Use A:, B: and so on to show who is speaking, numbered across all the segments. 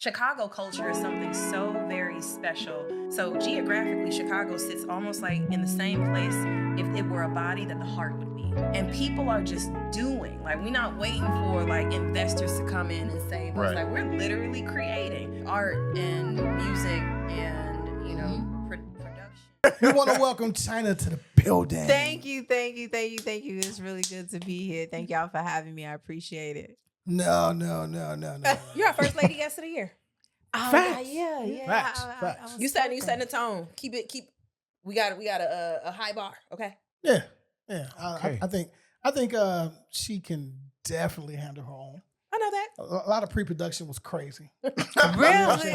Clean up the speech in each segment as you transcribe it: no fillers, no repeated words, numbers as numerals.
A: Chicago culture is something so very special. So geographically, Chicago sits almost like in the same place if it were a body that the heart would be. And people are just doing. Like, we're not waiting for like investors to come in and save us.
B: Right.
A: Like, we're literally creating art and music and, you know, production.
C: We want to welcome China to the building.
D: Thank you. It's really good to be here. Thank y'all for having me. I appreciate it.
C: No.
A: You're our first lady guest of the year.
C: Facts.
D: Yeah.
C: Facts.
A: You setting the tone. We got a high bar, okay?
C: Yeah.
B: Okay.
C: I think she can definitely handle her own.
A: I know that.
C: A lot of pre-production was crazy.
D: Really?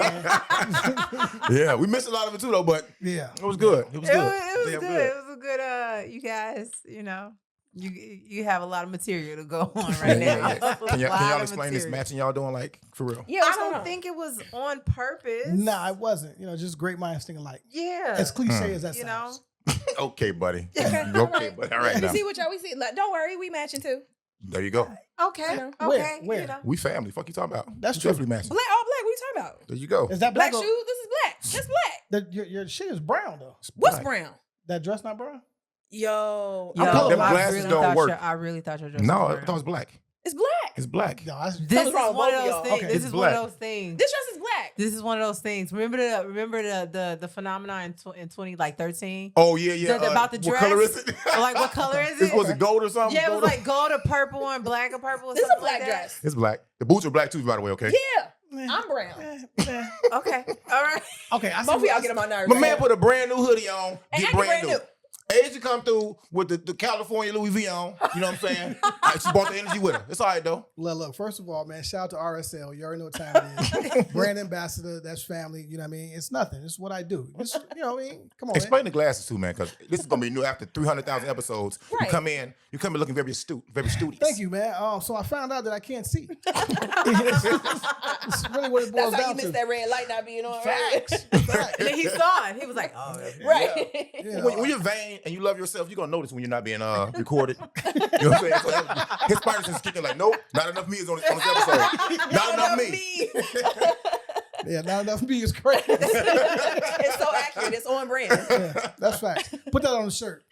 B: Yeah, we missed a lot of it too, though. But
C: Yeah.
B: it was good. It was
D: It
B: good.
D: was
B: Damn
D: good. It was a good. You guys, you know, you have a lot of material to go on right now.
B: Can y'all
D: A lot of
B: explain this
D: material.
B: matching y'all doing, like, for real?
A: Yeah,
D: I don't think it was on purpose.
C: Nah, it wasn't. You know, just great minds thinking alike.
D: Yeah.
C: As cliche as that
D: you
C: sounds.
D: know.
B: Okay, buddy.
A: Okay,
B: Okay, buddy. All right,
A: We
B: now.
A: see what y'all we see. Like, don't worry, we matching too.
B: There you go.
D: Okay.
A: know.
D: Okay.
C: Where?
D: You know.
B: We family. Fuck you talking about?
C: That's
B: We
C: true.
B: Definitely matching.
A: Black, all black. What are you talking about?
B: There you go.
C: Is that
A: Black
C: black?
A: shoes. This is black. That's black.
C: Your shit is brown though.
B: It's
A: What's
B: black.
A: brown?
C: That dress not brown?
A: Yo,
D: Yo,
A: I'm
B: Them
A: colorblind.
B: glasses don't work.
D: I really thought your dress
B: No,
D: was
B: I
D: brown.
B: thought it was black.
A: It's black.
B: It's black.
C: No, I,
D: This is
A: wrong with
D: one of
A: both of
D: those
A: y'all.
D: things.
C: Okay.
D: This
B: It's
D: is
B: black.
D: one of those things.
A: This dress is black.
D: This is one of those things. Remember the phenomenon in 2013?
B: Oh, yeah.
D: About the
B: What color
D: dress?
B: is it?
D: Like, what color is
B: This
D: it?
B: was it gold or something?
D: Yeah, it was
B: Gold or-
D: like gold or purple and black or purple or
A: This is a
D: something
A: black
D: like that.
A: dress.
B: It's black. The boots are black too, by the way, okay?
A: Yeah, I'm brown.
D: Okay. All right.
C: Okay, I see.
A: Both of y'all get on my nerves.
B: My man put a brand new hoodie on.
A: And
B: Get
A: I
B: brand new. Asia come through with the California Louis V on. You know what I'm saying? And she brought the energy with her. It's all right, though.
C: Look, first of all, man, shout out to RSL. You already know what time it is. Brand ambassador, that's family. You know what I mean? It's nothing. It's what I do. It's, you know what I mean? Come on,
B: Explain the glasses too, man, because this is going to be new after 300,000 episodes.
A: Right.
B: You come in looking very astute, very studious.
C: Thank you, man. So I found out that I can't see. It's really what it boils
A: That's how you
C: down
A: missed
C: to.
A: that red light not being on.
C: Facts. Facts.
D: And then he saw it. He was like, oh.
A: Right.
C: You know,
B: When you're vain and you love yourself, you're going to notice when you're not being recorded. You know what I'm saying? So his Parkinson's kicking like, nope, not enough me is on this episode. Not enough me.
C: yeah, not enough me is crazy.
A: It's so accurate. It's on brand.
C: Yeah, that's fact. Put that on the shirt.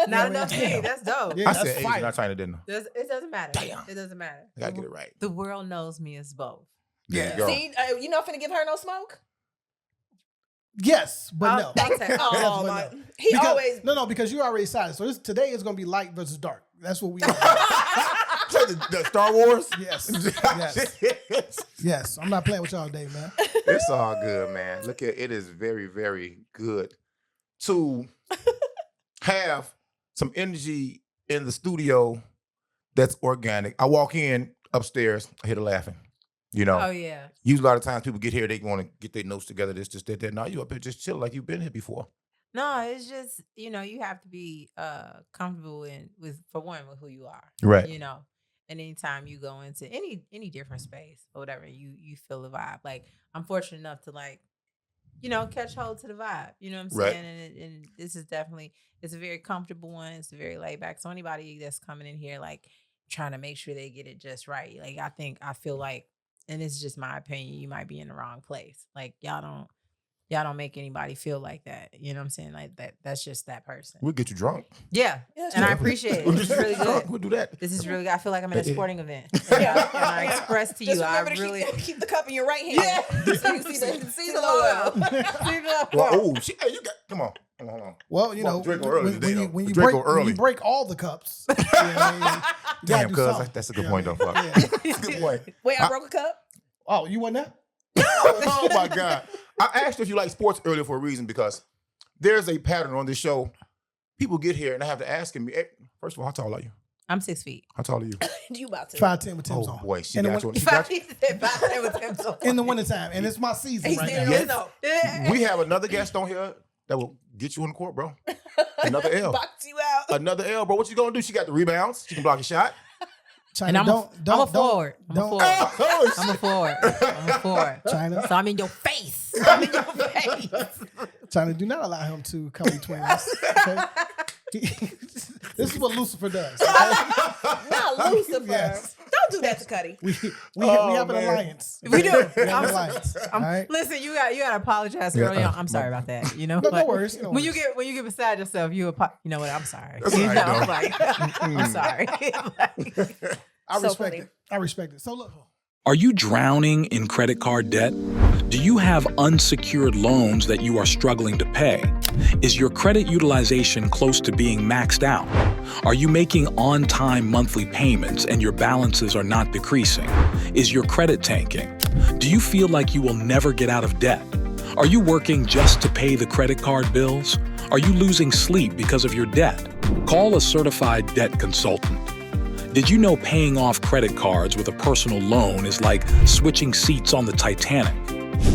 D: Not
C: Yeah,
D: enough
C: man.
D: me. That's dope.
C: Yeah,
B: I
C: that's
B: said Asia,
C: fire.
B: not China, didn't I?
D: It doesn't matter.
B: Damn.
D: It doesn't matter.
B: I got to get it right.
D: The world knows me as both.
B: There
C: Yeah.
B: you go.
A: See, you not finna give her no smoke?
C: Yes, but no.
D: Thanks, Ted.
A: Oh,
C: Yes, but
A: my.
C: no.
A: He
C: Because-
A: always.
C: No, because you already decided. So today is going to be light versus dark. That's what we are.
B: the Star Wars?
C: Yes.
B: Yes.
C: Yes. I'm not playing with y'all today, man.
B: It's all good, man. Look at it is very, very good to have some energy in the studio that's organic. I walk in upstairs, I hear the laughing. You know,
D: Oh, yeah.
B: usually a lot of times people get here, they want to get their notes together, this, that. Now you up here just chill like you've been here before.
D: No, it's just, you know, you have to be comfortable with who you are.
B: Right.
D: You know, and anytime you go into any different space or whatever, you feel the vibe. Like, I'm fortunate enough to, like, you know, catch hold to the vibe. You know what I'm
B: Right.
D: saying? And this is definitely, it's a very comfortable one. It's very laid back. So anybody that's coming in here, like, trying to make sure they get it just right. Like, I feel like, and it's just my opinion, you might be in the wrong place. Like, y'all don't make anybody feel like that. You know what I'm saying? Like, that's just that person.
B: We'll get you drunk.
D: Yeah. And I appreciate it. This is really good.
B: We'll do that.
D: This is really good. I feel like I'm at a sporting event.
A: Yeah.
D: And I express to
A: Just
D: you, I
A: remember to
D: really...
A: keep the cup in your right hand. So you see the logo.
B: Well, oh, hey, you got, come on. Hold on.
C: Well, you
B: Well,
C: know,
B: Draco early today, though.
C: when
B: Draco
C: you
B: early.
C: break all the cups, you know what I mean? You gotta
B: Damn,
C: do
B: cuz
C: something.
B: that's a good
C: You
B: point,
C: know
B: though.
C: what I
B: Fuck.
C: mean? Yeah.
B: It's a good point.
A: Wait, I broke a cup?
C: Oh, you want that?
B: Oh my God. I asked you if you like sports earlier for a reason because there's a pattern on this show. People get here and I have to ask him, hey, first of all, how tall are you?
D: I'm 6 feet.
B: How tall are you?
A: You about to.
C: 5'10" with Tim's
B: Oh
C: on.
B: boy, she
C: In the
B: got
C: win-
B: you. She got you.
C: In the wintertime, and it's my season
A: He's
C: right
A: standing
C: now.
A: on his own.
B: We have another guest on here that will get you on the court, bro. Another L.
A: Boxed you out.
B: Another L, bro. What you gonna do? She got the rebounds. She can block a shot.
C: China,
D: And I'm a forward. I'm a
C: don't-
D: forward.
B: Oh,
D: I'm a forward. I'm a forward.
C: China,
D: So I'm in your face. I'm in your face.
C: China, do not allow him to come between us. Okay? This is what Lucifer does. Okay?
A: Not Lucifer.
C: Yes.
A: Don't do that to Cuddy.
C: We
B: Oh,
C: have an
B: man.
C: alliance.
D: We do.
C: We have an alliance. All right.
D: Listen, you got to apologize
B: Yeah,
D: early on. I'm sorry about that. You know,
C: No
D: Like,
C: worries.
D: when you get beside yourself, you know what? I'm sorry.
B: That's
D: You
B: all
D: know,
B: right,
D: like, I'm sorry. Like,
C: I
A: So
C: respect
A: funny.
C: it. I respect it. So look.
E: Are you drowning in credit card debt? Do you have unsecured loans that you are struggling to pay? Is your credit utilization close to being maxed out? Are you making on-time monthly payments and your balances are not decreasing? Is your credit tanking? Do you feel like you will never get out of debt? Are you working just to pay the credit card bills? Are you losing sleep because of your debt? Call a certified debt consultant. Did you know paying off credit cards with a personal loan is like switching seats on the Titanic?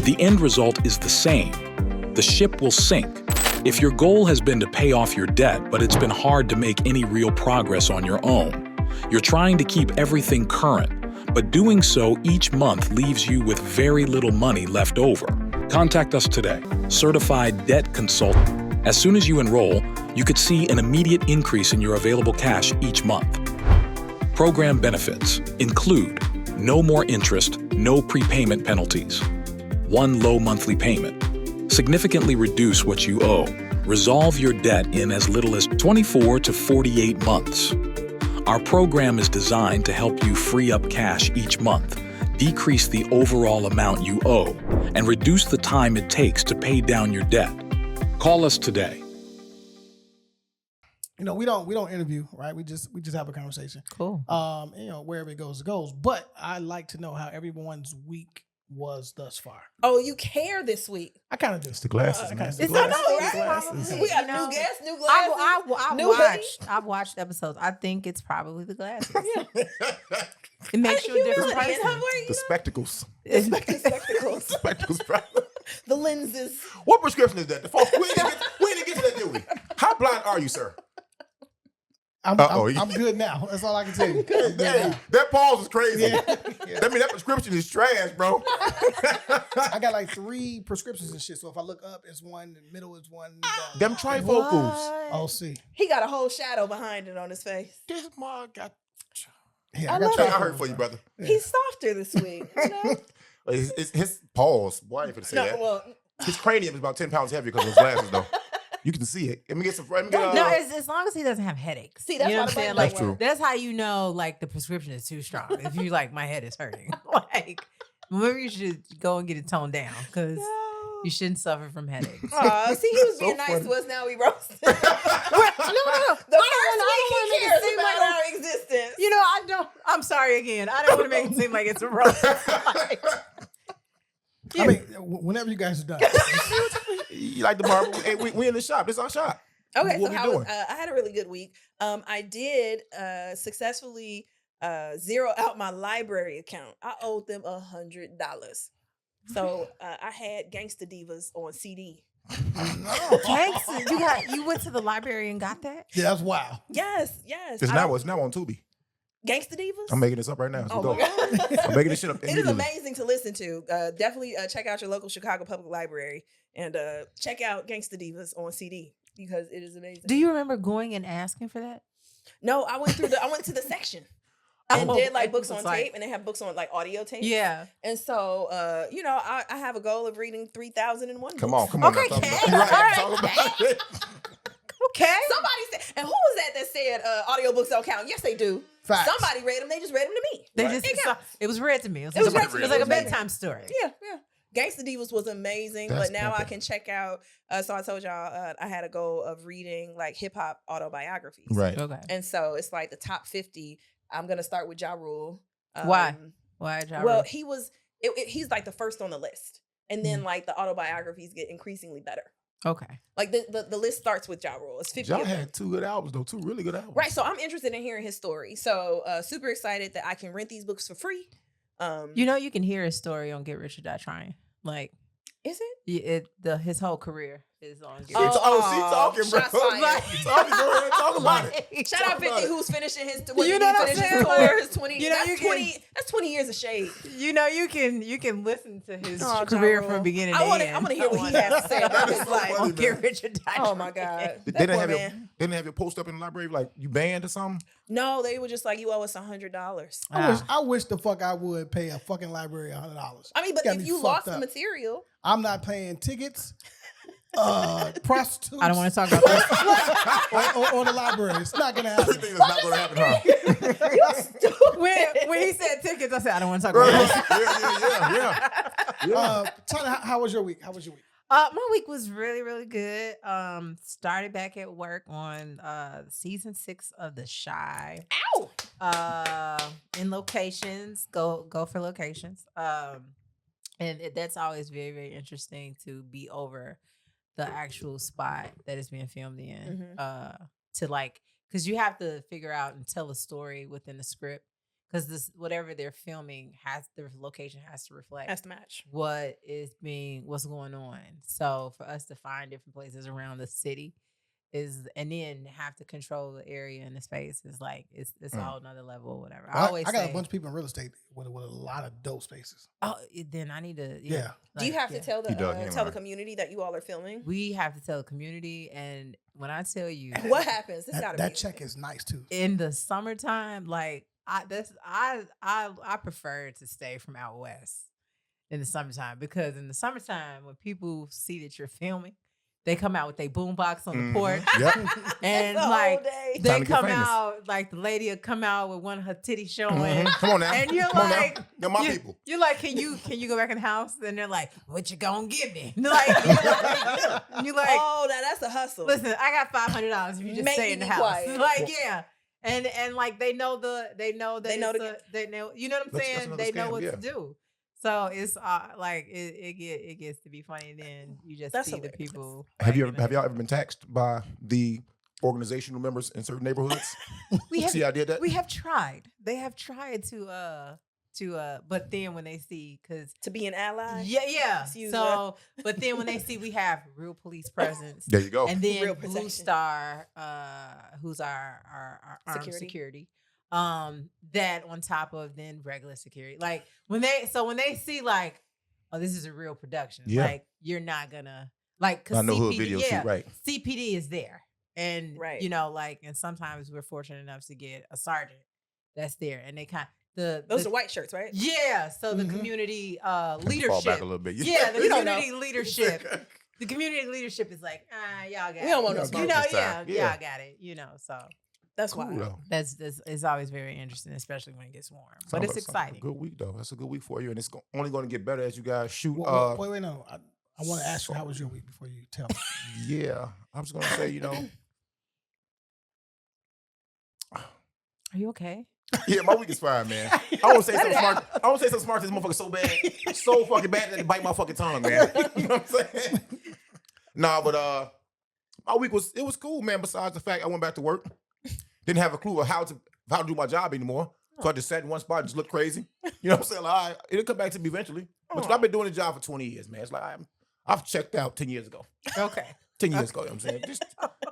E: The end result is the same. The ship will sink. If your goal has been to pay off your debt, but it's been hard to make any real progress on your own, you're trying to keep everything current, but doing so each month leaves you with very little money left over. Contact us today, Certified Debt Consultant. As soon as you enroll, you could see an immediate increase in your available cash each month. Program benefits include no more interest, no prepayment penalties, one low monthly payment, significantly reduce what you owe, resolve your debt in as little as 24 to 48 months. Our program is designed to help you free up cash each month, decrease the overall amount you owe, and reduce the time it takes to pay down your debt. Call us today.
C: You know, we don't interview, right? We just have a conversation.
D: cool.
C: And, you know, wherever it goes, it goes. But I like to know how everyone's week was thus far.
A: Oh, you care this week.
C: I kind of do.
B: It's the glasses, man.
C: It's
A: It's
C: the
A: I know, right?
C: glasses.
A: We got
D: You know,
A: new guests, new glasses. new hoodie.
D: I've watched episodes. I think it's probably the glasses.
A: Yeah.
D: It makes you a different
A: Humility and
D: person.
A: humbling,
B: The spectacles.
A: the spectacles,
B: Spectacles, bro.
A: the lenses.
B: What prescription is that? The folks, we didn't get to that, do we? How blind are you, sir?
C: I'm good now. That's all I can tell you. I'm good
B: Hey,
C: now.
B: that pause is crazy.
C: Yeah.
B: That mean that prescription is trash, bro.
C: I got like 3 prescriptions and shit. So if I look up, it's one. The middle is one. Down.
B: Them trifocals.
C: Oh, see.
A: He got a whole shadow behind it on his face.
B: This mug got.
C: Yeah,
A: I
C: I got
A: love
B: I
A: it.
B: heard for you, brother.
C: Yeah.
A: He's softer this week. You know?
B: It's his pause. Why ain't you finna say
A: No,
B: that?
A: well,
B: His cranium is about 10 pounds heavier because of those glasses, though. You can see it. Let me get some. Let me get,
D: No, it's as long as he doesn't have headaches.
A: See, that's
D: you know
A: why
D: what I'm
A: the
D: saying?
A: button
D: Like
B: That's true.
D: that's how you know like the prescription is too strong. If you like my head is hurting, like maybe you should go and get it toned down because
A: no.
D: you shouldn't suffer from headaches.
A: See, he was being
B: So
A: nice
B: funny.
A: to us. Now we roasted.
D: No.
A: The first week he cares
D: seem
A: about
D: like
A: our existence.
D: You know, I'm sorry again. I don't want to make it seem like it's a roast.
C: I mean, whenever you guys are done.
B: You like the marble? Hey, we in the shop. This is our shop.
A: Okay,
B: What
A: so
B: we
A: how
B: doing?
A: was, I had a really good week. I did successfully zero out my library account. I owed them $100. So I had Gangsta Divas on CD.
D: Thanks. You went to the library and got that?
C: Yeah, that's wild.
A: Yes.
B: It's now on Tubi.
A: Gangsta Divas.
B: I'm making this up right now. So
A: Oh
B: go.
A: my God.
B: I'm making this shit up
A: It is
B: immediately.
A: amazing to listen to. Definitely check out your local Chicago Public Library and check out Gangsta Divas on CD because it is amazing.
D: Do you remember going and asking for that?
A: No, I went to the section and
D: Oh,
A: did like
D: it
A: books
D: was
A: on
D: like-
A: tape, and they have books on like audio tape.
D: Yeah.
A: And so, I have a goal of reading 3,001
B: Come on,
A: books.
B: come on.
D: Okay,
B: now, talk
D: Katt.
B: about it. Right,
D: All
B: talk
D: right,
B: about it.
D: Okay.
A: Somebody said, and who was that said audiobooks don't count? Yes, they do.
C: Facts.
A: Somebody read them. They just read them to me.
D: They
B: Right.
D: just it was read to me. It
A: was
D: was,
A: read
D: like,
A: to
D: it
A: me.
D: was like
A: It
D: a
A: was read.
D: bedtime story.
A: Yeah. Gangsta Divas was amazing,
B: That's
A: but now I
B: pimping.
A: can check out. So I told y'all I had a goal of reading like hip hop autobiographies.
B: Right.
D: Okay.
A: And so it's like the top 50. I'm gonna start with Ja Rule.
D: Why? Why Ja
A: Well,
D: Rule?
A: he was. He's like the first on the list, and then like the autobiographies get increasingly better.
D: Okay.
A: Like the list starts with Ja Rule. It's 50.
B: Y'all
A: of them.
B: had 2 good albums, though. 2 really good albums.
A: Right. So I'm interested in hearing his story. So super excited that I can rent these books for free.
D: You know, you can hear his story on Get Rich or Die Trying. Like
A: Is it?
D: his whole career. is on.
B: She
D: Get
B: talking, bro.
A: shots fired.
B: She talking, go ahead, talk about it.
A: Shout out
B: Talk about
A: 50
B: it.
A: who's finishing his
D: You know what I'm
A: his
D: saying?
A: tour,
D: Like,
A: his 20.
D: you know,
A: That's
D: you
A: 20 that's 20 years of shade.
D: You know, you can listen to his
A: Oh,
D: career
A: Ja Rule.
D: from beginning
A: I
D: to
A: want
D: end.
A: to hear what he has to say about his life.
D: On Get Rich or Die
A: Oh my
D: Trying.
A: God.
B: They
A: That
B: didn't
A: poor
B: have
A: man.
B: they didn't have your post up in the library like you banned or something.
A: No, they were just like, you owe us $100.
C: I wish the fuck I would pay a fucking library $100.
A: I mean, but
C: Got
A: if
C: me
A: you
C: fucked
A: lost the
C: up.
A: material,
C: I'm not paying tickets, prostitutes.
D: I don't want to talk about that.
C: or the library. It's not gonna happen.
B: Everything is not going to happen, huh?
D: when he said tickets, I said I don't want to talk
B: Right.
D: about that.
B: Yeah.
C: Tyler, how was your week? How was your week?
D: My week was really, really good. Started back at work on season 6 of The Chi.
A: ow.
D: In locations, go for locations. And that's always very, very interesting to be over the actual spot that is being filmed in. To like, because you have to figure out and tell a story within the script. Because this whatever they're filming the location has to reflect
A: That's the match.
D: what's going on. So for us to find different places around the city and then have to control the area and the space is like it's a whole nother level or whatever.
C: Well,
D: I
C: got a bunch of people in real estate with a lot of dope spaces.
D: Then I need to
C: Yeah.
A: Do you have to tell
B: He does,
A: the
B: he right.
A: community that you all are filming?
D: we have to tell the community, and when I tell you
A: What happens? This gotta
C: That
A: be
C: check is nice too.
D: in the summertime, like I prefer to stay from out west in the summertime, because in the summertime when people see that you're filming, they come out with their boombox on the porch.
B: Yep.
D: And
A: the whole
D: like
A: day.
B: Time
D: they
B: to get
D: come
B: famous.
D: out, like the lady will come out with one of her titties showing.
B: Mhm. Come on now.
D: And you're
B: Come on now.
D: like,
B: They're my people.
D: You're like, can you go back in the house? And they're like, what you gonna give me? You're like,
A: Oh, now that's a hustle.
D: listen, I got $500 if you just
A: Make
D: stay
A: me
D: in the
A: be
D: house.
A: quiet.
D: Like, yeah. And like they know that
A: They know
D: you know what I'm
B: That's
D: saying?
B: another
D: They know
B: scam,
D: what
B: yeah.
D: to do. So it's like it gets to be funny, and then you just
A: That's
D: see the
A: hilarious.
D: people.
B: Have
D: like,
B: have y'all ever been taxed by the organizational members in certain neighborhoods?
D: we have
B: See, I did that.
D: we have tried. They have tried to but then when they see, because
A: To be an ally.
D: yeah.
A: Excuse
D: So but then when they see we have real police presence,
B: There you go.
D: and then
A: Real
D: Blue
A: protection.
D: Star, who's our armed security, that on top of then regular security. Like when they see like, oh, this is a real production.
B: Yeah.
D: Like you're not gonna like, cause
B: I know who a
D: CPD,
B: video shoot, right?
D: CPD is there, and
A: Right.
D: you know, like, and sometimes we're fortunate enough to get a sergeant that's there, and they
A: Those are white shirts, right?
D: yeah. So the
C: Mhm.
D: community
B: Fall
D: leadership.
B: back a little bit.
D: Yeah, the
A: We don't know.
D: community leadership. The community leadership is like, y'all got it.
A: We don't want no
B: Yeah,
A: smoke.
D: You know,
B: this time.
D: yeah, y'all got it. You know, so
A: That's
B: Cool,
A: why.
B: though.
D: that's it's always very interesting, especially when it gets warm. But it's
B: Sounds like a
D: exciting.
B: good week though. That's a good week for you, and it's only going to get better as you guys shoot.
C: Wait, no. I want to ask you, how was your week before you tell me?
B: Yeah, I was going to say,
D: Are you okay?
B: yeah, my week is fine, man. I want to say something smart. I want to say something smart to this motherfucker so bad, so fucking bad that it bite my fucking tongue, man. You know what I'm saying? Nah, but my week was cool, man. Besides the fact I went back to work, didn't have a clue of how to do my job anymore. So I just sat in one spot and just looked crazy. You know what I'm saying? Like, all right, it'll come back to me eventually. But I've been doing the job for 20 years, man. It's like I've checked out 10 years ago.
D: Okay.
B: 10 years ago, you know what I'm saying? Just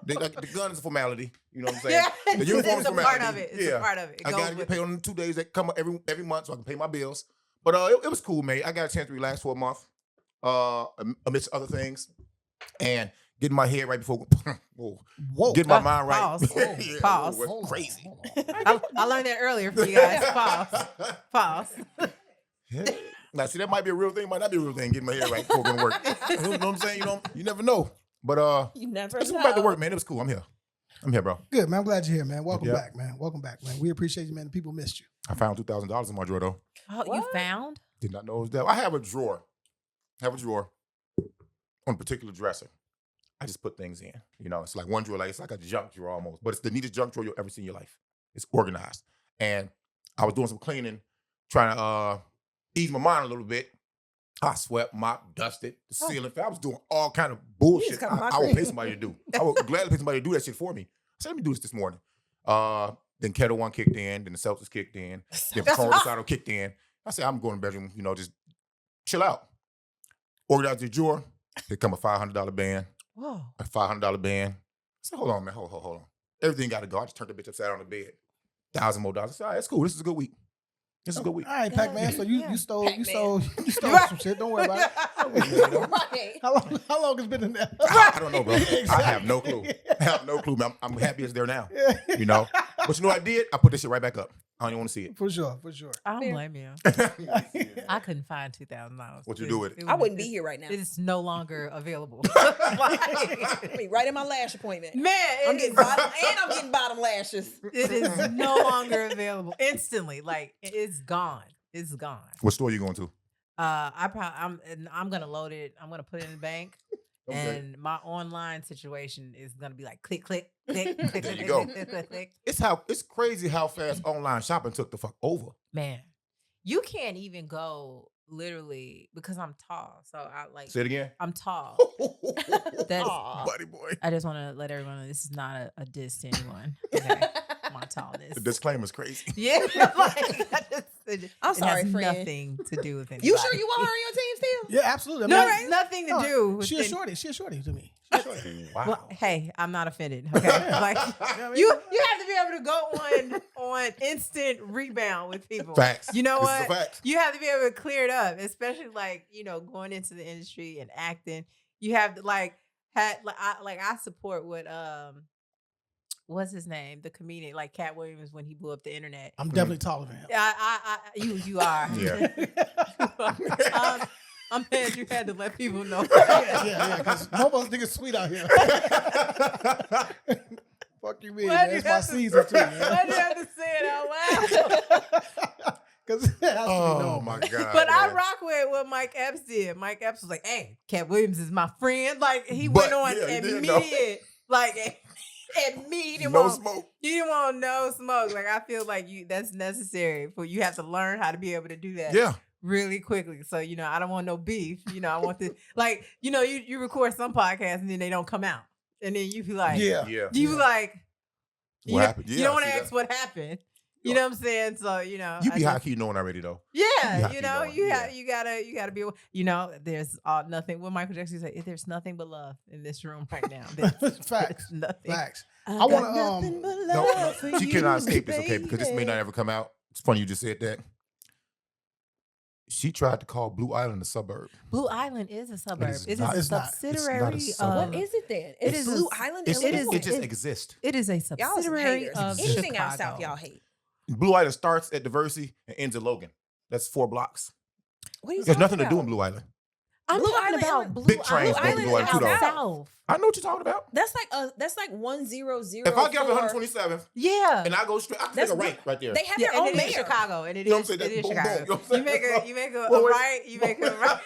B: the gun is a formality. You know what I'm saying?
D: Yeah,
B: The uniform is
D: it's a part
B: formality.
D: of it. It's a part of it. It
B: I
D: goes
B: gotta get
D: with
B: paid
D: it.
B: on the 2 days that come every month so I can pay my bills. But it was cool, man. I got a chance to relax for a month, amidst other things, and getting my head right before.
C: Whoa.
B: Get my mind right.
D: Pause.
B: Yeah,
D: Pause.
B: whoa,
C: Hold on,
B: crazy.
C: hold on.
D: I learned that earlier for you guys. Pause.
B: Yeah. Now, see, that might be a real thing, might not be a real thing. Getting my head right before going to work. You know what I'm saying? You never know. But
A: You never
B: I just
A: know.
B: went back to work, man. It was cool. I'm here, bro.
C: Good, man. I'm glad you're here, man. Welcome
B: Yep.
C: back, man. Welcome back, man. We appreciate you, man. The people missed you.
B: I found $2,000 in my drawer though.
D: Oh, you
A: What?
D: found?
B: Did not know it was there. I have a drawer. On a particular dresser. I just put things in. You know, it's like one drawer, it's like a junk drawer almost. But it's the neatest junk drawer you'll ever see in your life. It's organized. And I was doing some cleaning, trying to ease my mind a little bit. I swept, mopped, dusted, the ceiling. I was doing all kind of bullshit.
A: just come to my
B: I would
A: crib.
B: pay somebody to do. I would gladly pay somebody to do that shit for me. I said, let me do this morning. Then Kettle One kicked in, then the Celtics kicked in, then Patron Rosado kicked in. I said, I'm going to the bedroom, just chill out. Organized the drawer. Here come a $500 band.
D: Whoa.
B: a $500 band. I said, hold on, man. Hold on. Everything got to go. I just turned the bitch upside down on the bed. $1,000 more. I said, all right, that's cool. This is a good week. This is a good week.
C: All right, Pac-Man. So you stole
D: Right.
C: some shit. Don't worry about it.
A: Right.
C: How long has been in there?
B: I don't know, bro. I have no clue. Man. I'm happy it's there now. You know? But you know what I did? I put this shit right back up. I don't even want to see it.
C: For sure.
D: I don't blame you. I couldn't find $2,000.
B: What you do with it?
A: I wouldn't be here right now.
D: It is no longer available.
A: I mean, right in my lash appointment.
D: Man,
A: I'm getting bottom lashes.
D: it is no longer available instantly. Like it's gone. It's gone.
B: What store you going to?
D: I'm gonna load it. I'm gonna put it in the bank.
B: Okay.
D: And my online situation is gonna be like click, click, click, click,
B: There you
D: click,
B: go.
D: click, click, click.
B: It's crazy how fast online shopping took the fuck over.
D: Man, you can't even go literally because I'm tall. So I like
B: Say it again.
D: I'm tall. That's
B: Buddy boy.
D: I just want to let everyone know this is not a diss to anyone. Okay, my tallness.
B: The disclaimer's crazy.
D: Yeah, like,
A: I'm sorry,
D: it has
A: friend.
D: nothing to do with anybody.
A: You sure you want her on your team still?
C: Yeah, absolutely.
D: No,
C: I mean,
D: it's nothing to do with
C: She a shorty. She a shorty to me. She a shorty.
B: Wow.
D: Well, hey, I'm not offended. Okay, like
C: I mean?
D: you have to be able to go on instant rebound with people.
B: Facts.
D: You know
B: This is a
D: what?
B: fact.
D: You have to be able to clear it up, especially like going into the industry and acting. You have to I support what what's his name, the comedian like Katt Williams when he blew up the internet.
C: I'm definitely taller than him.
D: You are.
B: Yeah.
D: I'm mad you had to let people know.
C: Yeah. Because nobody's niggas sweet out here. Fuck you, man.
D: Why'd you
C: That's my
D: have to-
C: season too, man.
D: Why'd you have to say it out loud?
C: Because it has to be
B: Oh
C: known.
B: my God.
D: But I
B: man.
D: rock with what Mike Epps did. Mike Epps was like, "Hey, Katt Williams is my friend." Like he
B: But,
D: went on
B: yeah, he did, though.
D: immediate, immediate.
B: No smoke.
D: You didn't want no smoke. Like I feel like that's necessary for you have to learn how to be able to do that.
B: Yeah.
D: Really quickly. So, I don't want no beef. I want to you record some podcasts and then they don't come out. And then you be like,
C: Yeah.
B: Yeah.
D: you be like,
B: What happened?
D: you
B: Yeah,
D: don't want
B: I
D: to
B: see
D: ask what happened. You know what I'm saying? So,
B: You
D: I
B: be
D: just-
B: high key knowing already though.
D: Yeah,
B: You have to
D: you
B: know,
D: gotta be. There's nothing. What Michael Jackson say? There's nothing but love in this room right now.
C: Facts.
D: Nothing.
C: Facts.
A: I
C: want
A: got
C: to
A: nothing but
B: No,
A: love for
B: she
A: you,
B: cannot escape this, okay? Because this may
A: baby.
B: not ever come out. It's funny you just said that. She tried to call Blue Island a suburb.
D: Blue Island is a suburb.
B: is
D: It is
B: not-
D: a
C: it's not. It's
B: not a
D: subsidiary
B: suburb.
D: of.
A: What is it then?
D: It
A: It's
D: is
A: Blue
D: a-
A: Island,
B: It's,
A: Illinois.
B: it just exists.
D: It is a
A: Y'all some
D: subsidiary
A: haters.
D: of
A: Anything
D: Chicago.
A: out south, y'all hate.
B: Blue Island starts at Diversity and ends at Logan. That's 4 blocks.
A: What are you
B: There's
A: talking
B: nothing
A: about?
B: to do in Blue Island.
D: I'm
A: Blue
D: talking
A: Island,
D: about Blue
B: Big trains
D: Island.
B: go to Blue Island too, though.
D: South.
B: I know what you're talking about.
A: That's like 100.
B: If I get off 127th
D: Yeah.
B: and I go straight, I can
A: That's
B: take a right right there.
A: They have
D: Yeah,
A: their own
D: and it is
A: mayor.
D: Chicago, and it
B: You know what
D: is
B: I'm saying?
D: it is
B: That's boom,
D: Chicago.
B: boom. You know what I'm
D: You make a
B: Well,
D: right, you make a right.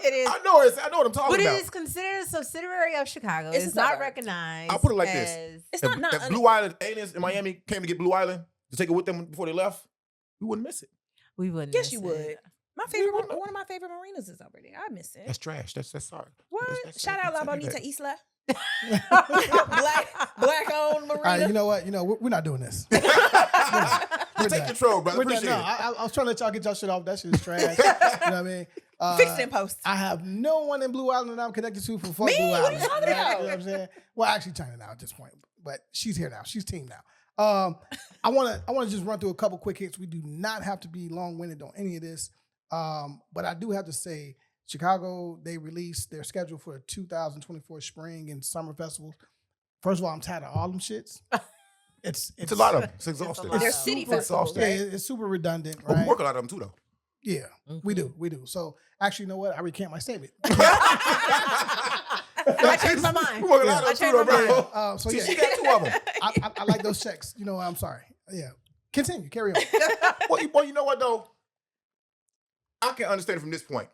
D: It is,
B: I know what I'm talking
D: but
B: about.
D: it is considered a subsidiary of Chicago.
A: It's a
D: It's not
A: suburb.
D: recognized.
B: I'll put it like this.
D: as-
A: It's
B: If,
A: not
B: if Blue Island aliens in Miami came to get Blue Island to take it with them before they left, we wouldn't miss it.
D: We wouldn't.
A: Yes,
D: miss
A: you
D: it.
A: would. My favorite one of my favorite marinas is over there. I miss it.
B: That's trash. That's sorry.
A: What?
B: That's-
A: Shout out La
B: take it
A: Bonita
B: back.
A: Isla. black owned marina.
C: All right, you know what? We're not doing this.
B: Take
C: done.
B: control, brother.
C: We're done.
B: Appreciate
C: No,
B: it.
C: I was trying to let y'all get y'all shit off. That shit is trash. You know what I mean?
A: Fix it in post.
C: I have no one in Blue Island that I'm connected to for fuck
A: Me?
C: Blue
A: What are
C: Island.
A: you talking
C: right?
A: about?
C: You know what I'm saying? Well, actually China now at this point, but she's here now. She's team now. I want to just run through a couple quick hits. We do not have to be long-winded on any of this. But I do have to say, Chicago, they released their schedule for the 2024 spring and summer festivals. First of all, I'm tired of all them shits.
B: It's a lot of them. It's exhausting.
D: lot.
A: They're
D: It's
A: city
B: super
A: festivals,
B: exhausting.
C: Yeah,
A: right?
C: it's super redundant,
B: But
C: right?
B: we work a lot of them too, though.
C: Yeah, we do. So actually, you know what? I recant my statement.
D: I changed my mind.
B: We work a lot
D: I
B: of them
D: changed
B: too,
D: my
B: though,
D: mind.
B: bro.
C: So
B: See,
C: yeah,
B: she got 2 of them.
C: I like those checks. You know, I'm sorry. Yeah, continue, carry on.
B: Well, you know what though? I can understand it from this point.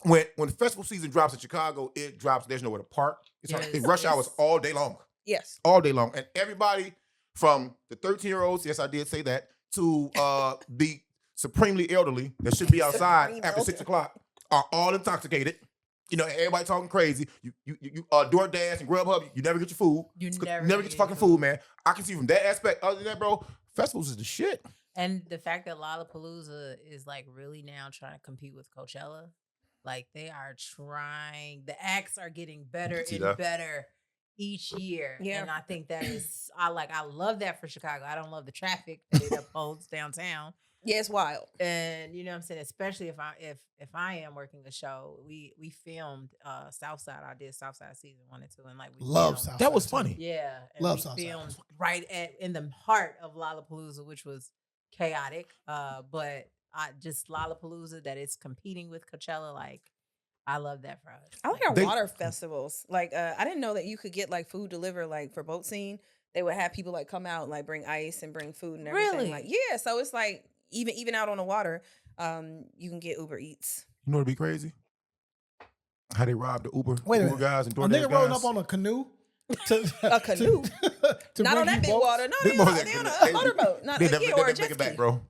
B: When the festival season drops in Chicago, it drops. There's nowhere to park. It's
D: Yes,
B: in rush
D: yes.
B: hours all day long,
A: Yes.
B: all day long, and everybody from the 13-year-olds, yes, I did say that, to the supremely elderly that should be outside
A: Supreme
B: after
A: elder.
B: 6 o'clock are all intoxicated. You know, everybody talking crazy. You DoorDash and Grubhub, you never get your food.
D: You
B: It's-
D: never
B: never
D: get
B: get your
D: your
B: fucking food, man. I can see from that aspect. Other than that, bro, festivals is the shit.
D: And the fact that Lollapalooza is like really now trying to compete with Coachella, Like they are trying. The acts are getting better
B: See
D: and
B: that?
D: better each year.
A: Yeah.
D: And I think that is I love that for Chicago. I don't love the traffic that it upholds downtown.
A: Yeah, it's wild.
D: And you know what I'm saying, especially if I am working a show, we filmed Southside. I did Southside season 1 and 2, and like we
C: Love
D: filmed,
C: Southside.
B: That was
C: too.
B: funny.
D: Yeah, and
C: Love
D: we
C: Southside.
D: filmed right in the heart of Lollapalooza, which was chaotic. But I just Lollapalooza that it's competing with Coachella. Like I love that for us.
A: I like our
B: They-
A: water festivals. Like, I didn't know that you could get like food delivered. Like for boat scene, they would have people like come out and like bring ice and bring food and everything.
D: Really?
A: Like, yeah. So it's like even out on the water, you can get Uber Eats.
B: You know what'd be crazy? How they robbed the Uber,
C: Wait a
B: Uber
C: minute.
B: guys and
C: A
B: DoorDash
C: nigga rolling
B: guys.
C: up on a canoe. To,
A: A canoe?
C: to
A: Not
C: bring
A: on that
C: you
A: big
C: boats?
A: water. No,
B: They
A: they on
B: both-
A: a motorboat. Not
B: They never,
A: yeah,
B: they
A: or a
B: never
A: jet
B: make it back,
A: ski.
B: bro.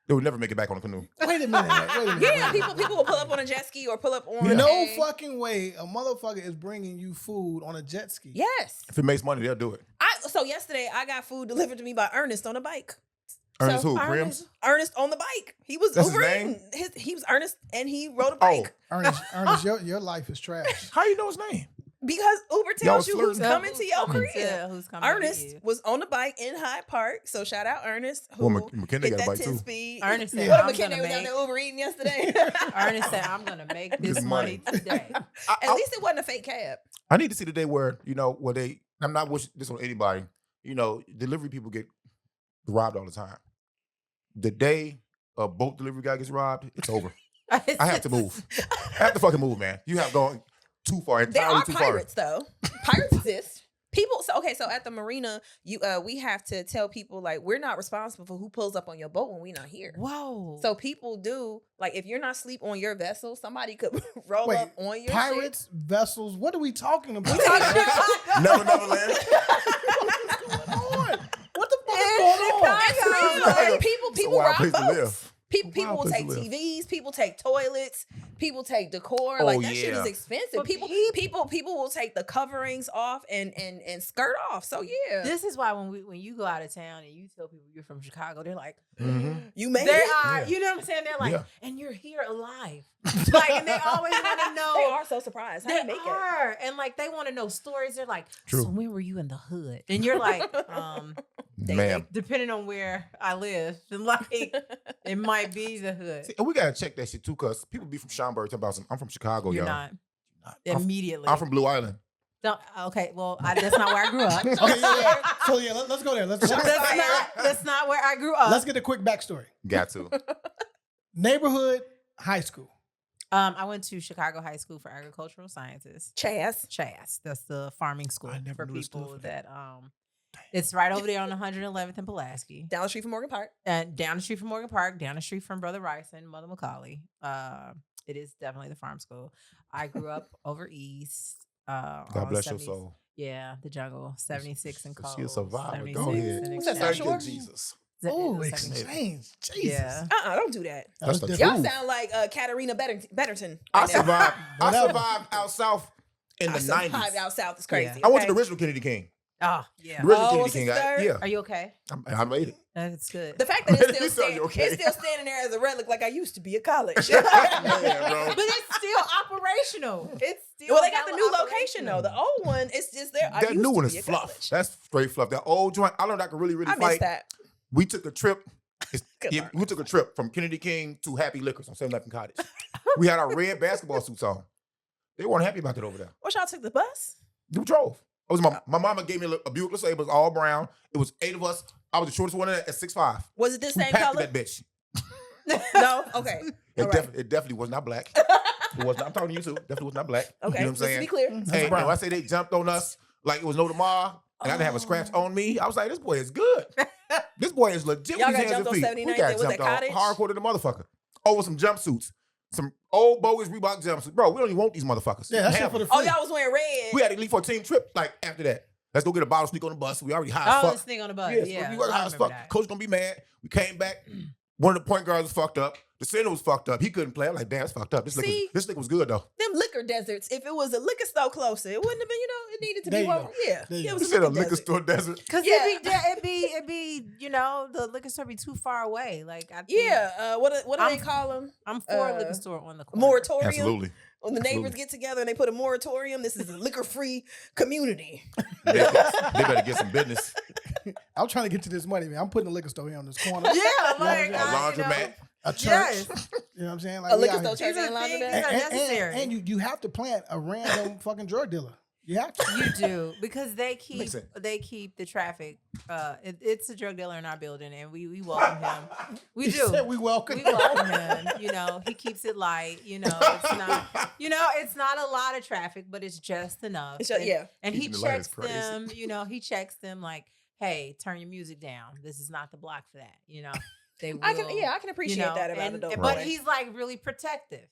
B: They would never make it back on a canoe.
C: Wait a minute. Wait a minute.
A: Yeah, people will pull up on a jet ski or pull up on
C: No
A: a-
C: fucking way a motherfucker is bringing you food on a jet ski.
A: Yes.
B: If it makes money, they'll do it.
A: So yesterday I got food delivered to me by Ernest on a bike.
B: Ernest
A: So,
B: who? Crims?
A: Ernest on the bike. He was
B: That's his
A: Uber
B: name?
A: eating. He was Ernest and he rode a
B: Oh,
A: bike.
C: Ernest, your life is trash.
B: how you know his name?
A: Because Uber
B: Y'all
A: tells you who's
B: flirting?
A: coming to your crib.
D: Yeah, who's coming to
A: Ernest
D: you.
A: was on the bike in Hyde Park. So shout out Ernest. Who
B: Well, McKinley
A: hit
B: got a
A: that
B: bike
A: 10
B: too.
A: speed.
D: Ernest said,
A: What
D: I'm
A: McKinley
D: gonna
A: was down
D: make-
A: there Uber eating yesterday.
D: Ernest said, I'm gonna make this
B: This
D: money
B: money.
D: today.
A: At least it wasn't a fake cab.
B: I need to see the day where, where I'm not wishing this on anybody, delivery people get robbed all the time. The day a boat delivery guy gets robbed, it's over. I have to move. I have to fucking move, man. You have gone too far,
A: There
B: entirely
A: are
B: too
A: pirates though. Pirates exist. People. So at the marina, we have to tell people like we're not responsible for who pulls up on your boat when we're not here.
D: Whoa.
A: So people do like if you're not asleep on your vessel, somebody could roll
C: Wait,
A: up on your
C: pirates, vessels. What are we talking about?
B: Never land.
C: What's going on? What the fuck is going on?
A: shit. People
B: It's a wild
A: rob
B: place to
A: boats.
B: live.
A: People will
B: place
A: take
B: to live.
A: TVs. People take toilets. People take decor.
B: Oh,
A: Like that shit
B: yeah.
A: is expensive.
D: But
A: People will take the coverings off and skirt off. So yeah,
D: This is why when you go out of town and you tell people you're from Chicago, they're like,
A: you made
D: they
A: it.
D: are,
B: Yeah.
D: you know what I'm saying? They're like,
B: Yeah.
D: and you're here alive. Like, and they always want to know.
A: They are so surprised. How
D: They
A: you make it?
D: are. And like they want to know stories. They're like,
B: True.
D: so when were you in the hood? And you're like,
B: Ma'am.
D: depending on where I live, and like it might be the hood.
B: See, and we gotta check that shit too, cause people be from Schaumburg talking about I'm from Chicago,
D: You're
B: y'all.
D: not.
B: I'm-
D: Immediately.
B: I'm from Blue Island.
D: Okay, well, that's not where I grew up.
C: Okay, yeah. So yeah, let's go there.
D: That's not where I grew up.
C: Let's get a quick backstory.
B: Got to.
C: Neighborhood high school.
D: I went to Chicago High School for Agricultural Sciences.
A: Chas.
D: That's the farming school
B: I never
D: for
B: knew it stood
D: people
B: for
D: that it's right over there on 111th and Pulaski.
A: Down the street from Morgan Park.
D: And down the street from Morgan Park, down the street from Brother Rice and Mother Macaulay. It is definitely the farm school. I grew up over east.
B: God bless your soul.
D: Yeah, the jungle, 76 and Cole.
B: She'll survive.
D: 76
B: Go ahead.
D: and
A: What's that,
B: Thank
A: South
B: you,
A: Shore?
B: Jesus.
C: Oh,
D: 76.
C: exchange. Jesus.
D: Yeah.
A: Don't do that.
C: That was
B: That's the
C: different.
A: Y'all sound like Katarina Betterton.
B: I
A: right now.
B: survived. I
C: Whatever.
B: survived out south in the
A: I survived
B: 90s.
A: out south. It's crazy.
D: Yeah.
B: I went to
A: okay?
B: the original Kennedy King.
D: Oh, yeah.
B: The original
A: Oh,
B: Kennedy
A: was
B: King.
A: it third?
B: Yeah.
D: Are you okay?
B: I made it.
D: That's good.
A: The fact that
B: You
A: it's still,
B: sound okay.
A: it's still standing there as a relic, like I used to be at college.
B: Yeah, bro.
D: But it's still operational. It's still
A: Well, they got the new
D: hella
A: location though.
D: operational.
A: The old one, it's just there. I
B: That
A: used
B: new
A: to
B: one
A: be
B: is
A: at
B: fluff.
A: college.
B: That's straight fluff. That old joint, I learned I could really, really
A: I
B: fight.
A: missed that.
B: We took a trip.
A: Good Lord.
B: We took a trip from Kennedy King to Happy Liquors on 7th and Cottage. We had our red basketball suits on. They weren't happy about that over there.
A: What y'all took the bus?
B: We drove. It was my mama gave me a Buick LeSabre. It was all brown. It was 8 of us. I was the shortest one in it at 6'5".
A: Was it the
B: We
A: same
B: packed
A: color?
B: that bitch.
A: No. Okay.
B: It,
A: All right.
B: it definitely was not black. It was not, I'm talking to you too. Definitely was not black.
A: Okay.
B: You know what I'm
A: Just to
B: saying?
A: be clear.
B: Hey,
C: brown.
B: when I say they jumped on us like it was no tomorrow, and I didn't have a scratch on me, I was like, this boy is good. This boy is legit
A: Y'all
B: with
A: got
B: his hands
A: jumped
B: and
A: on
B: feet.
A: 79th
B: We got
A: and was
B: jumped
A: at
B: on
A: Cottage?
B: hardcore to the motherfucker. Over some jumpsuits. Some old bogus Reebok jumpsuits. Bro, we don't even want these motherfuckers.
C: Yeah, that shit
B: Have
C: for the
B: them.
A: Oh,
C: free.
A: y'all was wearing red.
B: We had to leave for a team trip like after that. Let's go get a bottle sneak on the bus. We already high as
D: Oh,
B: fuck.
D: this thing on the bus.
B: Yes,
D: Yeah.
B: we were
D: I
B: high as
D: remember
B: fuck.
D: that.
B: Coach gonna be mad. We came back. One of the point guards was fucked up. The center was fucked up. He couldn't play. I'm like, damn, that's fucked up. This nigga was good though.
F: Them liquor deserts. If it was a liquor store closer, it wouldn't have been. It needed to
C: There
F: be
C: you
F: one.
C: go.
F: Yeah,
C: There you
F: it
C: go.
F: was
B: You
F: a
B: said a
F: liquor
B: liquor
F: desert.
B: store desert.
D: Cause
F: Yeah.
D: it'd be, the liquor store be too far away. Like I think
F: Yeah. What do they call them?
D: I'm for a liquor store on the corner.
F: Moratorium.
B: Absolutely.
F: When the neighbors
B: Absolutely.
F: get together and they put a moratorium, this is a liquor-free community.
B: They better get some business.
C: I'm trying to get to this money, man. I'm putting a liquor store here on this corner.
D: Yeah, like
B: A laundromat.
C: A church.
D: Yes.
C: You know what I'm saying?
F: A
C: we
F: liquor
C: out
F: store,
C: here.
F: church, and
D: These are
F: laundromat.
D: things that- necessary.
C: And you have to plant a random fucking drug dealer. You have to.
D: You do because they keep
B: Makes sense.
D: the traffic. It's a drug dealer in our building, and we welcome him. We
C: You
D: do.
C: said we welcome.
D: We welcome him. He keeps it light. It's not. It's not a lot of traffic, but it's just enough.
F: It's just- yeah.
D: And he
B: Keeping the light is
D: checks
B: crazy.
D: them. He checks them like, hey, turn your music down. This is not the block for that. They will.
F: I can appreciate that about the dope
D: But
F: boy.
D: he's like really protective.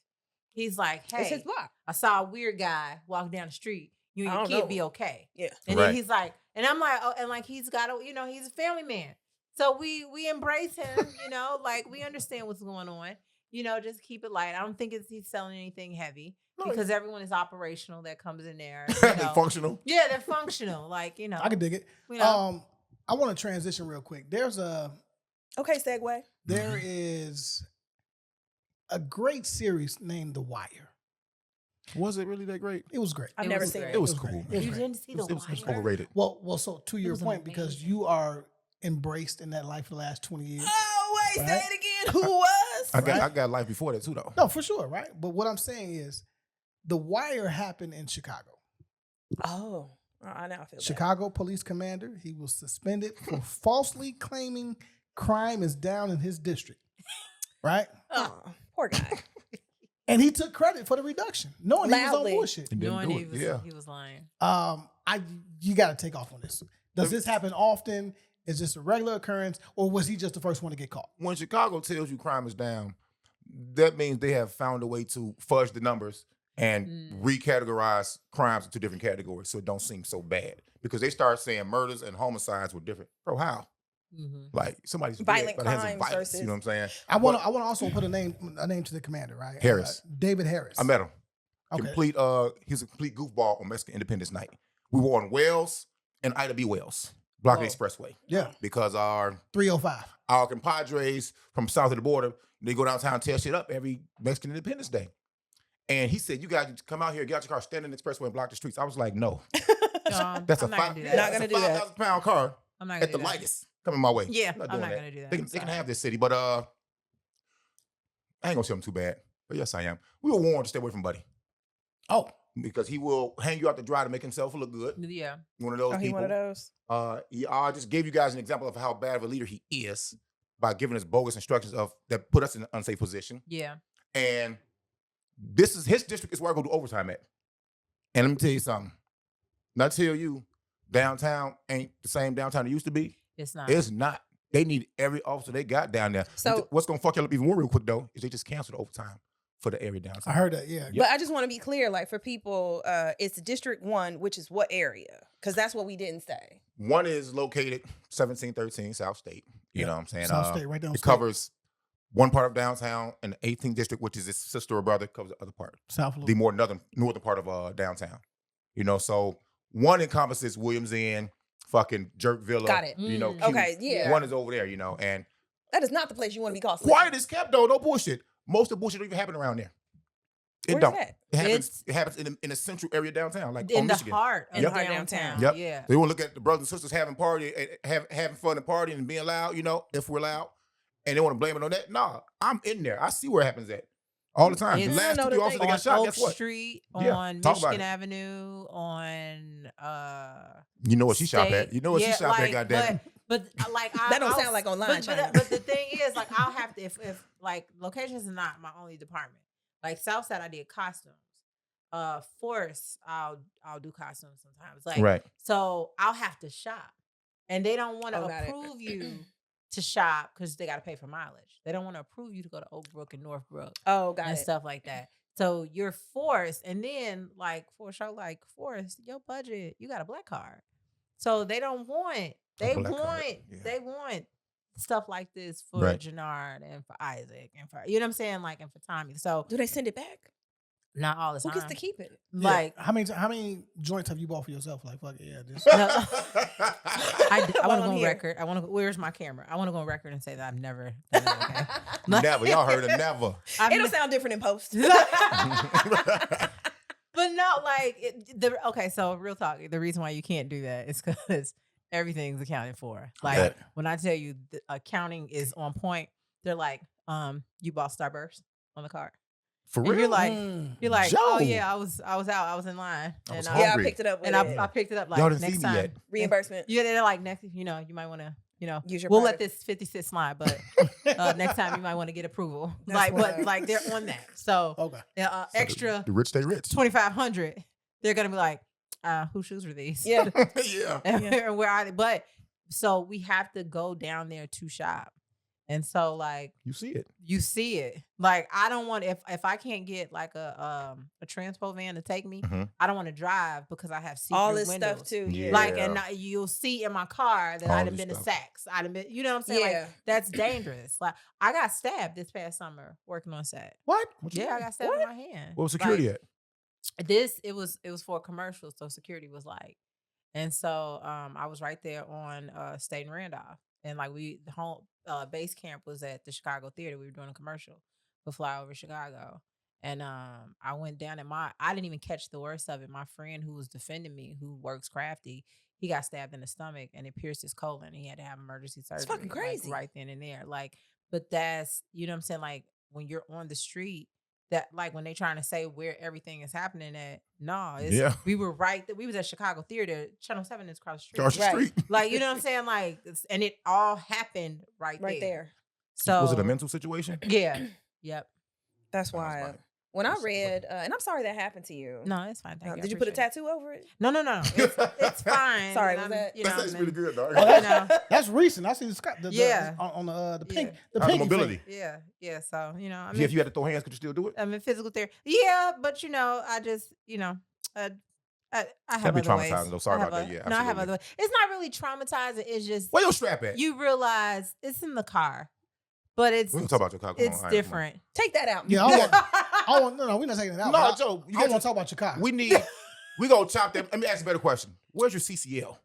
D: He's like, hey,
F: It's his block.
D: I saw a weird guy walking down the street. You and
F: I
D: your
F: don't
D: kid
F: know.
D: be okay.
F: Yeah.
D: And
B: Right.
D: then he's like, and I'm like, oh, and like he's got a, he's a family man. So we embrace him, like we understand what's going on. Just keep it light. I don't think he's selling anything heavy because everyone is operational that comes in there.
B: They functional.
D: Yeah, they're functional. Like,
C: I can dig it. I want to transition real quick. There is a great series named The Wire.
B: Was it really that great?
C: It was great.
F: I've
D: It
F: never
D: was
F: seen
D: great.
F: it.
B: It was
C: great.
B: cool.
C: It was
D: You
C: great.
D: didn't see the
B: It was
D: Wire?
B: overrated.
C: Well, so to your
D: was
C: point, because
D: amazing.
C: you are embraced in that life for the last 20 years.
F: Oh, wait,
C: Right?
F: say it again. Who was?
B: I got life before that too though.
C: No, for sure, right? But what I'm saying is, The Wire happened in Chicago.
F: Oh, I now feel bad.
C: Chicago police commander, he was suspended for falsely claiming crime is down in his district, right?
F: Oh, poor guy.
C: And he took credit for the reduction, knowing he was
F: Loudly.
C: on bullshit.
B: He didn't
D: Knowing
B: do it.
D: he was lying.
C: You got to take off on this. Does this happen often? Is this a regular occurrence, or was he just the first one to get caught?
B: When Chicago tells you crime is down, that means they have found a way to fudge the numbers and recategorize crimes into different categories so it don't seem so bad. Because they start saying murders and homicides were different. Bro, how?
D: Mm-hmm.
B: Like somebody's
F: Violent
B: dead by the hands of
F: crimes
B: violence,
F: versus-
B: you know what I'm saying?
C: I want to also put a name to the commander, right?
B: Harris.
C: David Harris.
B: I met him.
C: Okay.
B: He's a complete goofball on Mexican Independence Night. We were on Wells and Ida B. Wells, blocking the expressway.
C: Yeah,
B: Because our
C: 305.
B: compadres from south of the border, they go downtown and tear shit up every Mexican Independence Day. And he said, you guys come out here, get out your car, stand in the expressway and block the streets. I was like, no. That's
D: I'm not gonna do that.
F: Not gonna do that.
B: 5,000-pound car
D: I'm not
B: at
D: gonna
B: the
D: do that.
B: lightest coming my way.
D: Yeah,
B: not
D: I'm
B: doing
D: not
B: that.
D: gonna do that.
B: They
D: I'm
B: can
D: sorry.
B: have this city, but I ain't gonna say I'm too bad. But yes, I am. We were warned to stay away from Buddy
C: Oh,
B: because he will hang you out to dry to make himself look good.
D: Yeah.
B: One of those
F: Oh, he
B: people.
F: one of those?
B: I just gave you guys an example of how bad of a leader he is by giving us bogus instructions that put us in an unsafe position.
D: Yeah.
B: And this is his district is where I go do overtime at. And let me tell you something. Not tell you, downtown ain't the same downtown it used to be.
D: It's not.
B: It's not. They need every officer they got down there.
F: So-
B: What's gonna fuck you up even more real quick though is they just canceled overtime for the area downtown.
C: I heard that. Yeah.
B: Yeah.
F: But I just want to be clear, like for people, it's District 1, which is what area? Because that's what we didn't say.
B: One is located 1713 South State. You know what I'm saying?
C: South State, right down.
B: It covers one part of downtown, and the 18th district, which is its sister or brother, covers the other part.
C: South.
B: The more northern part of downtown. You know, so one encompasses Williams Inn, fucking Jerk Villa.
F: Got it.
B: You know,
D: Mm.
B: Q.
F: Okay, yeah.
B: One is over there, you know, and
F: That is not the place you want to be called.
B: quiet as kept though, no bullshit. Most of the bullshit don't even happen around there. It
F: Where's
B: don't.
F: that?
B: It happens in a central area downtown, like
D: in
B: on
D: the
B: Michigan.
D: heart of
F: Yep.
D: downtown.
B: Yep.
D: Yeah.
B: They want to look at the brothers and sisters having having fun and partying and being loud, you know, if we're loud. And they want to blame it on that. Nah, I'm in there. I see where it happens at. All the time.
D: It's-
B: The last
F: I know
B: two
F: that
B: officers that
D: On
B: got shot,
D: Oak
B: guess what?
D: Street,
B: Yeah,
D: on
B: talk about
D: Michigan
B: it.
D: Avenue, on
B: You know what she shot
D: State.
B: at. You know what she shot at, goddamn.
D: But like
F: That don't sound like online, China.
D: But the thing is, like, I'll have to if like locations are not my only department. Like Southside, I did costumes. Forest, I'll do costumes sometimes. Like,
B: Right.
D: so I'll have to shop, and they don't want to
F: Oh, got it.
D: approve you to shop because they got to pay for mileage. They don't want to approve you to go to Oak Brook and Northbrook
F: Oh, got
D: and
F: it.
D: stuff like that. So you're forced, and then like for a show like Forest, your budget, you got a black card. So they don't want. They
B: black
D: want.
B: card, yeah.
D: They want stuff like this for
B: Right.
D: Jannard and for Isaac and for, you know what I'm saying? Like, and for Tommy. So
F: Do they send it back?
D: not all the
F: Who
D: time.
F: gets to keep it?
D: Like,
C: how many joints have you bought for yourself? Like, fuck it, yeah. This.
D: I want to
F: While
D: go
F: I'm
D: on
F: here.
D: record. Where's my camera? I want to go on record and say that I've never done that, okay?
B: Never. Y'all heard it. Never.
F: It'll sound different in post.
D: But no, like okay. So real talk. The reason why you can't do that is because everything's accounted for. Like
B: Yeah.
D: when I tell you the accounting is on point, they're like, you bought Starburst on the card.
B: For
D: And
B: real?
D: you're like, oh
B: Joe.
D: yeah, I was out, I was in line,
B: I was
D: and
F: Yeah, I
B: hungry.
F: picked it up with
D: and
F: it.
D: I picked it up like
B: Y'all didn't
D: next
B: see me
D: time.
B: yet.
F: Reimbursement.
D: Yeah, they're like next. You might want to.
F: Use your
D: We'll
F: product.
D: let this 56 slide, but next time you might want to get approval.
F: That's
D: Like, but
F: wild.
D: like they're on that. So
C: Okay.
D: extra
B: The rich stay rich.
D: 2,500. They're gonna be like, whose shoes are these?
F: Yeah.
B: Yeah.
D: And where are they? But so we have to go down there to shop, and so like
B: You see it.
D: you see it. Like I don't want if I can't get like a transpo van to take me,
B: Mhm.
D: I don't want to drive because I have secret
F: All this
D: windows.
F: stuff too.
B: Yeah.
D: Like, and you'll see in my car that
B: All
D: I done
B: this
D: been to
B: stuff.
D: Saks. I done been, you know what I'm saying?
F: Yeah.
D: Like, that's dangerous. Like, I got stabbed this past summer working on set.
C: What?
D: Yeah, I got stabbed in my hand.
B: What was security
D: Like,
B: at?
D: it was for a commercial, so security was like, and so I was right there on State and Randolph, and like the home base camp was at the Chicago Theater. We were doing a commercial for Flyover Chicago, and I went down and I didn't even catch the worst of it. My friend who was defending me, who works crafty, he got stabbed in the stomach and it pierced his colon. And he had to have emergency surgery.
F: fucking
D: like,
F: crazy.
D: right then and there. Like, but that's, you know what I'm saying? Like when you're on the street, that like when they trying to say where everything is happening at, no, it's,
B: Yeah.
D: we were we was at Chicago Theater, Channel 7 is across the street.
B: Across the
F: Right.
B: street.
D: Like, you know what I'm saying? Like, and it all happened right there. So
B: Was it a mental situation?
D: Yeah. Yep.
F: That's
B: That was
F: wild.
B: wild.
F: When I
B: That's so
F: read, and I'm sorry that happened to you.
D: No, it's fine. Thank you. I
F: Did you put a
D: appreciate it.
F: tattoo over it?
D: No. It's fine.
F: Sorry,
D: And
F: was
D: I'm,
F: that-
D: you know,
B: That's
D: I'm in-
B: really good, dog.
C: Oh,
D: you know,
C: That's recent. I see the
D: Yeah.
C: on the pink
D: Yeah.
C: the
B: How's the
C: pinky
B: mobility?
C: finger.
D: yeah. So, you know,
B: Yeah, if you had to throw hands, could you still do it?
D: I'm in physical therapy. Yeah, but you know, I just, you know, I have
B: That'd be
D: other ways.
B: traumatizing, though. Sorry
D: I
B: about
D: have
B: that. Yeah,
D: no, I have
B: absolutely.
D: other ways. It's not really traumatizing. It's just
B: Where your strap at?
D: you realize it's in the car, but it's
B: We can talk about your car. Come on,
D: it's
B: all right, come on.
D: different.
F: Take that out.
C: Yeah, I want no, we're not taking it out.
B: No,
C: but
B: Joe, you
C: I
B: got
C: want to talk about Chicago.
B: We gonna chop that. Let me ask you a better question. Where's your CCL?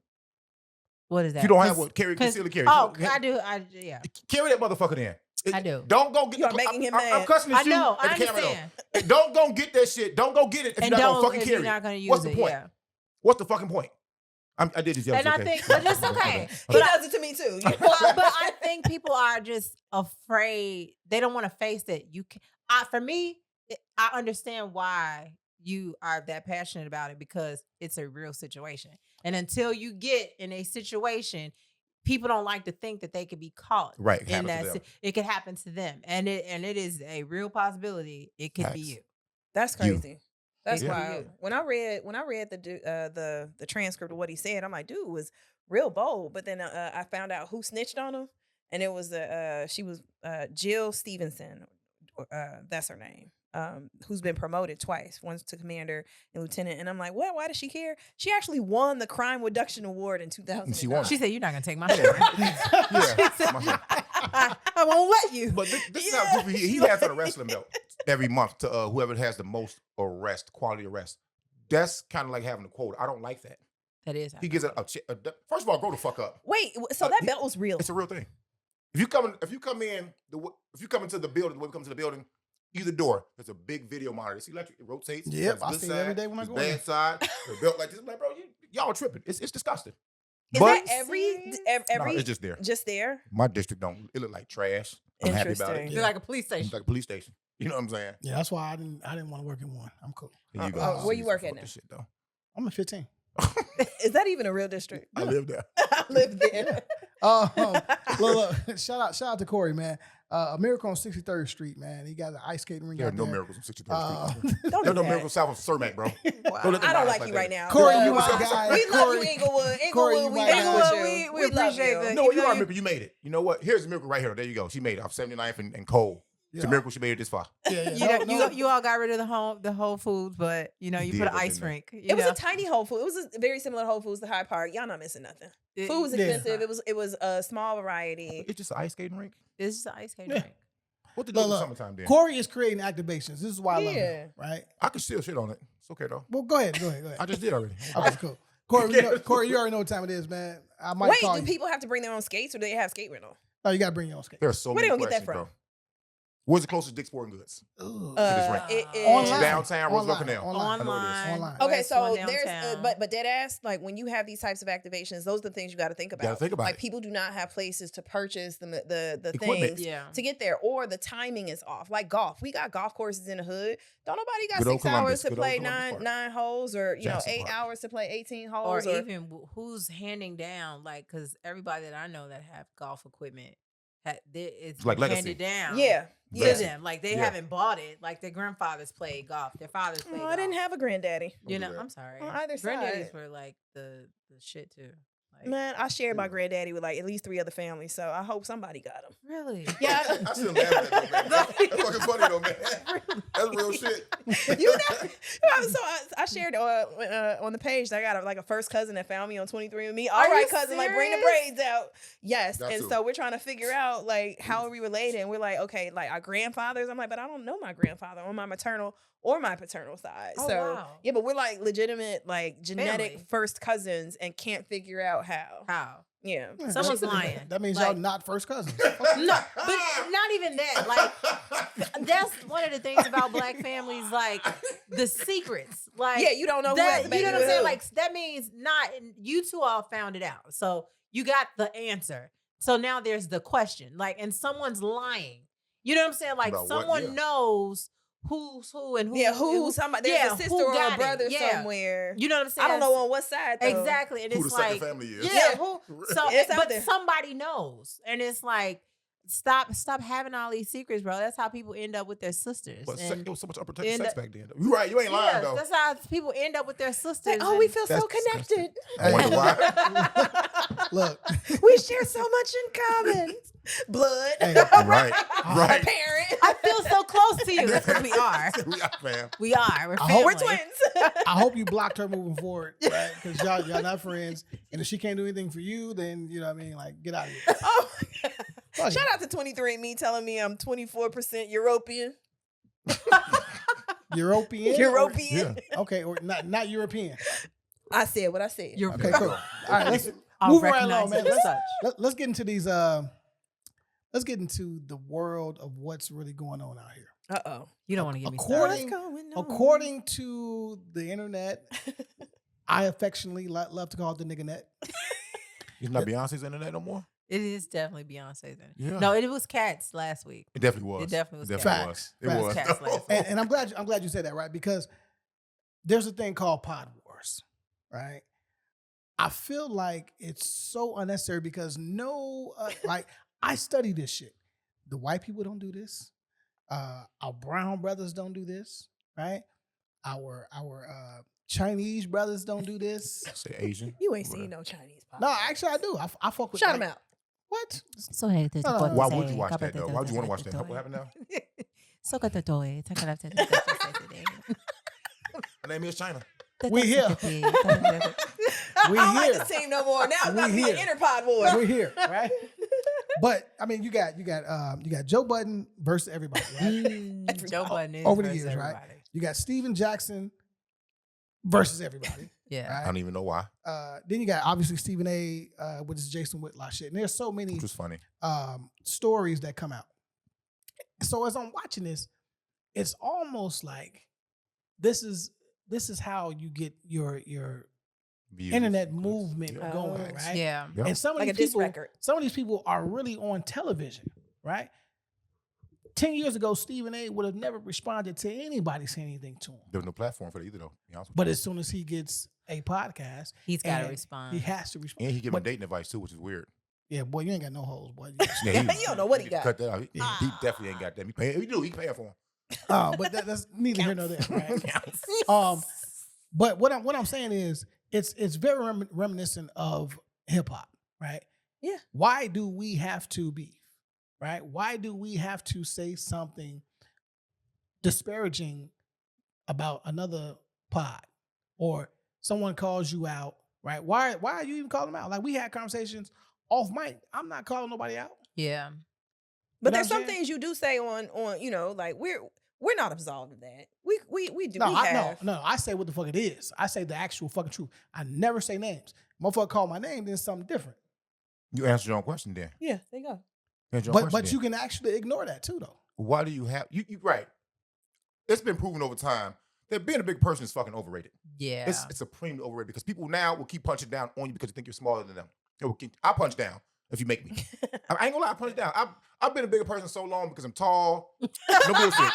D: What is that?
B: If you don't have
D: 'Cause-
B: one, carry,
D: 'cause-
B: conceal or carry.
D: Oh,
B: You
D: I do. Yeah,
B: Carry that motherfucker in.
D: I do.
B: Don't go get.
F: You are making him
B: I'm
F: mad.
B: cussing
D: I
B: at you
D: know.
B: at
D: I
B: the camera, though.
D: understand.
B: Don't go get that shit. Don't go get it if
D: And
B: you're not gonna
D: don't
B: fucking
D: if
B: carry
D: you're
B: it.
D: not gonna use
B: What's the
D: it.
B: point?
D: Yeah.
B: What's the fucking point? I did this.
D: And I
B: okay.
D: think, but it's okay.
F: He
D: But
F: does it to me too.
D: but I think people are just afraid. They don't want to face it. You can, for me, I understand why you are that passionate about it because it's a real situation. And until you get in a situation, people don't like to think that they could be caught.
B: Right, it
D: In
B: happens to
D: that,
B: them.
D: it could happen to them, and it is a real possibility. It could be
B: Facts.
D: you.
F: That's
B: You.
F: crazy. That's
D: Yeah.
F: wild.
D: You.
F: When I read the transcript of what he said, I'm like, dude was real bold. But then I found out who snitched on him, and it was she was Jill Stevenson. That's her name. Who's been promoted twice, once to commander and lieutenant. And I'm like, what? Why does she care? She actually won the Crime Reduction Award in 2000.
B: She won.
D: She said, "You're not gonna take my shit."
B: Yeah.
D: I won't let you.
B: But this is how goofy he has on a wrestling belt every month to whoever has the most quality arrest. That's kind of like having a quota. I don't like that.
D: That is.
B: He gives it first of all, grow the fuck up.
F: Wait, so that belt was real?
B: It's a real thing. If you come into the building, the way we come to the building, either door, there's a big video monitor. It's electric. It rotates.
C: Yep,
B: There's
C: I
B: good
C: see it every
B: side,
C: day when I
B: there's
C: go in.
B: bad side. The belt like this. I'm like, bro, y'all are tripping. It's disgusting.
F: Is
B: But
F: that every
B: no, it's just there.
F: just there?
B: My district don't. It look like trash. I'm happy about it.
F: Interesting.
D: You're like a police
B: It's
D: station.
B: like a police station. You know what I'm saying?
C: Yeah, that's why I didn't want to work in one. I'm cool.
B: There you go.
F: where you work
B: Fuck
F: at now?
B: this shit, though.
C: I'm at 15.
F: Is that even a real district?
B: I live there.
F: I live there.
C: Look, shout out to Corey, man. A miracle on 63rd Street, man. He got an ice skating ring
B: There are
C: out
B: no
C: there.
B: miracles on 63rd Street.
F: Don't
B: There
F: do
B: are no
F: that.
B: miracles south of Cermak, bro.
F: I don't like you right now.
C: Corey, you
F: Uh,
C: my guy.
F: We love
C: Corey-
F: you, Inglewood.
C: Corey,
F: Inglewood,
C: you
F: we
C: my
F: down
C: guy.
F: with
D: Inglewood,
F: you.
D: we
F: love
D: appreciate
F: you.
D: that.
B: No,
D: Even
B: you
D: though
B: are. Remember, you made it. You know what? Here's the miracle right here. There you go. She made it. I'm 79th and Cole. It's a miracle she made it this far.
D: You all got rid of the Whole Foods, but you
B: Did
D: put an
B: what
D: ice
B: they
D: rink.
F: It was a tiny Whole Food. It was very similar to Whole Foods to Hyde Park. Y'all not missing nothing. Food was expensive. It was a small variety.
B: It's just an ice skating rink.
D: It's just an ice skating rink.
B: What to do in the summertime then?
C: Corey is creating activations. This is why I love him, right?
B: I can still shit on it. It's okay though.
C: Well, go ahead.
B: I just did already.
C: Okay, cool. Corey, you already know what time it is, man. I might
F: Wait,
C: call
F: do
C: you.
F: people have to bring their own skates or do they have skate rental?
C: No, you got to bring your own skate.
B: There are so
F: Where
B: many
F: they gonna get that
B: questions,
F: from?
B: bro. Where's the closest Dick's Sporting Goods?
C: Ooh.
F: Online.
B: Downtown Roosevelt
C: Online.
B: Canal. I know it is.
C: Online.
F: Okay,
D: West
F: so
D: one
F: there's
D: downtown.
F: but dead ass, like when you have these types of activations, those are the things you got to think about.
B: Gotta think about
F: like
B: it.
F: people do not have places to purchase the
B: Equipment.
F: things
D: Yeah.
F: to get there, or the timing is off. Like golf, we got golf courses in the hood. Don't nobody got
B: Good old
F: 6 hours
B: Columbus.
F: to
B: Good old
F: play
B: Columbus Park.
F: nine holes, or
B: Jackson
F: 8
B: Park.
F: hours to play 18
D: Or
F: holes,
D: even who's handing down, like, because everybody that I know that have golf equipment, it's
B: Like legacy.
D: handed down.
F: yeah.
D: To
F: Yeah.
D: them, like they
B: Yeah.
D: haven't bought it. Like their grandfathers played golf, their fathers played
F: Oh,
D: golf.
F: I didn't have a granddaddy.
D: You know,
B: do that.
D: I'm sorry.
F: On either
D: Granddaddies
F: side.
D: were like the shit too. Like,
F: Man, I shared my granddaddy with like at least 3 other families, so I hope somebody got him.
D: really?
F: Yeah.
B: I still laugh at that, though, man. That's fucking funny though, man. That's real shit.
F: You know, so I shared on the page that I got like a first cousin that found me on 23andMe. All
D: Are
F: right,
D: you
F: cousin, like bring the
D: serious?
F: braids out. Yes,
B: Got
F: and
B: to.
F: so we're trying to figure out like how are we related, and we're like, okay, like our grandfathers. I'm like, but I don't know my grandfather on my maternal or my paternal side.
D: Oh,
F: so
D: wow.
F: yeah, but we're like legitimate, like genetic
D: Family.
F: first cousins, and can't figure out how.
D: How?
F: Yeah.
C: Yeah,
D: Someone's
C: that-
D: lying.
C: That means
D: Like-
C: y'all not first cousins.
D: No, but not even that. Like that's one of the things about black families, like the secrets. Like
F: Yeah, you don't know who
D: that,
F: has the baby
D: you know what I'm
F: with
D: saying?
F: who.
D: Like that means not you two all found it out. So you got the answer. So now there's the question. Like, and someone's lying. You know what I'm saying? Like
B: About what?
D: someone
B: Yeah.
D: knows who's who and who.
F: Yeah,
D: and
F: who? Somebody. There's
D: yeah,
F: a
D: who
F: sister or
D: got
F: a
D: it.
F: brother
D: Yeah.
F: somewhere.
D: You know what I'm saying?
F: I don't know on what side though.
D: Exactly. And
B: Who
D: it's
B: the second
D: like
B: family is.
D: yeah, who so
F: It's out
D: but
F: there.
D: somebody knows. And it's like stop having all these secrets, bro. That's how people end up with their sisters.
B: But
D: And
B: there was so much unprotected
D: end
B: sex
D: up-
B: back then. Though. You right, you ain't lying
D: yeah,
B: though.
D: that's how people end up with their sisters.
F: Like, oh, we
D: and-
F: feel so
B: That's disgusting.
F: connected.
B: I wonder why.
C: Look,
F: We share so much in common. Blood.
C: Hey,
B: right,
F: A
B: right.
F: parent.
D: I feel so close to you. That's what we are.
B: We are, fam.
D: We are. We're
C: I hope-
D: family.
F: We're twins.
C: I hope you blocked her moving forward, right? Because y'all not friends. And if she can't do anything for you, then you know what I mean. Like, get out of here.
F: Oh my God.
C: Fuck
F: Shout
C: it.
F: out to 23andMe telling me I'm 24% European.
C: European.
F: European.
C: Okay, or not European.
F: I said what I said.
D: You're
C: Okay, cool. All right, let's
D: I'll
C: move right
D: recognize
C: along, man.
D: it as such.
C: Let's get into these. Let's get into the world of what's really going on out here.
F: Uh-oh.
D: You don't want to get me
C: According-
D: started.
C: According to the internet, I affectionately love to call it the nigga net.
B: It's not Beyonce's internet no more.
D: It is definitely Beyonce's.
B: Yeah.
D: No, it was Katt's last week.
B: It definitely was.
D: It definitely was
B: Definitely
C: Facts.
B: was. It
C: Facts.
B: was.
D: Katt's last week.
C: And I'm glad you said that, right? Because there's a thing called pod wars, right? I feel like it's so unnecessary because like I study this shit. The white people don't do this. Our brown brothers don't do this, right? Our Chinese brothers don't do this.
B: Say Asian.
F: You ain't seen no Chinese pop.
C: No, actually I do. I fuck with.
F: Shout
C: like,
F: them out.
C: What?
D: So
C: no.
B: Why would you watch that though? Why would you want to watch that? What happened now? Her name is China.
C: We here. We
F: I don't like
C: here.
F: this team no more. Now it's
C: We
F: about to be an
C: here.
F: interpod war.
C: We're here, right? But I mean, you got Joe Budden versus everybody, right?
D: Joe Budden is
C: Over the
D: versus
C: years, right?
D: everybody.
C: You got Steven Jackson versus everybody.
D: Yeah.
B: I
C: Right?
B: don't even know why,
C: Then you got obviously Stephen A. With his Jason Whitlock shit, and there's so many
B: which was funny.
C: stories that come out. So as I'm watching this, it's almost like this is how you get your
B: Views.
C: internet movement
B: Yeah.
C: going,
B: Facts.
C: right?
D: Yeah.
B: Yeah.
C: And some of
F: Like a
C: these
F: diss
C: people,
F: record.
C: some of these people are really on television, right? 10 years ago, Stephen A. would have never responded to anybody saying anything to him.
B: There was no platform for that either, though. to be honest with
C: But
B: you.
C: as soon as he gets a podcast,
D: He's got to
C: and
D: respond.
C: he has to respond.
B: and he gave
C: But-
B: him dating advice too, which is weird.
C: Yeah, boy, you ain't got no hoes, boy.
B: Yeah,
F: You don't know what he
B: need to
F: got.
B: Cut that out. He definitely ain't got that. He paying. He do. He paying for him.
C: But that's neither here nor there, right? But what I'm saying is, it's very reminiscent of hip hop, right?
F: Yeah.
C: Why do we have to beef? right? Why do we have to say something disparaging about another pod, or someone calls you out, right? Why are you even calling them out? Like, we had conversations off mic. I'm not calling nobody out.
D: Yeah.
F: But
C: know
F: there's
C: what I'm
F: some
C: saying?
F: things you do say on you know, like we're not absolved of that. We do.
C: No,
F: we
C: I
F: have.
C: I say what the fuck it is. I say the actual fucking truth. I never say names. Motherfucker call my name, then something different.
B: You answered your own question then.
F: Yeah, there you go.
B: Answered your own
C: But
B: question
C: you can actually ignore that too, though.
B: Why do you have you right? It's been proven over time that being a big person is fucking overrated.
D: Yeah.
B: It's supremely overrated because people now will keep punching down on you because they think you're smaller than them. I punch down if you make me. I ain't gonna lie, I punch down. I've been a bigger person so long because I'm tall. No bullshit.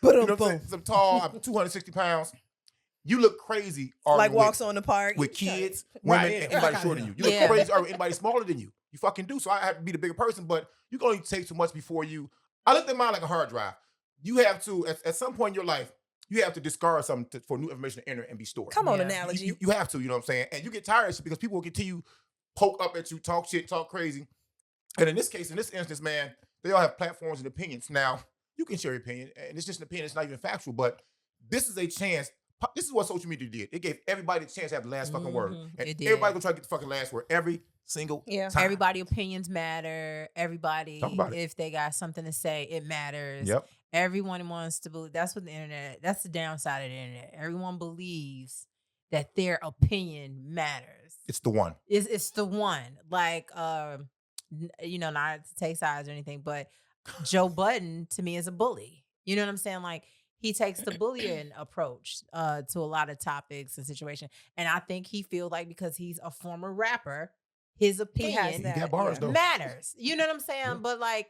F: But
B: you know what I'm saying? 'Cause I'm tall. I'm 260 pounds. You look crazy.
F: like
B: arguing
F: walks on the park
B: with kids,
C: Right,
B: women,
C: yeah.
B: and anybody
C: Right,
B: shorter
C: yeah.
B: than you. You
D: Yeah.
B: look crazy arguing with anybody smaller than you. You fucking do. So I have to be the bigger person, but you can only take so much before you. I looked at mine like a hard drive. You have to, at some point in your life, you have to discard something for new information to enter and be stored.
F: Come on,
D: Yeah.
F: analogy.
B: You have to, you know what I'm saying? And you get tired of shit because people will continue poke up at you, talk shit, talk crazy. And in this case, in this instance, man, they all have platforms and opinions. Now, you can share your opinion, and it's just an opinion. It's not even factual, but this is a chance. This is what social media did. It gave everybody the chance to have the last fucking word.
D: Mhm,
B: And
D: it did.
B: everybody gonna try to get the fucking last word every single
F: Yeah.
B: time.
D: Everybody opinions matter. Everybody,
B: Talk about it.
D: if they got something to say, it matters.
B: Yep.
D: Everyone wants to believe. That's what the internet, that's the downside of the internet. Everyone believes that their opinion matters.
B: It's the one.
D: It's the one. Like, you know, not to take sides or anything, but Joe Budden to me is a bully. You know what I'm saying? Like, he takes the bullying approach to a lot of topics and situations. And I think he feels like because he's a former rapper, his
F: He has
D: opinion
F: that.
B: He got bars, though.
D: matters. You know what I'm saying?
B: Yeah.
D: But like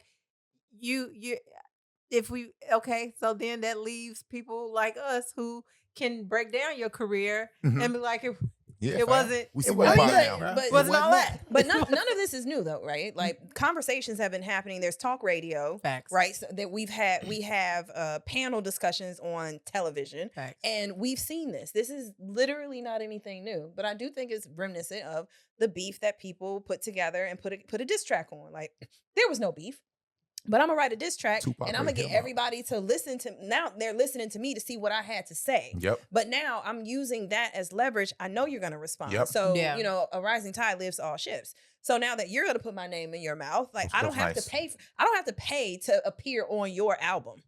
D: so then that leaves people like us who can break down your career
B: Mhm.
D: and be like,
B: Yeah,
D: it
B: fam.
D: wasn't-
B: We see
D: it
B: what
D: wasn't
B: about
D: good.
B: now.
C: Right?
D: Wasn't all that.
F: But none of this is new though, right? Like conversations have been happening. There's talk radio,
D: Facts.
F: right? So that we have panel discussions on television,
D: Facts.
F: and we've seen this. This is literally not anything new, but I do think it's reminiscent of the beef that people put together and put a diss track on. Like there was no beef. But I'm gonna write a diss track,
B: Tupac
F: and I'm gonna
B: raised
F: get
B: him up.
F: everybody to listen to. Now they're listening to me to see what I had to say.
B: Yep.
F: But now I'm using that as leverage. I know you're gonna respond.
B: Yep.
F: So
D: Yeah.
F: you know, a rising tide lifts all ships. So now that you're gonna put my name in your mouth, like
B: That's
F: I don't have
B: nice.
F: to pay. I don't have to pay to appear on your album.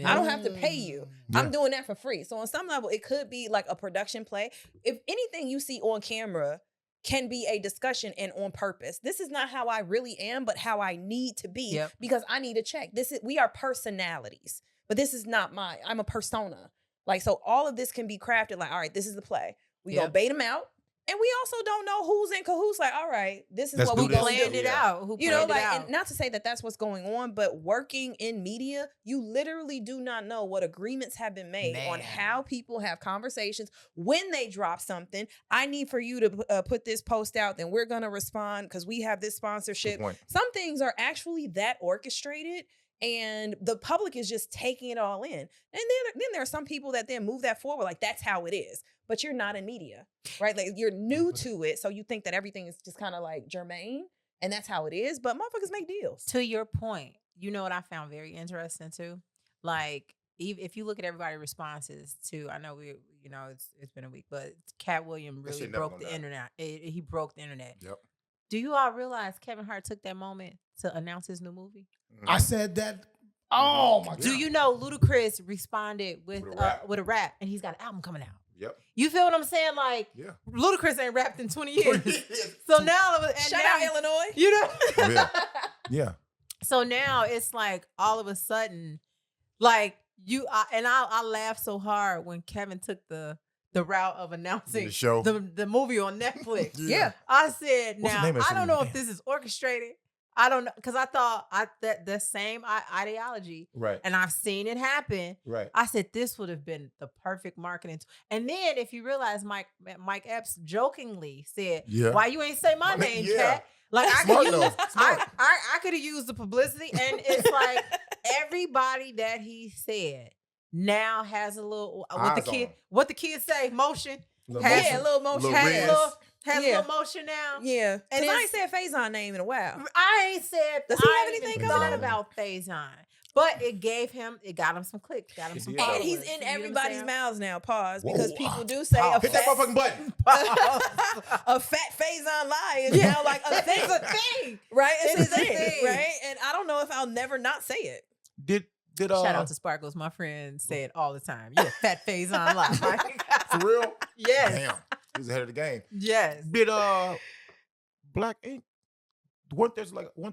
F: I don't have to pay you.
B: Yeah.
F: I'm doing that for free. So on some level, it could be like a production play. If anything you see on camera can be a discussion and on purpose. This is not how I really am, but how I need to be
D: Yep.
F: because I need a check. We are personalities, but this is not I'm a persona. Like, so all of this can be crafted like, all right, this is the play. We gonna
D: Yep.
F: bait them out. And we also don't know who's in cahoots. Like, all right, this is
B: Let's
F: what
B: do
F: we
B: this.
F: gonna
D: Planned
F: do.
D: it
B: Yeah.
D: out. Who
F: You know,
D: planned it
F: like,
D: out?
F: and not to say that that's what's going on, but working in media, you literally do not know what agreements have been made on
D: Man.
F: how people have conversations when they drop something. I need for you to put this post out, then we're going to respond because we have this
B: Good
F: sponsorship.
B: point.
F: Some things are actually that orchestrated, and the public is just taking it all in. And then there are some people that then move that forward, like that's how it is. But you're not in media, right? Like you're new to it, so you think that everything is just kind of like germane, and that's how it is. But motherfuckers make deals.
D: To your point, you know what I found very interesting too? Like, if you look at everybody's responses to, I know it's been a week, but Katt Williams
B: That
D: really
B: shit never
D: broke
B: gonna
D: the
B: die.
D: internet. He broke the internet.
B: Yep.
D: Do you all realize Kevin Hart took that moment to announce his new movie?
C: I said that. Oh my god.
D: Do you know Ludacris responded with
B: With a rap.
D: with a rap, and he's got an album coming out?
B: Yep.
D: You feel what I'm saying? Like,
B: Yeah.
D: Ludacris ain't rapped in 20 years. So now, and
F: Shout
D: now,
F: out Illinois.
D: you know.
B: Yeah. Yeah.
D: So now it's like all of a sudden, like I laughed so hard when Kevin took the route of announcing
B: The show.
D: the movie on Netflix.
B: Yeah.
D: I said,
B: What's the
D: now
B: name of that
D: I don't
B: shit?
D: know if this is orchestrated. I don't know, because I thought that the same ideology,
B: Right.
D: and I've seen it happen.
B: Right.
D: I said this would have been the perfect marketing. And then if you realize Mike Epps jokingly said,
B: Yeah.
D: "Why you ain't say my name,
B: Yeah.
D: Kat?" Like I
B: Smart
D: could
B: though.
D: use,
B: Smart.
D: I could have used the publicity, and it's like everybody that he said now has a little
B: Eyes on him.
D: what the kids say, motion.
B: Little
D: Has-
F: Yeah, a little motion.
B: Little
D: has
B: Riz.
D: a little Has a
F: Yeah.
D: little motion now.
F: Yeah.
D: And
F: And I
D: it's-
F: ain't said Faison name in a while.
D: I ain't said.
F: Does he
D: I
F: have
D: ain't
F: anything
D: even
B: coming
D: thought
B: out?
D: about Faison, but it got him some clicks, got him
B: It
D: some
B: did.
D: followers.
F: And he's in
D: You know what I'm
F: everybody's
D: saying?
F: mouths now. Pause. Because
B: Whoa.
F: people do say
D: Pause.
F: a
B: Hit that
F: fat,
B: motherfucking button.
F: a fat Faison lie is now like a thing.
D: It's a thing.
F: Right? It's
D: It's
F: a
D: a
F: thing.
D: thing.
F: Right? And I don't know if I'll never not say it.
B: Did
D: Shout out to Sparkles. My friend say it all the time. You a fat Faison lie. Right?
B: for real?
D: Yes.
B: Damn, he's ahead of the game.
D: Yes.
B: Did Black Ink? Weren't there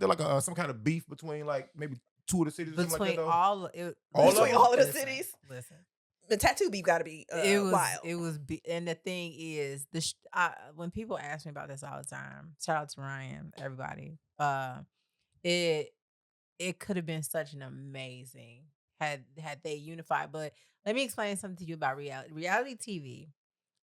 B: like some kind of beef between like maybe two of the cities or something like
D: Between
B: that?
D: all it,
B: All of
F: Between
B: them?
F: all of the
D: listen,
F: cities.
D: Listen.
F: The tattoo beef got to be
D: It was
F: wild.
D: and the thing is when people ask me about this all the time, shout out to Ryan, everybody. It could have been such an amazing had they unified. But let me explain something to you about reality TV.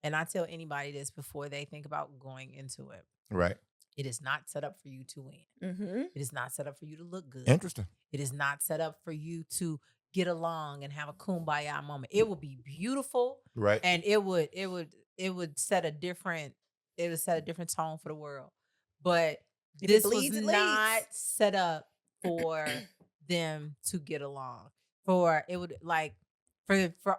D: And I tell anybody this before they think about going into it.
B: Right.
D: It is not set up for you to win.
F: Mm-hmm.
D: It is not set up for you to look good.
B: Interesting.
D: It is not set up for you to get along and have a kumbaya moment. It would be beautiful,
B: Right.
D: and it would set a different tone for the world. But
F: If it
D: this was
F: bleeds, it
D: not
F: leads.
D: set up for them to get along. For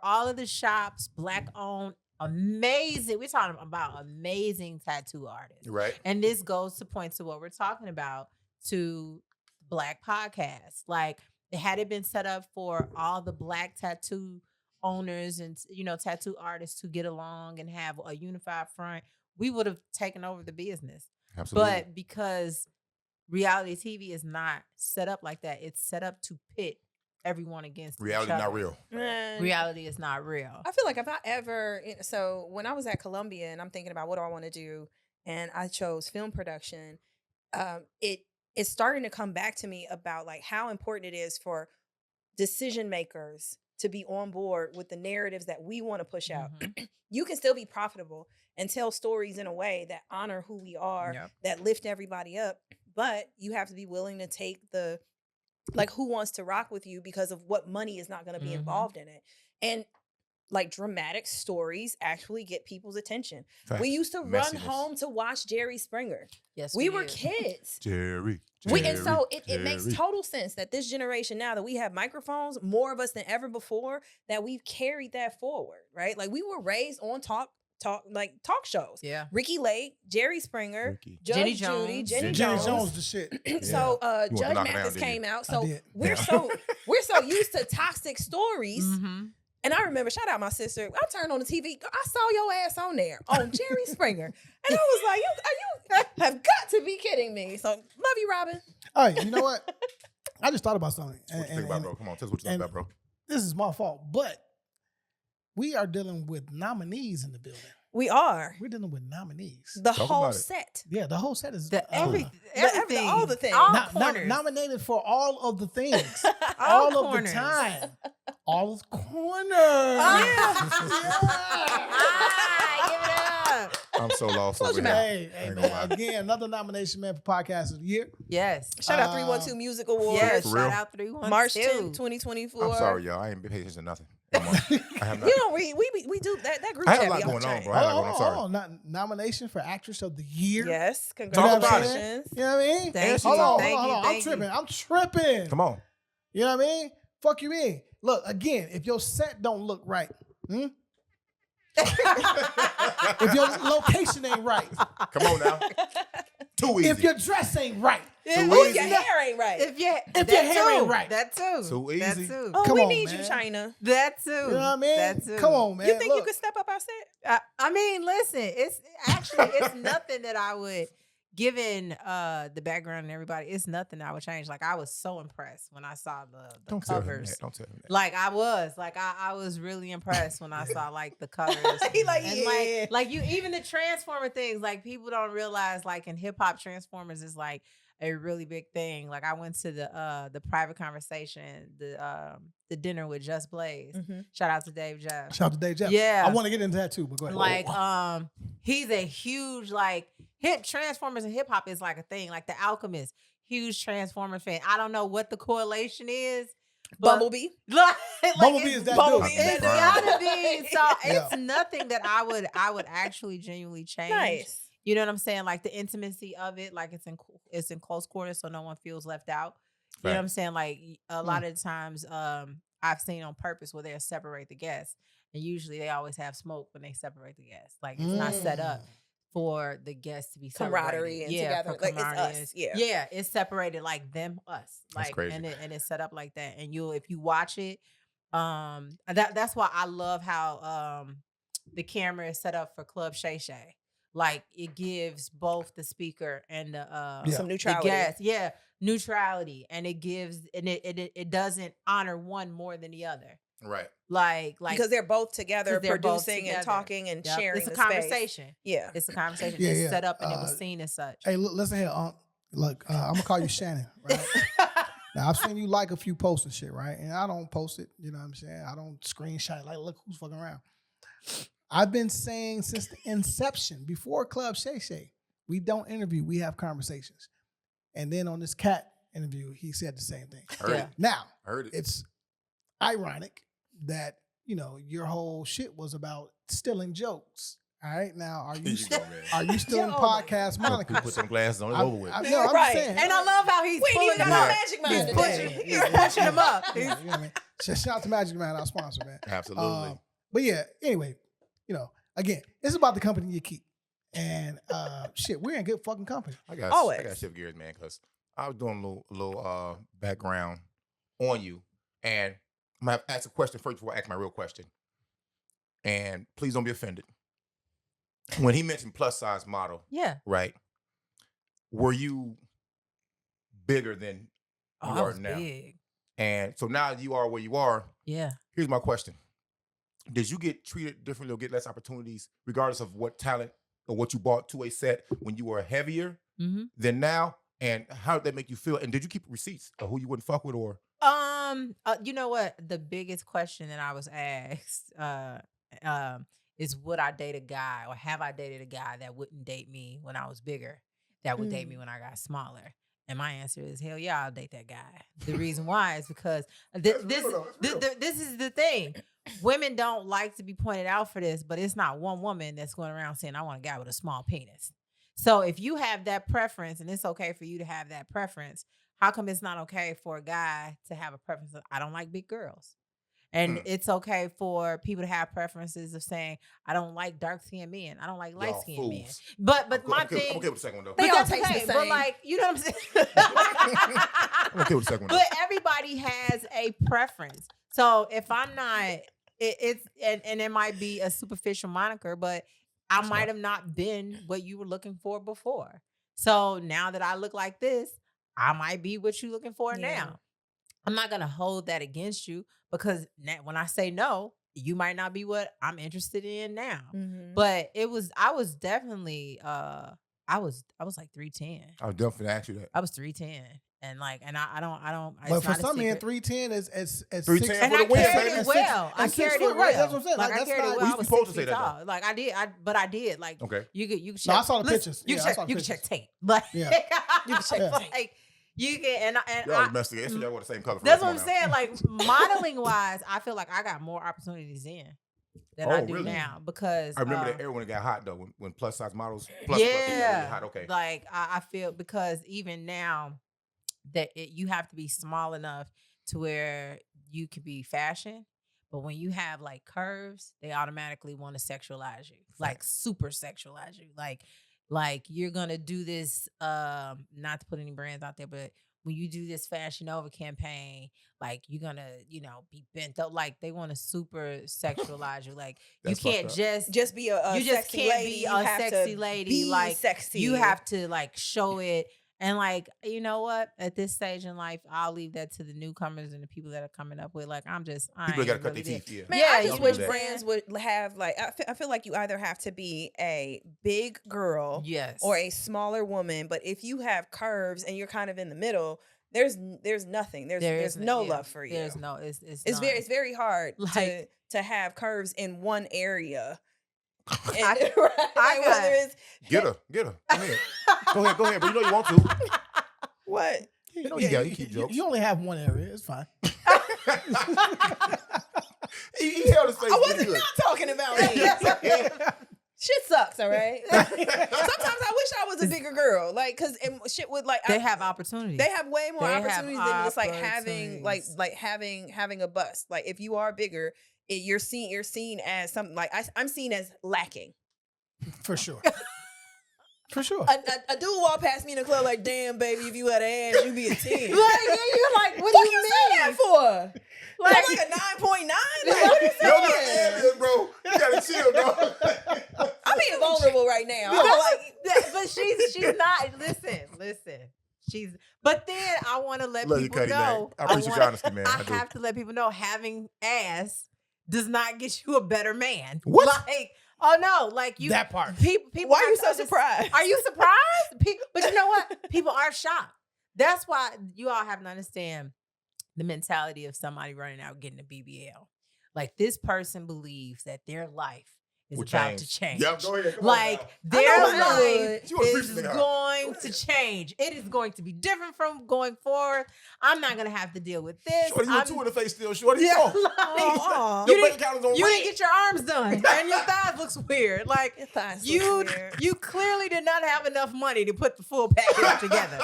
D: all of the shops, Black owned, amazing. We're talking about amazing tattoo artists.
B: Right.
D: And this goes to point to what we're talking about, to Black podcasts. Like, had it been set up for all the Black tattoo owners and, tattoo artists to get along and have a unified front, we would have taken over the business.
B: Absolutely.
D: But because reality TV is not set up like that, it's set up to pit everyone against
B: reality
D: each other.
B: not real.
D: Reality is not real.
F: I feel like if I ever, so when I was at Columbia and I'm thinking about what do I want to do, and I chose film production, it's starting to come back to me about like how important it is for decision makers to be on board with the narratives that we want to push out. You can still be profitable and tell stories in a way that honor who we are,
D: Yep.
F: that lift everybody up, but you have to be willing to take the, like, who wants to rock with you because of what money is not going to be involved in it. And like dramatic stories actually get people's attention.
B: Facts.
F: We used to run
B: Messiness.
F: home to watch Jerry Springer.
D: Yes,
F: We were
D: did.
F: kids.
B: Jerry.
F: And so it makes
B: Jerry.
F: total sense that this generation, now that we have microphones, more of us than ever before, that we've carried that forward, right? Like we were raised on talk shows.
D: Yeah.
F: Ricky Lake, Jerry Springer,
B: Ricky.
F: Judge
D: Jenny
F: Judy,
D: Jones.
F: Jenny
C: Jenny
F: Jones.
C: Jones, the shit.
F: So
B: You want to
F: Judge
B: knock it down,
F: Mathis
B: didn't you?
F: came out.
C: I
F: So
C: did.
F: we're so used to toxic stories.
D: Mm-hmm.
F: And I remember, shout out my sister, I turned on the TV, I saw your ass on there, on Jerry Springer. And I was like, you have got to be kidding me. So love you, Robin.
C: All right, you know what? I just thought about something.
B: What you think about, bro? Come on, tell us what you think
C: and-
B: about, bro.
C: This is my fault, but we are dealing with nominees in the building.
F: We are.
C: We're dealing with nominees.
F: The
B: Talk
F: whole
B: about it.
F: set.
C: Yeah, the whole set is
D: Everything,
F: all the things.
D: all
C: no-
D: corners,
C: nominated for all of the things,
D: all
C: all of
D: corners.
C: the time, all of corners.
D: Give it up.
B: I'm so lost
F: Close
B: over
F: your
B: here.
C: Hey,
B: I ain't
C: man,
B: gonna lie.
C: again, another nomination, man, for Podcast of the Year.
D: Yes,
F: Shout out
C: Uh,
F: 312 Music Awards.
D: yes.
B: For
D: Shout
B: real?
D: out 312.
F: March 10th, 2024.
B: I'm sorry, y'all. I ain't been paying attention to nothing. Come on. I have not.
F: You don't read. We do that group
B: I have
F: chat
B: a lot
F: be off
B: going
F: the
B: on,
F: chain.
B: bro. I have a lot going on. I'm sorry.
C: Nomination for Actress of the Year.
F: Yes,
B: Talk about it.
F: congratulations.
C: You know what I mean?
D: Thank
C: Hold
D: you.
C: on,
D: Thank
C: hold
D: you.
C: on.
D: Thank you.
C: I'm tripping.
B: Come on.
C: You know what I mean? Fuck you in. Look, again, if your set don't look right, if your location ain't right,
B: Come on now. Too easy.
C: if your dress ain't right,
B: Too
F: Oh,
B: easy.
F: your hair ain't right.
D: If your
C: If your hair ain't right.
D: that too.
B: Too
D: That
B: easy.
D: too.
F: Oh,
C: Come
F: we
C: on,
F: need you,
C: man.
F: China.
D: That too.
C: you know what I mean?
D: That too.
C: Come on, man.
F: You think you
C: Look,
F: could step up our set?
D: I mean, listen, it's actually it's nothing that I would, given the background and everybody, it's nothing I would change. Like I was so impressed when I saw the
B: Don't tell him
D: covers.
B: that. Don't tell him that.
D: Like I was really impressed when I saw like the covers.
F: He like,
D: And
F: yeah.
D: like you, even the Transformer things, like people don't realize, like in hip hop, Transformers is like a really big thing. Like I went to the private conversation, the dinner with Just Blaze.
F: Mhm.
D: Shout out to Dave Jeff.
C: shout out to Dave Jeff.
D: Yeah.
C: I want to get into that too, but go ahead.
D: Like he's a huge like hip Transformers and hip hop is like a thing. Like the Alchemist, huge Transformers fan. I don't know what the correlation is. But
F: Bumblebee.
D: like
C: Bumblebee
D: it's-
C: is that
F: Bumblebee
C: dude.
F: is
D: It's
F: that
D: gotta be. So
C: Yeah.
D: it's nothing that I would actually genuinely change.
F: Nice.
D: You know what I'm saying? Like the intimacy of it, like it's in close quarters, so no one feels left out. You know what I'm saying? Like a lot of the times, I've seen on purpose where they'll separate the guests, and usually they always have smoke when they separate the guests. Like it's not set up for the guests to be
F: camaraderie and together. Like it's us.
D: Yeah, it's separated like them, us. Like
B: That's crazy.
D: And it's set up like that. And if you watch it, that's why I love how the camera is set up for Club Shay Shay. Like it gives both the speaker and the
F: some neutrality.
D: The guest, neutrality, and it gives and it doesn't honor one more than the other.
B: Right.
F: Like because they're both together producing and talking and sharing.
D: It's a conversation.
F: Space. Yeah.
D: It's a conversation. It's set up and it was seen as such.
C: Hey, listen here, look, I'm gonna call you Shannon, right? Now I've seen you like a few posts and shit, right? And I don't post it, you know what I'm saying? I don't screenshot it, like, look who's fucking around. I've been saying since the inception, before Club Shay Shay, we don't interview, we have conversations. And then on this Katt interview, he said the same thing. Now, it's ironic that, your whole shit was about stealing jokes. All right, now are you still in podcast moniker?
B: Put some glasses on, it's over with.
C: I'm just saying.
D: And I love how he's pulling them up.
F: Magic Man
D: He's pushing them up.
C: Shout out to Magic Man, our sponsor, man.
B: Absolutely.
C: But yeah, anyway, again, it's about the company you keep. And shit, we're in good fucking company.
B: I got shift gears, man, because I was doing a little background on you, and I'm gonna have to ask a question first before I ask my real question. And please don't be offended. When he mentioned plus size model, right? Were you bigger than you are now?
D: Big.
B: And so now you are where you are.
D: Yeah.
B: Here's my question: did you get treated differently or get less opportunities, regardless of what talent or what you brought to a set when you were heavier than now? And how did that make you feel? And did you keep receipts of who you wouldn't fuck with or?
D: You know what? The biggest question that I was asked is would I date a guy or have I dated a guy that wouldn't date me when I was bigger, that would date me when I got smaller? And my answer is hell yeah, I'll date that guy. The reason why is because this is the thing. Women don't like to be pointed out for this, but it's not one woman that's going around saying I want a guy with a small penis. So if you have that preference and it's okay for you to have that preference, how come it's not okay for a guy to have a preference of, I don't like big girls? And it's okay for people to have preferences of saying, I don't like dark-skinned men. I don't like light-skinned men. But my thing... I'm
B: okay with the second one, though.
F: They all taste the same.
D: But like, you know what I'm saying?
B: I'm okay with the second one.
D: But everybody has a preference. So if I'm not... And it might be a superficial moniker, but I might have not been what you were looking for before. So now that I look like this, I might be what you're looking for now. I'm not going to hold that against you because when I say no, you might not be what I'm interested in now. But I was definitely, I was like 310.
B: I was definitely ask you that.
D: I was 310. And like, I don't.
C: But for some men, 310 is
B: 310
D: and
B: for the
D: I
B: win,
D: carried
B: baby.
D: it well. I carried it well.
C: Right, that's what I'm saying.
D: Like I carried it well. I was 6 feet tall. Like I did. I did. Like you could check.
C: No, I saw the pictures.
D: You can check tape. Like you can check like you can and
B: y'all domestic. It's y'all were the same color.
D: That's what I'm saying. Like modeling wise, I feel like I got more opportunities in than I do now because
B: I remember that era when it got hot though. When plus size models plus really hot. Okay.
D: Like I feel because even now. That you have to be small enough to where you could be fashion, but when you have like curves, they automatically want to sexualize you, like super sexualize you. Like you're gonna do this. Not to put any brands out there, but when you do this Fashion Over campaign, like you're gonna, be bent up. Like they want to super sexualize you. Like you can't just be a you just can't lady. Be a sexy lady. Be like sexy. You have to like show it. And like, you know what? At this stage in life, I'll leave that to the newcomers and the people that are coming up with. Like,
B: people got to cut their teeth. Yeah,
F: man, I just wish brands would have like. I feel like you either have to be a big girl, or a smaller woman. But if you have curves and you're kind of in the middle, there's nothing. There's no love for you.
D: There's no.
F: It's very hard to have curves in one area.
B: Get her. Go ahead, but you know you want to.
F: What?
B: You know you keep jokes.
C: You only have one area. It's fine.
B: he held his face.
F: I wasn't not talking about me. shit sucks, all right? Sometimes I wish I was a bigger girl, like, cause shit would like
D: They have opportunities.
F: They have way more
D: They have
F: opportunities than just like
D: opportunities.
F: having a bust. Like if you are bigger, you're seen as something like I'm seen as lacking.
C: For sure. For sure.
F: A dude walk past me in the club like, damn, baby, if you had an ass, you'd be a 10.
D: Like, you're like, what do you
F: say that
D: mean?
F: for?
D: Like,
F: Like a 9.9? Like, what you
B: Yo,
F: saying?
B: bro. You gotta chill, dog.
F: I'm being vulnerable right now.
D: No,
F: I'm like,
D: but she's not. Listen. But then I want to let
B: Love you,
D: people
B: Cuddy,
D: know.
B: man. I appreciate your honesty, man.
D: I
B: I do.
D: have to let people know having ass does not get you a better man.
B: What?
D: Like, oh no, like you.
C: That part.
D: People
F: why are
D: have
F: you
D: to
F: so
D: understand-
F: surprised?
D: Are you surprised? But you know what? People are shocked. That's why you all have to understand the mentality of somebody running out getting a BBL. Like this person believes that their life is
B: Will
D: about to change.
B: Yep, go ahead. Come
D: Like
B: on
D: their
F: I know I
D: life
F: would.
B: She was
D: is
B: preaching to her.
D: going to change. It is going to be different from going forward. I'm not going to have to deal with this.
B: Shorty, you
D: I'm-
B: two in the face still, Shorty.
D: Yeah,
B: Come on.
D: like,
F: Aw.
D: you
B: Your
D: didn't-
B: bank account is on
D: you
B: red.
D: didn't get your arms done, and your thighs looks weird. Like
F: Your thighs
D: you,
F: look weird.
D: you clearly did not have enough money to put the full package together.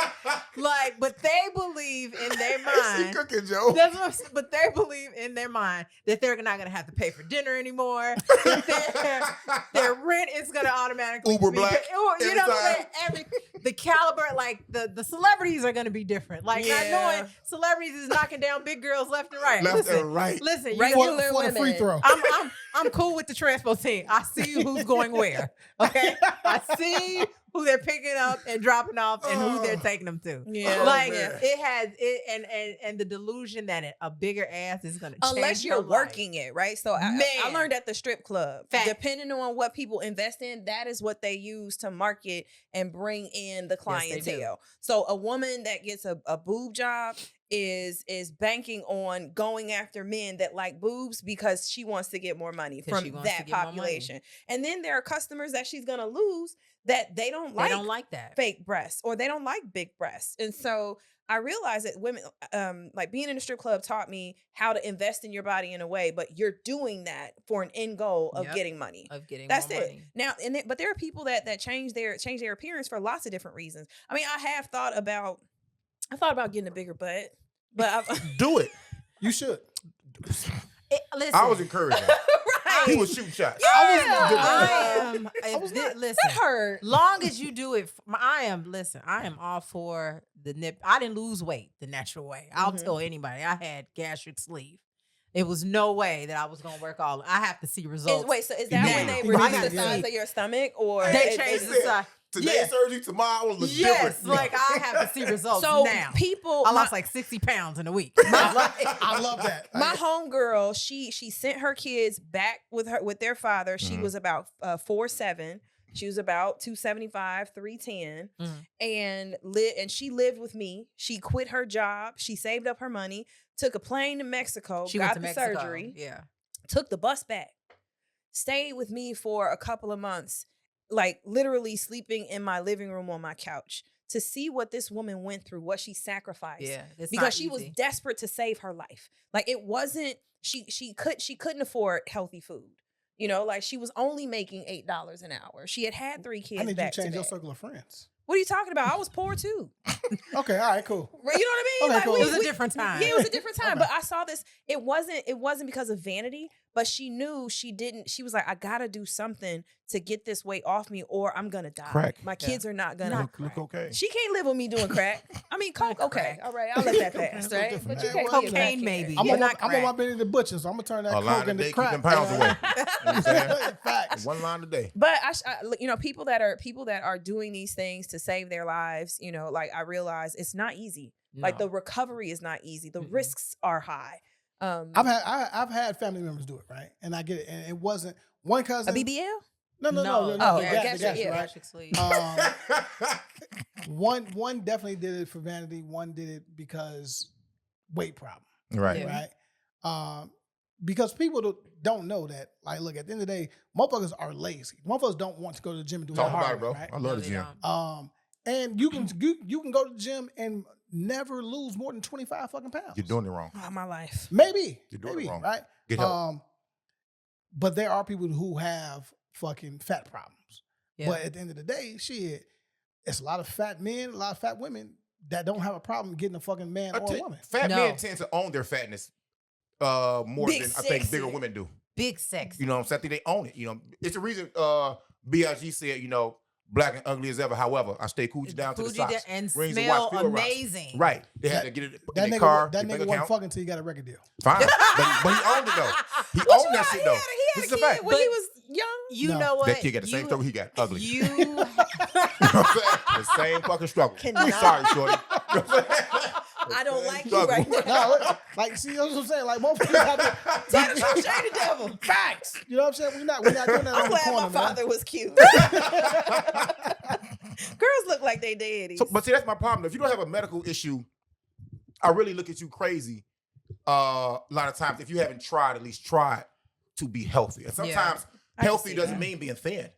D: Like, but they believe in their
B: She
D: mind.
B: cooking, Joe.
D: That's what I'm saying, but they believe in their mind that they're not going to have to pay for dinner anymore. That their rent is going to automatically
B: Uber
D: be
B: Black
D: You know what I'm
B: every
D: saying? The caliber, like the celebrities are going to be different. Like not
F: Yeah.
D: knowing celebrities is knocking down big girls left and right.
B: Left
D: Listen,
B: and right.
D: listen. You
F: Right.
D: know,
F: Regular
C: For the free
F: women.
C: throw.
D: I'm cool with the transpo team. I see who's going where. Okay, I see who they're picking up and dropping off and who they're taking them to.
F: Yeah.
D: Like
B: man.
D: it has it and the delusion that a bigger ass is going to change
F: Unless you're
D: your life.
F: working it, right? So I
D: Man.
F: learned at the strip club,
D: Fact.
F: depending on what people invest in, that is what they use to market and bring in the
D: Yes, they do.
F: clientele. So a woman that gets a boob job is banking on going after men that like boobs because she wants to get more money
D: 'Cause
F: from
D: she wants to
F: that
D: get more money.
F: population. And then there are customers that she's gonna lose that they don't
D: They don't like that.
F: fake breasts or they don't like big breasts. And so I realized that women, like being in a strip club taught me how to invest in your body in a way, but you're doing that for an end goal of
D: Yep.
F: getting money.
D: Of getting
F: That's
D: more
F: it.
D: money.
F: Now, but there are people that change their appearance for lots of different reasons. I mean, I thought about getting a bigger butt, but I've,
B: Do it.
C: You should.
D: Listen,
B: I was encouraging.
F: right.
B: He was shooting shots.
D: I am. Listen,
F: That hurt.
D: long as you do it, I am all for the nip. I didn't lose weight the natural way. I'll
F: Mhm.
D: tell anybody. I had gastric sleeve. It was no way that I was going to work all. I have to see results.
F: Wait, so is that when
D: now.
F: they
C: I
F: reduce
C: gotta
F: the size
C: see.
F: of your stomach, or
D: They changed the size.
B: Today's
D: Yeah.
B: surgery, tomorrow will look
D: Yes,
B: different.
D: like I have to see results
F: so
D: now.
F: people?
D: I lost like 60 pounds in a week.
C: I love that.
F: My homegirl, she sent her kids back with their father. She was about 4'7". She was about 275, 310, and she lived with me. She quit her job. She saved up her money, took a plane to Mexico,
D: She
F: got
D: went to
F: the
D: Mexico.
F: surgery,
D: Yeah.
F: took the bus back, stayed with me for a couple of months, like literally sleeping in my living room on my couch to see what this woman went through, what she sacrificed.
D: Yeah. It's
F: Because
D: not
F: she was
D: easy.
F: desperate to save her life. Like it wasn't, she couldn't afford healthy food. You know, like she was only making $8 an hour. She had 3 kids.
C: I need you to
F: back to
C: change your
F: back.
C: circle of friends.
F: What are you talking about? I was poor too.
C: Okay, all right, cool.
F: Right, you know what I mean?
C: Okay,
F: Like,
C: cool.
D: It was a different time.
F: Yeah, it was a different time.
C: Okay.
F: But I saw this. It wasn't because of vanity, but she knew she didn't. She was like, I gotta do something to get this weight off me, or I'm gonna die.
B: Crack.
F: My kids are not gonna.
B: Look okay.
F: She can't live with me doing crack. I mean, coke.
D: Not
F: Okay,
D: crack.
F: all right, I'll let that
C: Okay,
F: pass,
C: that's a little
F: right?
C: different,
F: But you
C: man.
F: can't
C: Well,
F: be a
D: cocaine,
F: crackhead.
D: maybe.
C: I'm
D: Yeah,
C: on
D: not
C: my
D: crack.
C: Benny the Butcher, so I'm gonna turn that
B: A
C: coke
B: line a
C: into
B: day, keep
C: crack.
B: them pounds away. You know what I'm saying?
C: Facts.
B: One line a day.
F: But you know, people that are doing these things to save their lives, you know, like I realize it's not easy. Like the
D: No.
F: recovery is not easy. The
D: Mm-mm.
F: risks are high.
C: I've had family members do it, right? And I get it. And it wasn't one
F: a
C: cousin.
F: BBL.
C: No.
F: Oh,
C: The
F: gastric,
C: gastric,
F: yeah.
C: right?
D: Gastric sleeve.
C: One definitely did it for vanity. One did it because weight problem,
B: Right.
D: Yeah.
C: right? Because people don't know that. Like, look, at the end of the day, motherfuckers are lazy. Motherfuckers don't want to go to the gym and do
B: Talk
C: it
B: about
C: hard,
B: it, bro.
C: right?
B: I
D: No,
B: love the
D: they
B: gym.
D: don't.
C: And you can go to the gym and never lose more than 25 fucking pounds.
B: You're doing it wrong.
F: Oh, my life.
C: Maybe.
B: You're doing it
C: maybe,
B: wrong.
C: right?
B: Get help.
C: But there are people who have fucking fat problems.
D: Yeah.
C: But at the end of the day, shit, it's a lot of fat men, a lot of fat women that don't have a problem getting a fucking man or a woman.
B: Fat
D: No.
B: men tend to own their fatness more
F: Big
B: than I think
F: sexy.
B: bigger women do.
D: Big sex.
B: You know what I'm saying? I think they own it. You know, it's the reason Blige said, you know, black and ugly as ever. However, I stay coochie down to the
D: Coochie
B: socks.
D: down and
B: Rings and
D: smell
B: watch, feel right.
D: amazing.
B: Right. They had
C: That-
B: to get it
C: That
B: in their
C: nigga,
B: car,
C: that
B: their
C: nigga
B: bank
C: wasn't
B: account.
C: fucking until he got a record deal.
B: Fine. but he owned it though. He owned that shit though.
F: He had
B: This is
F: a
B: a fact.
F: kid when he was young.
D: You
C: No.
D: know what?
B: That kid got the same struggle he got. Ugly.
D: You
B: You know what I'm saying? The same fucking struggle.
F: Cannot.
B: Sorry, shorty. You know what I'm saying?
F: I don't like you
B: Struggle.
F: right now.
C: No, like, see, that's what I'm saying. Like, motherfuckers have to.
F: Tell the truth, shade the devil.
C: Facts. You know what I'm saying? We're not doing that
F: I'm
C: on the
F: glad
C: corner,
F: my
C: man.
F: father was cute. Girls look like they daddies.
B: So, but see, that's my problem. If you don't have a medical issue, I really look at you crazy. A lot of times, if you haven't tried, at least try to be healthy. And sometimes
F: I can
B: healthy
F: see
B: doesn't
F: that.
B: mean being thin.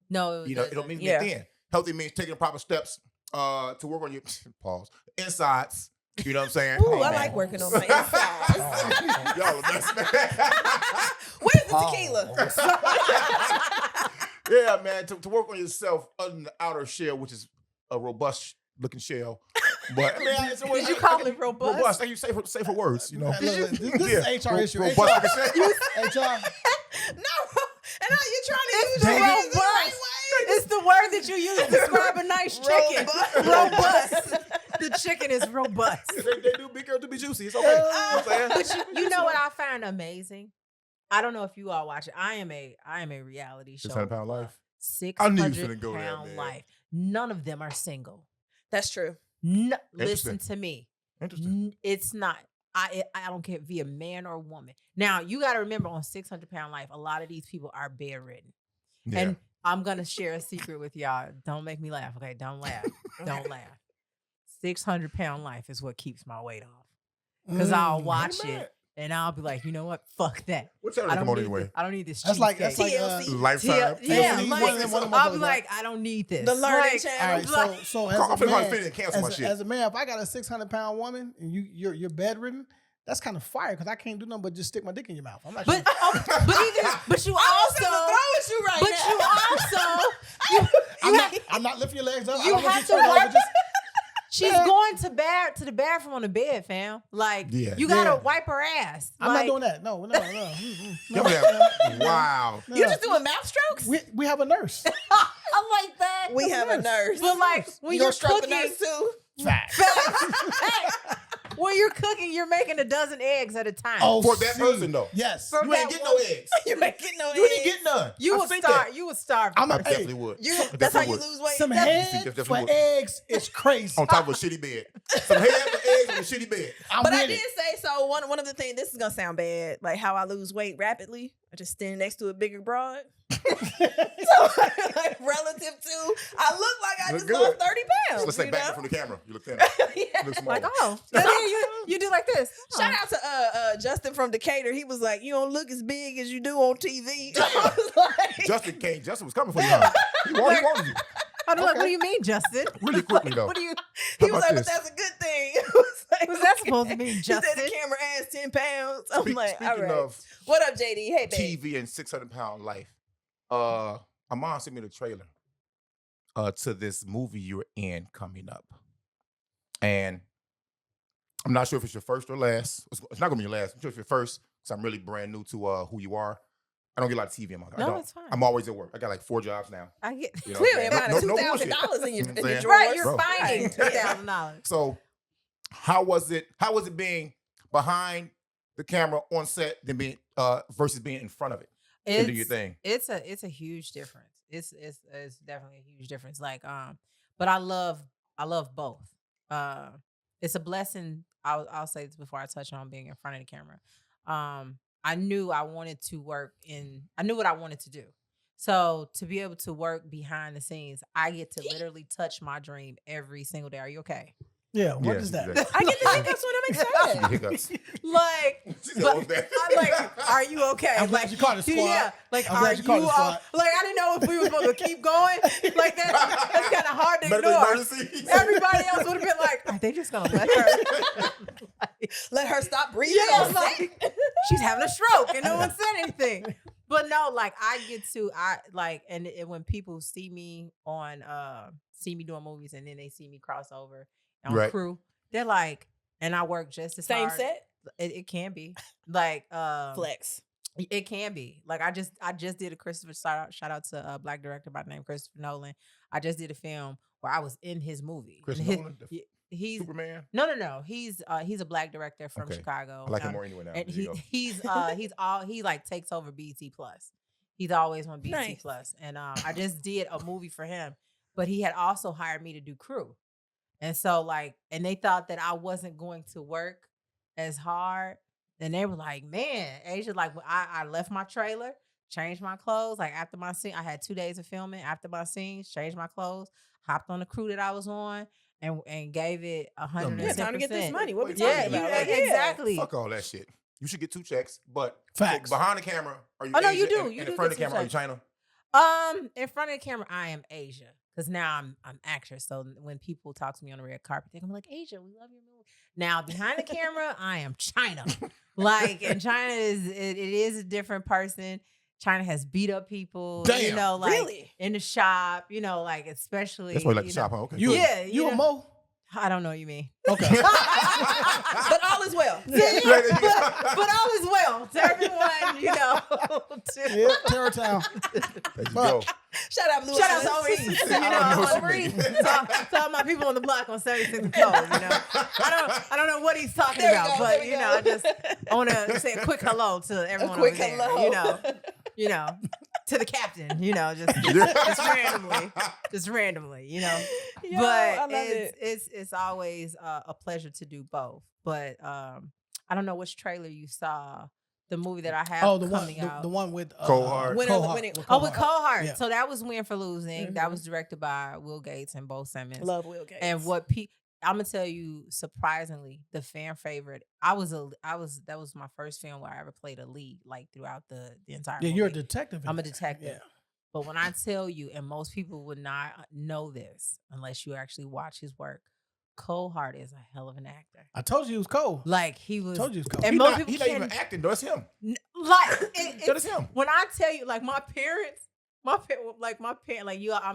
D: no,
B: You know, it don't mean being
F: Yeah.
B: thin. Healthy means taking the proper steps to work on your pause insides. You know what I'm saying?
F: Ooh, I like working on my insides.
B: Y'all are best, man.
F: Where's the tequila?
B: Yeah, man. To work on yourself other than the outer shell, which is a robust looking shell. But man, it's
D: Did you call it robust?
B: robust? Thank you. Safer words. You know.
C: Look, look, this is HR issue.
B: Robust
C: HR.
B: looking shell.
C: HR.
F: No. And now you're trying to use
D: It's
F: the
D: the
F: words the right
D: robust.
F: way.
D: It's the word that you use to describe a nice chicken. Robust. The chicken is robust.
B: They do big girl to be juicy. It's okay. You know what I'm saying?
D: But you know what I find amazing? I don't know if you all watch it. I am a reality show.
B: 600-pound life.
D: Six
B: I knew you
D: hundred
B: finna go there,
D: pound
B: man.
D: life. None of them are single.
F: That's true.
D: No,
B: Interesting.
D: listen to me.
B: Interesting.
D: It's not. I don't care if you're a man or a woman. Now you got to remember on 600-pound life, a lot of these people are bedridden.
B: Yeah.
D: And I'm gonna share a secret with y'all. Don't make me laugh, okay? Don't laugh. Don't laugh. 600-pound life is what keeps my weight off. Because I'll watch
B: ain't bad.
D: it and I'll be like, you know what? Fuck that.
B: What channel
D: I
B: they
D: don't
B: come on
D: need
B: anyway?
D: this. I don't need this.
C: That's like
D: cheesecake.
F: TLC.
B: Lifetime.
D: Yeah,
C: TLC,
D: like,
C: one of them
D: I'll be
C: motherfuckers,
D: like, I don't need this.
F: The learning
D: Like,
C: All
F: channel.
C: right,
D: Like-
C: so
B: I'm
C: as a
B: finna
C: man,
B: finish and cancel my shit.
C: as a man, if I got a 600-pound woman and you're bedridden, that's kind of fire because I can't do nothing but just stick my dick in your mouth. I'm not
D: But but you
F: I
D: also
F: was throw at you right
D: but
F: now.
D: you also
C: I'm not lifting your legs up.
D: You
C: I don't want
D: have
C: you
D: to
C: turn over,
D: wipe-
C: just
D: she's
C: Yeah.
D: going to the bathroom on the bed, fam. Like
B: Yeah.
D: you gotta
C: Yeah.
D: wipe her ass.
C: I'm
D: Like,
C: not doing that. No.
B: Yeah, yeah. Wow.
C: No.
F: You just doing mouth strokes?
C: We have a nurse.
D: I like that.
F: We have a nurse.
D: But like when
F: You
D: you're
F: gonna stroke the
D: cooking,
F: nurse too?
C: Facts.
D: Hey, when you're cooking, you're making a dozen eggs at a time.
C: Oh,
B: For that
C: see.
B: person, though.
C: Yes.
D: For
B: You ain't
D: that
B: getting no
D: one-
B: eggs.
F: You ain't getting no
B: You
F: eggs.
B: didn't get none.
D: you
B: I
D: would
B: think
D: starve.
B: that.
D: You would starve.
C: I'm
B: I
C: a
B: definitely would.
F: You,
B: I
F: that's how
B: definitely
F: you
B: would.
F: lose weight.
C: Some
F: That's-
C: head
B: definitely
C: for
B: would.
C: eggs is crazy.
B: On top of a shitty bed. Some head for eggs on a shitty bed.
C: I'm
F: But I
C: with
F: did
C: it.
F: say so. One of the things. This is gonna sound bad. Like how I lose weight rapidly. I just stand next to a bigger broad. So like relative to, I look like I
B: Look
F: just
B: good.
F: lost 30 pounds.
B: Let's say
F: you
B: back
F: know?
B: from the camera. You look thin.
F: Yeah.
B: You look smaller.
D: Like, oh, you do like this.
F: Shout out to Justin from Decatur. He was like, "You don't look as big as you do on TV." I was like,
B: Justin was coming for you. Huh? He wanted you.
D: I'm like,
B: Okay.
D: what do you mean, Justin?
B: Really quickly, though.
D: What do you?
F: he
B: How
F: was
B: about
F: like, "But
B: this?
F: that's a good thing." I was like,
D: What's that
F: "Okay."
D: supposed to mean,
F: He said
D: Justin?
F: the camera adds 10 pounds. I'm like, all
B: Speaking
F: right.
B: of
F: What up, JD? Hey, babe.
B: TV and 600-pound life, my mom sent me the trailer to this movie you're in coming up. And I'm not sure if it's your first or last. It's not going to be your last. I'm sure if you're first, because I'm really brand new to who you are. I don't get a lot of TV in my life. I
D: No,
B: don't.
D: it's fine.
B: I'm always at work. I got like 4 jobs now.
D: I get
B: You know
F: Clearly,
B: what I'm
F: about
B: saying? No bullshit.
F: $2,000 in
B: You
F: your,
B: know what I'm
F: in your
B: saying?
F: drawers.
D: right. You're
B: Bro.
D: finding
F: Right.
D: $2,000.
B: So how was it being behind the camera on set than being versus being in front of it and do your thing?
D: It's a huge difference. It's definitely a huge difference. Like but I love both. It's a blessing. I'll say this before I touch on being in front of the camera. I knew I wanted to work I knew what I wanted to do. So to be able to work behind the scenes, I get to literally touch my dream every single day. Are you okay?
C: Yeah, what
B: Yes,
C: is that?
B: exactly.
F: I get the hiccups when I'm excited.
B: Hiccups.
D: Like,
B: She said,
D: but
B: "What's that?"
D: I'm like, are you okay?
C: I'm glad
D: like,
C: you caught it, squad.
D: Yeah, like,
C: I'm
D: are
C: glad you caught it,
D: you
C: squad.
D: like, I didn't know if we were supposed to keep going. Like that's kind of hard to
B: Medical
D: ignore.
B: emergency.
D: Everybody else would have been like, are they just gonna let her?
F: Let her stop breathing.
D: Yeah,
F: on
D: like,
F: set.
D: she's having a stroke and no one said anything. But no, like I get to and when people see me doing movies and then they see me cross over on
B: Right.
D: crew, they're like, and I work just as
F: Same
D: hard.
F: set?
D: It can be like
F: Flex.
D: It can be like I just did a Christopher shout out to a black director by the name Christopher Nolan. I just did a film where I was in his movie.
B: Christopher Nolan?
D: He's
B: Superman?
D: No. He's a black director from
B: Okay.
D: Chicago.
B: I like him more anyway now.
D: And
B: There you go.
D: he like takes over BET Plus. He's always on BET
F: Nice.
D: Plus. And I just did a movie for him, but he had also hired me to do crew. And so and they thought that I wasn't going to work as hard. And they were like, man, Asia, like I left my trailer, changed my clothes. Like after my scene, I had 2 days of filming. After my scenes, changed my clothes, hopped on the crew that I was on, and gave it 110%.
F: Yeah, time to get this money. What we
D: Yeah,
F: talking about?
D: exactly.
B: Fuck all that shit. You should get 2 checks, but
C: Facts.
B: behind the camera, are you
D: Oh, no,
B: Asia?
D: you do.
B: And
D: You
B: in
D: do
B: front of
D: get
B: the camera, are
D: 2
B: you China?
D: In front of the camera, I am Asia. Because now I'm actress. So when people talk to me on the red carpet, they're gonna be like, Asia, we love your movie. Now behind the camera, I am China. And China it is a different person. China has beat up people,
B: Damn,
F: really?
D: in the shop, especially.
B: That's why you like the shop, huh? Okay.
C: You,
D: Yeah,
C: you
D: you
C: a
D: know.
C: Mo?
D: I don't know what you mean.
C: Okay.
F: But all is well.
D: but all is well to everyone,
C: Yeah, Terror Town.
B: There you go.
F: Shout out Blue
D: Shout out to
F: Islands.
D: Overeast,
B: I don't know what you
D: Overeast.
B: mean.
D: To all my people on the block on 76 and Cove, I don't know what he's talking
F: There we
D: about,
F: go,
D: but
F: there we go.
D: I want to say a quick hello to everyone
F: quick
D: over there,
F: hello.
D: to the captain, just randomly,
F: Yo,
D: but
F: I love it.
D: it's always a pleasure to do both. But I don't know which trailer you saw. The movie that I have coming out.
C: The one with
B: Cold Hard.
F: Winning.
C: with
D: With Cold Heart.
C: Yeah.
D: So that was Win for Losing. That
F: Mhm.
D: was directed by Will Gates and Bo Simmons.
F: Love Will Gates.
D: And what I'm gonna tell you, surprisingly, the fan favorite. That was my first film where I ever played a lead, throughout the entire
C: Yeah,
D: movie.
C: you're a detective. in
D: I'm a
C: that.
D: detective.
C: Yeah.
D: But when I tell you, and most people would not know this unless you actually watch his work, Cold Heart is a hell of an actor.
C: I told you he was cold.
D: He was.
C: Told you he was cold.
D: And
B: He
D: most
B: not,
D: people
B: he not
D: can't-
B: even acting, though. It's him.
D: That
B: is him.
D: When I tell you, my parents, I'm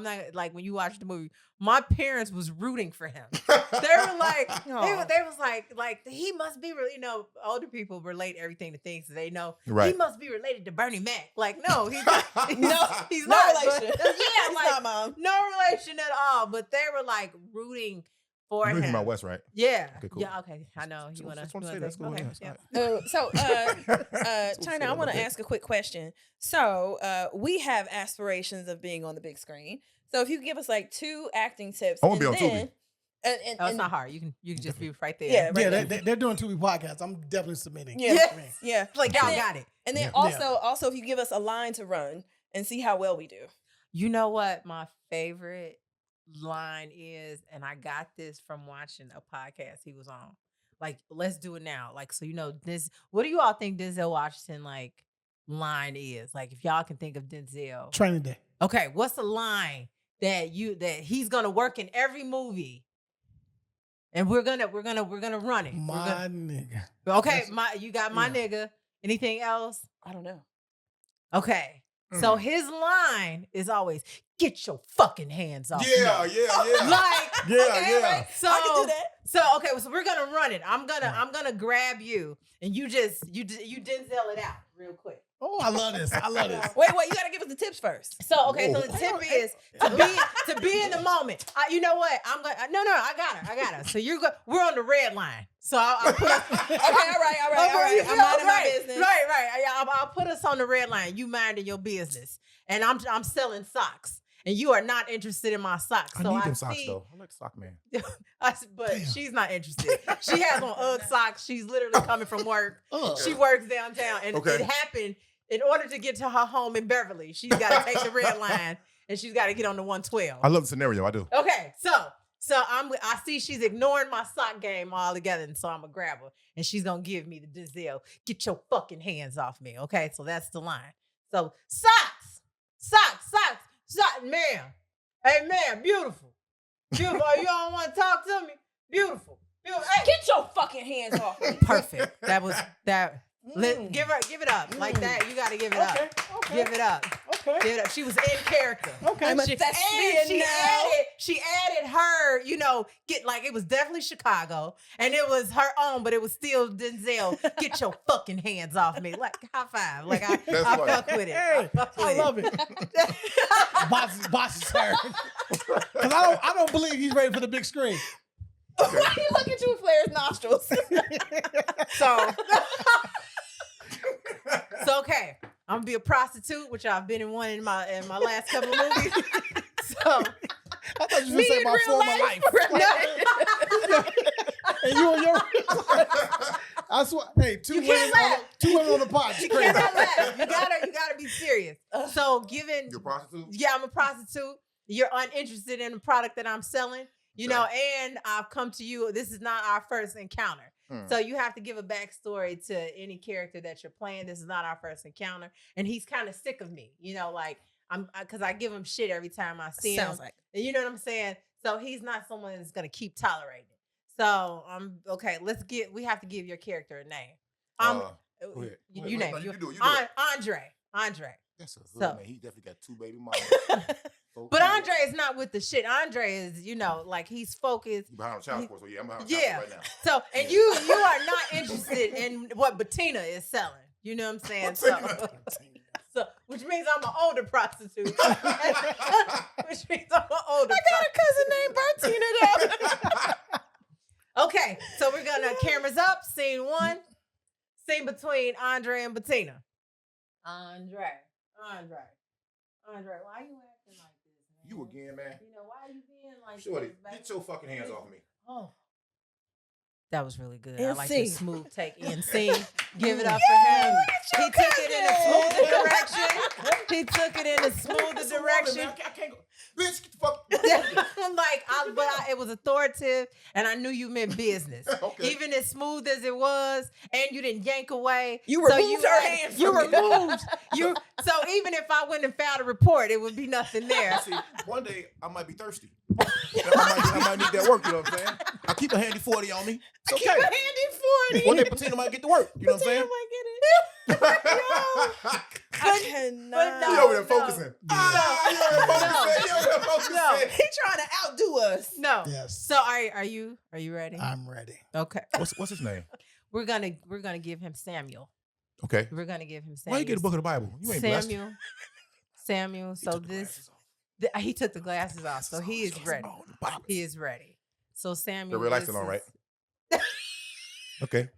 D: not when you watch the movie, my parents was rooting for him. They were like, they was like he must be really, older people relate everything to things that they know.
B: Right.
D: He must be related to Bernie Mac. No, he's not. He's
F: no
D: not.
F: relation.
D: But,
F: He's not, Mom.
D: no relation at all. But they were rooting for
B: You're
D: him.
B: from out west, right?
D: Yeah.
B: Okay, cool.
D: Yeah. Okay. I know you want to.
B: Just want to say that's cool.
D: Okay.
B: Yeah,
D: Yeah.
B: it's all right.
F: China, I want to ask a quick question. So we have aspirations of being on the big screen. So if you give us 2 acting tips,
B: I wanna be on
F: then,
B: Tubi.
F: And
D: It's not hard. You can just be right there.
F: Yeah, right
C: Yeah,
F: there.
C: they're doing Tubi podcasts. I'm definitely submitting.
F: Yeah.
C: Yeah.
F: yeah.
D: Y'all
F: then-
D: got it.
F: And then
C: Yeah.
F: also if you give us a line to run and see how well we do.
D: You know what my favorite line is, and I got this from watching a podcast he was on. Let's do it now. This. What do you all think Denzel Washington line is? If y'all can think of Denzel.
C: Training Day.
D: Okay, what's the line that he's gonna work in every movie, and we're gonna run it.
C: My nigga.
D: Okay,
C: That's-
D: you got my nigga. Anything else?
F: I don't know.
D: Okay. So his line is always, "Get your fucking hands off
B: Yeah,
D: me."
B: yeah.
F: Right.
D: So
F: I can do that.
D: So we're gonna run it. I'm gonna grab you, and you Denzel it out real quick.
C: Oh, I love this. I love this.
F: Wait, you gotta give us the tips first.
D: So so the tip is to be in the moment. You know what? I'm gonna I got her. So we're on the red line. So I'll put us,
F: Okay, all right. I'm minding my business.
D: Right. I'll put us on the red line. You minding your business, and I'm selling socks, and you are not interested in my socks.
B: I
D: So
B: need
D: I
B: them socks,
D: see,
B: though. I like the sock man.
D: but
C: Damn.
D: she's not interested. She has on UGG socks. She's literally coming from work.
C: Ugh.
D: She works downtown, and
B: Okay.
D: it happened. In order to get to her home in Beverly, she's got to take the red line, and she's got to get on the 112.
B: I love the scenario. I do.
D: Okay, so I see she's ignoring my sock game altogether, and so I'm gonna grab her, and she's gonna give me the Denzel. Get your fucking hands off me, okay? So that's the line. So socks, ma'am. Hey, ma'am, beautiful. Oh, you don't want to talk to me? Beautiful. Hey,
F: Get your fucking hands off me.
D: perfect. That was that. Give it up like that. You got to give it up.
C: Okay.
D: Give it up.
C: Okay.
D: Give it up. She was in character.
C: Okay.
F: I'm a
D: She,
F: thespian
D: and
F: now.
D: she added her, get like it was definitely Chicago and it was her own, but it was still Denzel. Get your fucking hands off me. Like high five. Like I
B: funny.
D: fuck with it.
C: Hey, I love it. Boss is tired. Because I don't believe he's ready for the big screen.
F: Why do you look at you with Flair's nostrils?
D: So okay, I'm gonna be a prostitute, which I've been in one in my last couple of movies. So
C: I thought you were saying my former life. And you and your I swear, hey, two women on the pod.
D: You
C: It's crazy.
D: cannot laugh. You gotta be serious. So given
B: You're a prostitute?
D: yeah, I'm a prostitute. You're uninterested in the product that I'm selling, and I've come to you. This is not our first encounter. So you have to give a backstory to any character that you're playing. This is not our first encounter. And he's kind of sick of me, like because I give him shit every time I see him.
F: Sounds like.
D: You know what I'm saying? So he's not someone that's going to keep tolerating it. So okay, we have to give your character a name.
B: Go ahead.
D: You
B: No,
D: name it.
B: you do it.
D: Andre.
B: That's a hood,
D: So-
B: man. He definitely got 2 baby mamas.
D: But Andre is not with the shit. Andre is, like he's focused.
B: You behind on child support, so yeah, I'm behind on child
D: Yeah.
B: support right now.
D: So, and you are not interested in what Bettina is selling. You know what I'm saying? So, which means I'm an older prostitute. Which means I'm an older
F: I got a cousin named Bertina though.
D: Okay, so we're gonna cameras up. Scene 1. Scene between Andre and Bettina. Andre, why you acting like this, man?
B: You again, man.
D: Why you being like
B: Shorty,
D: this, baby?
B: get your fucking hands off me.
D: Oh. That was really good. I
F: NC.
D: like the smooth take. NC. Give it up for him. He took it in a smoother direction. He took it in a smoother direction.
B: I can't go. Bitch, get the fuck.
D: It was authoritative, and I knew you meant business.
B: Okay.
D: Even as smooth as it was, and you didn't yank away.
F: You removed her hand
D: You
F: from me.
D: removed. So even if I went and filed a report, it would be nothing there.
B: See, one day I might be thirsty. I might need that work, you know what I'm saying? I keep a handy 40 on me. It's okay.
F: Keep a handy 40.
B: One day Bettina might get to work, you know what I'm saying?
F: might get it. I cannot.
B: You over there focusing. You over there focusing.
F: He trying to outdo us.
D: No.
C: Yes.
D: So are you ready?
C: I'm ready.
D: Okay.
B: What's his name?
D: We're gonna give him Samuel.
B: Okay.
D: We're gonna give him Samuel.
B: Why you get a book of the Bible? You ain't blessed.
D: Samuel.
B: He
D: So
B: took the
D: this
B: glasses off.
D: he took the glasses off, so he is ready.
B: Oh, the Bible.
D: He is ready. So Samuel.
B: The real lights
D: this
B: still on, right?
D: is-
B: Okay.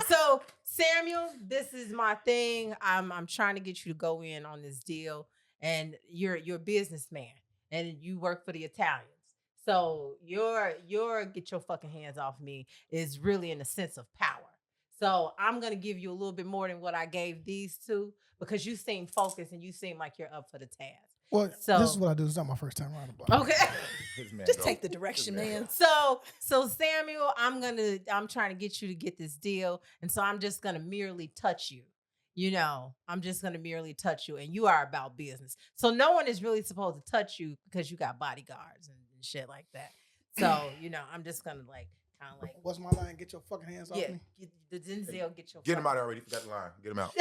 D: So Samuel, this is my thing. I'm trying to get you to go in on this deal, and you're a businessman, and you work for the Italians. So your get your fucking hands off me is really in a sense of power. So I'm gonna give you a little bit more than what I gave these two because you seem focused and you seem like you're up for the task.
C: Well,
D: So-
C: this is what I do. It's not my first time around the block.
D: Okay.
B: His man
F: Just
B: go.
F: take the direction, man.
D: So Samuel, I'm trying to get you to get this deal. And so I'm just gonna merely touch you. I'm just gonna merely touch you. And you are about business. So no one is really supposed to touch you because you got bodyguards and shit like that. So, I'm just gonna kind of
C: What's my line? Get your fucking hands off me.
D: the Denzel,
B: Get him out already. Forgot the line. Get him out.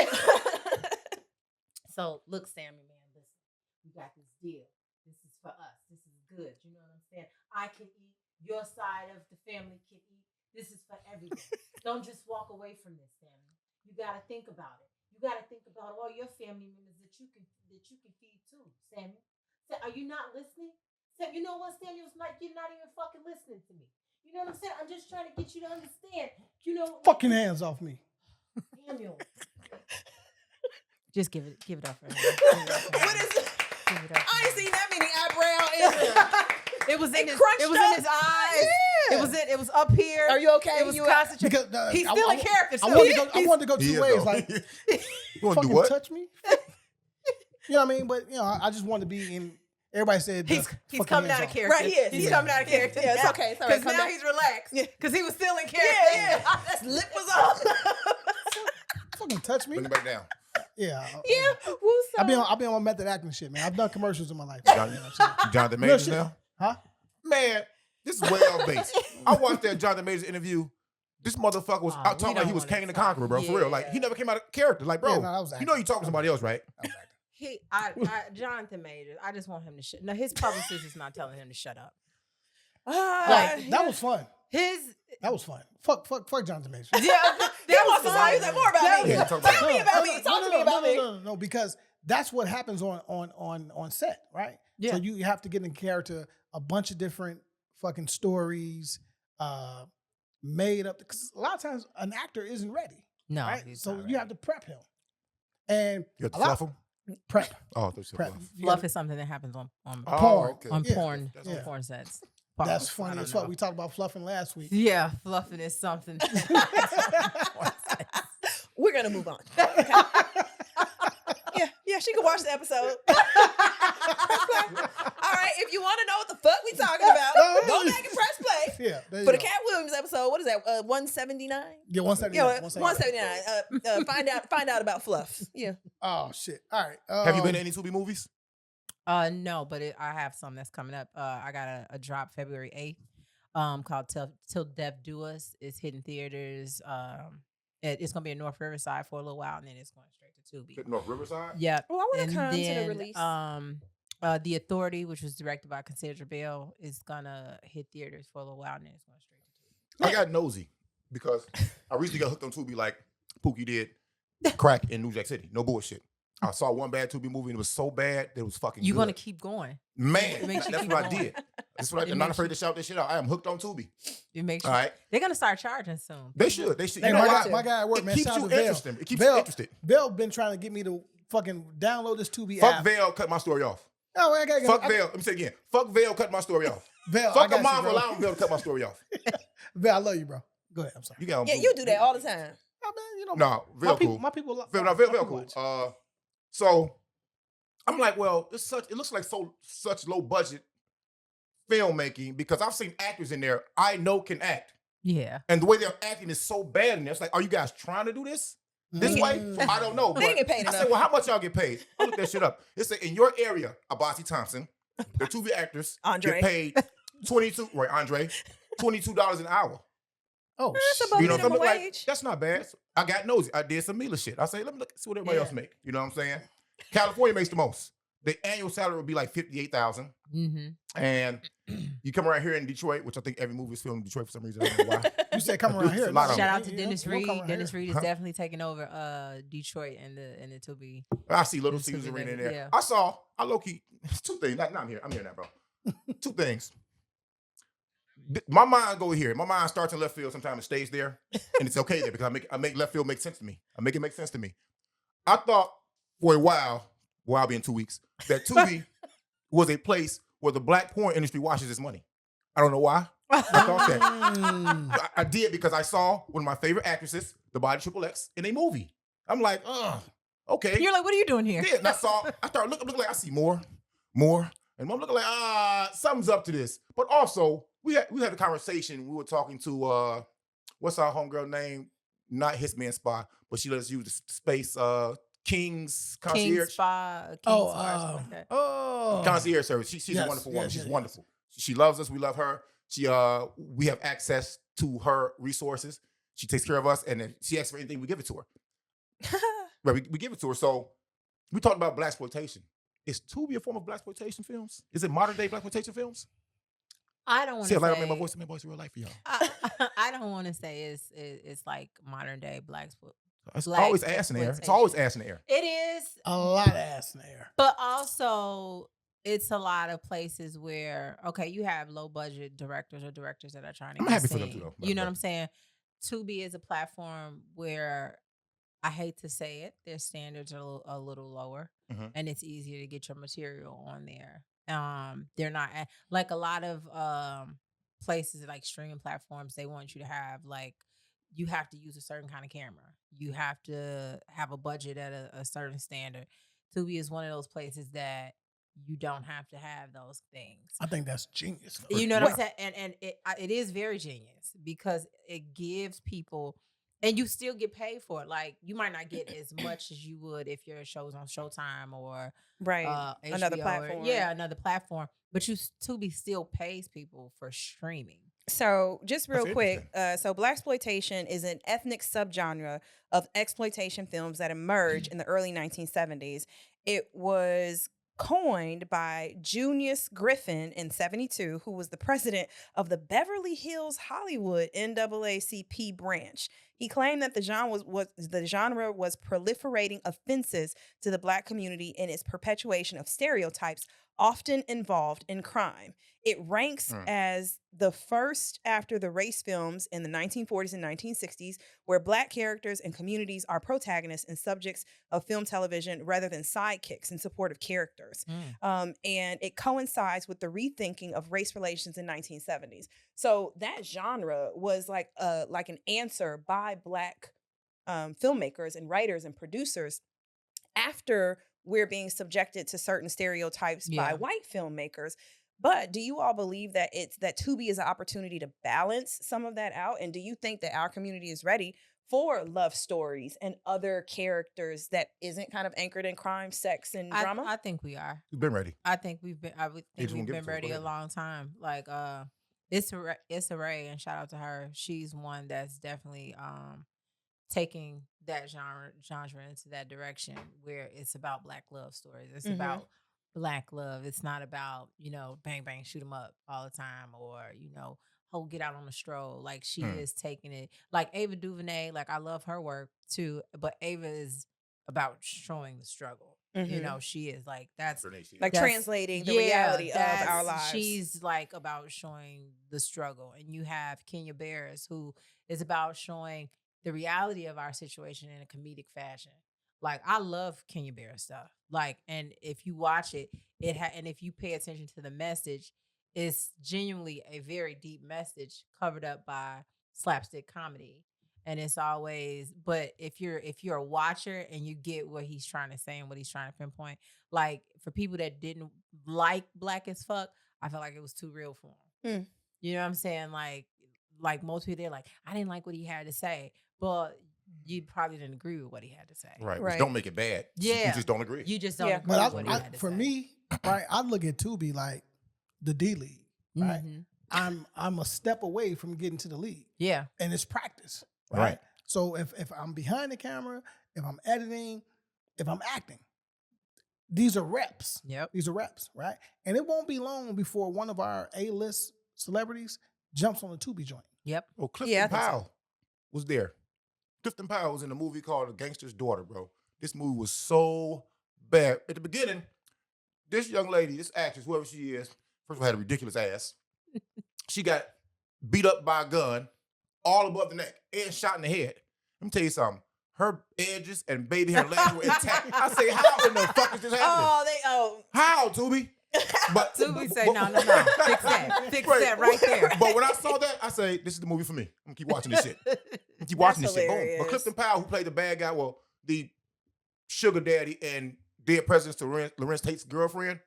D: So look, Samuel, man, listen. You got this deal. This is for us. This is good. You know what I'm saying? I can eat. Your side of the family can eat. This is for everyone. Don't just walk away from this, Samuel. You got to think about it. You got to think about all your family members that you can feed too, Samuel. Are you not listening? You know what, Samuel? It's like you're not even fucking listening to me. You know what I'm saying? I'm just trying to get you to understand.
C: Fucking hands off me.
D: Samuel. Just give it up for him.
F: What is it?
D: Give it up.
F: I ain't seen that many eyebrow in
D: It was in his
F: crunched
D: eyes.
F: Yeah.
D: It was up here.
F: Are you okay?
D: It was
F: You
D: concentrated.
C: Because
D: He's still in character.
C: I
D: too.
C: wanted to go
B: He
C: two
B: is,
C: ways.
B: though.
C: Like,
B: You want to do
C: fucking
B: what?
C: touch me? You know what I mean? But, I just want to be in. Everybody said
D: He's
C: fucking
D: coming
C: hands
D: out of
C: off.
D: character.
F: Right, he is.
D: He's
F: Yeah.
D: coming out of character.
F: Yeah, it's okay. It's all right.
D: Because
F: Come
D: now
F: back.
D: he's relaxed.
F: Yeah.
D: Because he was still in character.
F: Yeah. Lip was off.
C: Fucking touch me?
B: Bring it back down.
C: Yeah.
F: Yeah. Woo,
C: I've been on method acting shit, man. I've done commercials in my life.
B: Jonathan
C: Real
B: Majors
C: shit.
B: now?
C: Huh?
B: Man, this is way off base. I watched that Jonathan Majors interview. This motherfucker was out talking like he was Kang the Conqueror, bro. For real. Like, he never came out of character. Like, bro,
C: Yeah, no, that was
B: you know you talking to somebody else, right?
D: Jonathan Majors. I just want him to shut. No, his publicist is not telling him to shut up.
C: Like, that was fun. That was fun. Fuck Jonathan Majors.
D: Yeah,
F: That was fun. He's like, more about me.
B: Yeah,
F: Tell me about me. Talk to me about me.
C: No, because that's what happens on set, right?
D: Yeah.
C: So you have to get in character a bunch of different fucking stories made up. Because a lot of times an actor isn't ready.
D: No,
C: right? So you have to prep him. And
B: You have to fluff him?
C: prep.
B: Oh, there's
C: Prep.
B: fluff.
D: Fluff is something that happens on
C: Porn.
B: okay.
D: on
C: Yeah.
D: porn
B: That's-
D: on
C: yeah.
D: porn sets.
C: That's
D: I
C: funny
D: don't
C: as fuck.
D: know.
C: We talked about fluffing last week.
D: Yeah, fluffing is something.
F: We're gonna move on. Okay. Yeah, she can watch the episode. All right, if you want to know what the fuck we talking about, go back and press play.
C: Yeah. There you
F: For the
C: go.
F: Katt Williams episode, what is that? 179.
C: Yeah, 179.
F: Yeah,
C: 179.
F: 179. Find out about fluff. Yeah.
C: Oh shit. All right.
B: Have you been to any Tubi movies?
D: No, but I have some that's coming up. I got a drop February 8th, called Till Death Do Us. It's hitting theaters. It's gonna be in North Riverside for a little while, and then it's going straight to Tubi.
B: North Riverside?
D: Yeah.
F: Well, I want
D: And
F: to come to the
D: then,
F: release.
D: The Authority, which was directed by Cassandra Bell, is gonna hit theaters for a little while, and then it's going straight to Tubi.
B: I got nosy because I recently got hooked on Tubi like Pookie did crack in New Jack City. No bullshit. I saw one bad Tubi movie and it was so bad that it was fucking
D: You're
B: good.
D: gonna keep going.
B: Man,
D: It makes you
B: that's
D: keep
B: what I
D: going.
B: did. That's what
D: It
B: I'm not
D: makes
B: afraid
D: you-
B: to shout this shit out. I am hooked on Tubi.
D: It makes you.
B: All right?
D: They're gonna start charging soon.
B: They should. They should.
C: Hey,
B: You know
C: my
B: what?
C: guy at work,
B: It
C: man.
B: keeps
C: shout out
B: you
C: to Vail.
B: interested. It keeps you
C: Vail,
B: interested.
C: Vail been trying to get me to fucking download this Tubi
B: Fuck
C: app.
B: Vail, cut my story off.
C: Oh, I gotta
B: Fuck Vail. Let me say it again. Fuck Vail, cut my story off.
C: Vail, I
B: Fuck
C: got
B: a mom
C: you,
B: for
C: bro.
B: allowing Vail to cut my story off.
C: Vail, I love you, bro. Go ahead. I'm sorry.
B: You got
F: Yeah, you do that all the time.
C: Oh, man, you know,
B: No,
C: my
B: Vail
C: people,
B: cool.
C: my people,
B: Vail,
C: my
B: Vail
C: people
B: cool.
C: watch.
B: So I'm like, well, it looks like such low budget filmmaking because I've seen actors in there I know can act.
D: Yeah.
B: And the way they're acting is so bad in there. It's like, are you guys trying to do this way? I don't know.
F: They didn't get paid
B: I said,
F: enough.
B: well, how much y'all get paid? I looked that shit up. It said, in your area, Abasi Thompson, the Tubi actors
F: Andre.
B: get paid $22 an hour.
C: Oh,
F: That's
C: shit.
F: above
B: You know what I'm
F: minimum
B: saying? Like,
F: wage.
B: that's not bad. So I got nosy. I did some Mila shit. I say, let me see what everybody
D: Yeah.
B: else make. You know what I'm saying? California makes the most. The annual salary would be like $58,000.
D: Mm-hmm.
B: And you come around here in Detroit, which I think every movie is filmed in Detroit for some reason. I don't know why.
C: You said come around here.
B: It's a lot of
D: Shout
B: them.
D: out to Dennis
C: You don't come
D: Reed.
C: around
D: Dennis
C: here.
D: Reed is definitely taking over Detroit and the Tubi.
B: I see Little
D: It's
B: Caesars
D: Tubi,
B: Arena in
D: baby.
B: there.
D: Yeah.
B: I low key, two things. Not I'm here. I'm here now, bro. Two things. My mind go here. My mind starts in left field. Sometimes it stays there, and it's okay there because I make left field make sense to me. I make it make sense to me. I thought for a while, I'll be in 2 weeks, that Tubi was a place where the black porn industry washes its money. I don't know why. I thought that. I did because I saw one of my favorite actresses, the Body Triple X, in a movie. I'm like, okay.
D: You're like, what are you doing here?
B: Yeah, and I started looking like I see more, and I'm looking like something's up to this. But also, we had a conversation. We were talking to what's our homegirl name? Not Hitman Spy, but she let us use the space King's Concierge.
D: King Spa. King
C: Oh,
D: Spa, or something like that.
C: Oh,
B: Concierge service. She's
C: Yes,
B: a wonderful woman.
C: yes,
B: She's
C: yes,
B: wonderful. She loves us. We love her. We have access to her resources. She takes care of us, and if she asks for anything, we give it to her. Right, we give it to her. So we talked about blaxploitation. Is Tubi a form of blaxploitation films? Is it modern day blaxploitation films?
D: I don't want
B: See,
D: to
B: I
D: say.
B: made my voice real life for y'all.
D: I don't want to say it's like modern day black.
B: It's
D: Black
B: always ass in the air. It's always ass in the air.
D: It is,
C: a lot of ass in there.
D: but also it's a lot of places where you have low budget directors or directors that are trying to.
B: I'm
D: get
B: happy for them
D: seen.
B: too, though.
D: You know what I'm saying? Tubi is a platform where I hate to say it, their standards are a little lower,
B: Mhm.
D: and it's easier to get your material on there. They're not like a lot of places like streaming platforms. They want you to have you have to use a certain kind of camera. You have to have a budget at a certain standard. Tubi is one of those places that you don't have to have those things.
C: I think that's genius.
D: You know what I'm saying? And it is very genius because it gives people, and you still get paid for it. Like you might not get as much as you would if your show's on Showtime or
F: Right. Another
D: HBO
F: platform.
D: another platform. But Tubi still pays people for streaming.
F: So just real
B: That's
F: quick, so blaxploitation is an ethnic subgenre of exploitation films that emerged in the early 1970s. It was coined by Junius Griffin in 72, who was the president of the Beverly Hills Hollywood NAACP branch. He claimed that the genre was proliferating offenses to the Black community in its perpetuation of stereotypes often involved in crime. It ranks as the first after the race films in the 1940s and 1960s, where Black characters and communities are protagonists and subjects of film television rather than sidekicks in support of characters. And it coincides with the rethinking of race relations in 1970s. So that genre was like an answer by Black filmmakers and writers and producers after we're being subjected to certain stereotypes by white filmmakers. But do you all believe that Tubi is an opportunity to balance some of that out? And do you think that our community is ready for love stories and other characters that isn't kind of anchored in crime, sex, and drama?
D: I think we are.
B: We've been ready.
D: I think we've been ready a long time. Like Issa Rae, and shout out to her. She's one that's definitely taking that genre into that direction where it's about Black love stories. It's about Black love. It's not about, bang, bang, shoot 'em up all the time, or, get out on a stroll. Like, she is taking it. Like Ava DuVernay, like, I love her work too, but Ava is about showing the struggle. She is like, that's
F: translating the reality of our lives.
D: She's like about showing the struggle. And you have Kenya Barris, who is about showing the reality of our situation in a comedic fashion. Like, I love Kenya Barris stuff. Like, and if you watch it, and if you pay attention to the message, it's genuinely a very deep message covered up by slapstick comedy. And it's always, but if you're a watcher and you get what he's trying to say and what he's trying to pinpoint, like, for people that didn't like Black as Fuck, I felt like it was too real for him. You know what I'm saying? Like most people, they're like, I didn't like what he had to say, but you probably didn't agree with what he had to say.
B: Right. Which don't make it bad.
D: Yeah.
B: You just don't agree.
D: You just don't agree
C: but
D: with what he had to
C: for
D: say.
C: me, right, I look at Tubi like the D League, right? I'm a step away from getting to the league.
D: Yeah.
C: And it's practice. Right. So if I'm behind the camera, if I'm editing, if I'm acting, these are reps.
D: Yep.
C: These are reps, right? And it won't be long before one of our A-list celebrities jumps on the Tubi joint.
D: Yep.
B: Well, Clifton Powell was there. Clifton Powell was in a movie called The Gangster's Daughter, bro. This movie was so bad. At the beginning, this young lady, this actress, whoever she is, first of all, had a ridiculous ass. She got beat up by a gun all above the neck and shot in the head. Let me tell you something. Her edges and baby hair legs were intact. I say, how in the fuck is this happening? How, Tubi? But
D: Tubi say, no. Fix that right there.
B: But when I saw that, I say, this is the movie for me. I'm gonna keep watching this shit. Keep watching this shit. Boom. But Clifton Powell, who played the bad guy, well, the sugar daddy and dead President Lorenz Tate's girlfriend,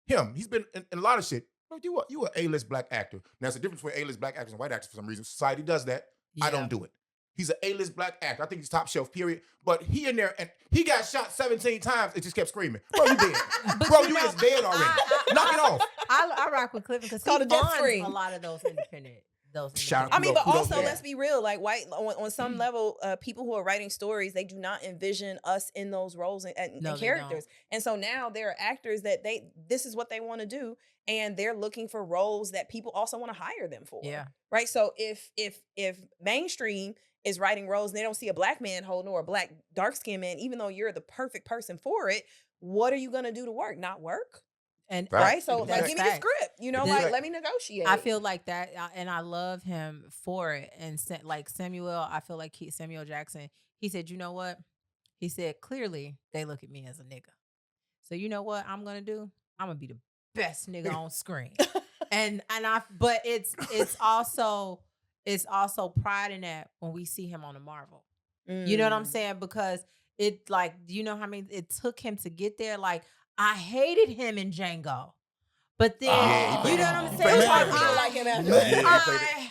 B: he's been in a lot of shit. Bro, you an A-list Black actor. Now, there's a difference between A-list Black actors and white actors for some reason. Society does that. Yeah. I don't do it. He's an A-list Black actor. I think he's top shelf, period. But he in there, and he got shot 17 times. It just kept screaming. Bro, you dead. Bro, you is dead already. Knock it off.
D: I rock with Clifton because he funds a lot of those independent.
F: But also, let's be real. Like, on some level, people who are writing stories, they do not envision us in those roles and characters. And so now there are actors that this is what they want to do, and they're looking for roles that people also want to hire them for.
D: Yeah.
F: Right. So if mainstream is writing roles and they don't see a Black man holding or a Black dark-skinned man, even though you're the perfect person for it, what are you gonna do to work? Not work?
D: And
F: right, so like, give me the script, let me negotiate.
D: I feel like that, and I love him for it. And like Samuel, I feel like Samuel Jackson, he said, you know what? He said, clearly they look at me as a nigga. So you know what I'm gonna do? I'm gonna be the best nigga on screen. But it's also pride in that when we see him on the Marvel. You know what I'm saying? Because it, like, you know how many it took him to get there? Like, I hated him in Django. But then, you know what I'm saying? I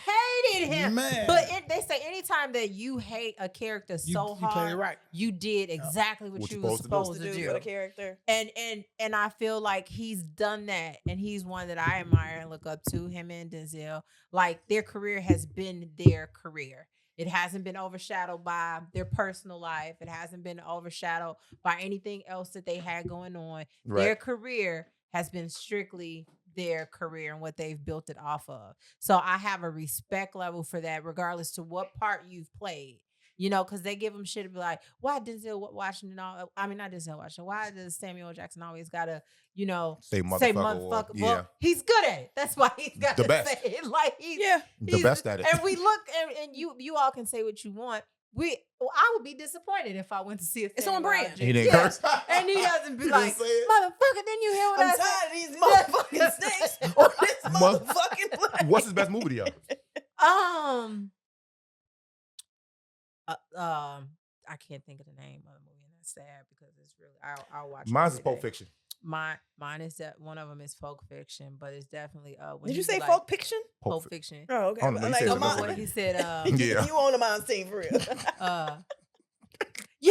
D: hated hated him.
C: Man.
D: But they say anytime that you hate a character
C: you
D: so
C: played it
D: hard,
C: right.
D: you did exactly what you were supposed to do.
F: For the character.
D: And I feel like he's done that, and he's one that I admire and look up to. Him and Denzel, like their career has been their career. It hasn't been overshadowed by their personal life. It hasn't been overshadowed by anything else that they had going on.
B: Right.
D: Their career has been strictly their career and what they've built it off of. So I have a respect level for that, regardless to what part you've played. You know, because they give them shit to be like, why Denzel Washington? Not Denzel Washington. Why does Samuel L. Jackson always gotta,
B: say motherfucker?
D: Well, he's good at it. That's why he's got
B: The
D: to
B: best.
D: say it. Like he's
B: the best at it.
D: And we look, and you all can say what you want. I would be disappointed if I went to see a
F: It's on brand.
B: He didn't curse.
D: And he doesn't be
B: He
D: like,
B: didn't say it.
D: motherfucker, didn't you hear what
F: I'm
D: I said?
F: tired of these motherfucking snakes on this motherfucking place.
B: What's his best movie, though?
D: I can't think of the name of the movie, and that's sad because it's really I'll watch.
B: Mine's
D: it
B: is Pulp
D: today.
B: Fiction.
D: Mine is that one of them is folk fiction, but it's definitely when
F: Did you
D: he's
F: say
D: like,
F: folk fiction?
D: Pulp Fiction?
F: Oh, okay.
B: I don't know, he said
F: come
B: something
F: on.
B: like
D: He said,
B: Yeah.
F: You on the mind scene for real.
D: yeah,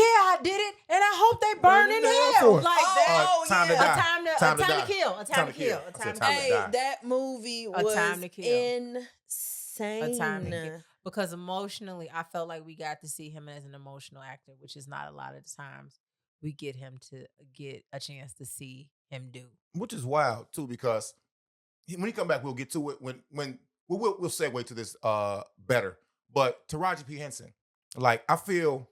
D: I did it, and I hope they burn in hell. Like that.
F: Oh,
B: Time to
F: yeah.
B: die.
D: A time to kill. A time to kill.
B: I said time to
F: Hey,
B: die.
F: that movie
D: A
F: was
D: Time to Kill.
F: insane.
D: A time to kill. Because emotionally, I felt like we got to see him as an emotional actor, which is not a lot of the times we get a chance to see him do.
B: Which is wild too, because when he come back, we'll get to it. When we'll segue to this better. But Taraji P. Henson, like I feel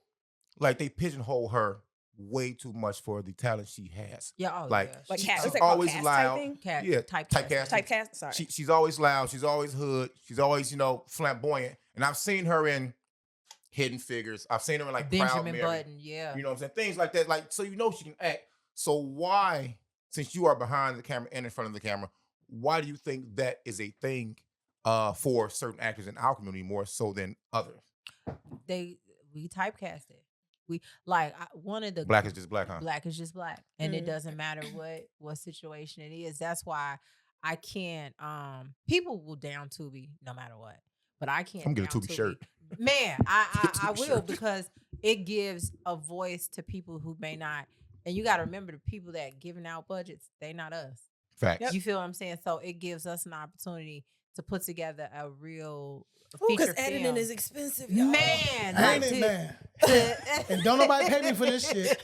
B: like they pigeonhole her way too much for the talent she has.
D: Yeah,
B: like
D: yeah.
F: Like
B: she's
F: cast, what's that called?
B: always
F: Cast
B: loud.
F: typing?
B: Yeah,
D: Typecast.
F: Typecast. Sorry.
B: She's always loud. She's always hood. She's always flamboyant. And I've seen her in Hidden Figures. I've seen her in like Proud
D: Benjamin
B: Mary.
D: Button, yeah.
B: You know what I'm saying? Things like that. Like, so she can act. So why, since you are behind the camera and in front of the camera, why do you think that is a thing for certain actors in our community more so than others?
D: We typecast it. We like one of the
B: Black is just black, huh?
D: Black is just black, and it
F: Mhm.
D: doesn't matter what situation it is. That's why I can't. People will down Tubi no matter what, but I can't.
B: I'm getting a
D: down
B: Tubi shirt.
D: Man, I
B: Tubi
D: will
B: shirt.
D: because it gives a voice to people who may not. And you got to remember the people that giving out budgets, they not us.
B: Facts.
D: You feel what I'm saying? So it gives us an opportunity to put together a real
F: Because
D: feature
F: editing
D: film.
F: is expensive, y'all.
D: Man,
C: Ain't
D: like
C: it,
D: to-
C: man?
D: to-
C: And don't nobody pay me for this shit.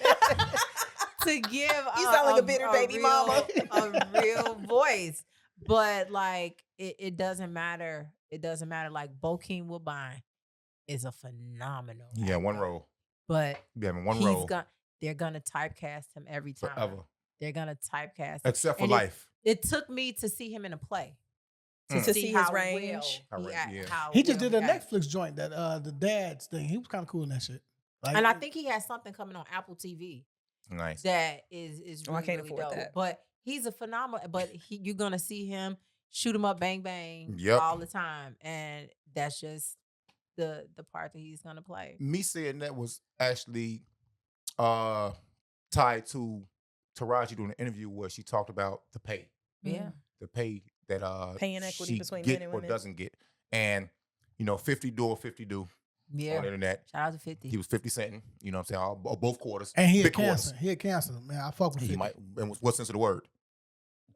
D: to give
F: You sound like a bitter baby mama.
D: a real voice. But like it doesn't matter. It doesn't matter. Like Bokeem Woodbine is a phenomenal.
B: Yeah, one
D: actor.
B: role.
D: But
B: Yeah, I mean, one
D: he's
B: role
D: they're gonna typecast him every time.
B: forever.
D: They're gonna typecast him.
B: Except for
D: And
B: life.
D: It took me to see him in a play.
F: To see his
D: how
F: range.
B: How
D: Well he
B: range,
D: act-
B: yeah.
D: how
C: He just
D: well
C: did a
D: act.
C: Netflix joint that the dad's thing. He was kind of cool in that shit. Like,
D: And I think he has something coming on Apple TV
B: Nice.
D: that is
F: Oh,
D: really,
F: I can't
D: really
F: afford
D: dope.
F: that.
D: But he's a phenomenal. But you're gonna see him shoot him up, bang bang,
B: Yep.
D: all the time, and that's just the part that he's gonna play.
B: Me saying that was actually tied to Taraji doing an interview where she talked about the pay.
D: Yeah,
B: The pay that
F: Pay inequity
B: she
F: between
B: get
F: men and
B: or
F: women.
B: doesn't get. And 50 do or 50 do
D: yeah.
B: on the internet.
D: Shout out to 50.
B: He was 50 centing, you know what I'm saying? All, both quarters.
C: and he had
B: big quarters.
C: cancer. He had cancer, man. I fuck with
B: He
C: 50.
B: might, and what sense of the word?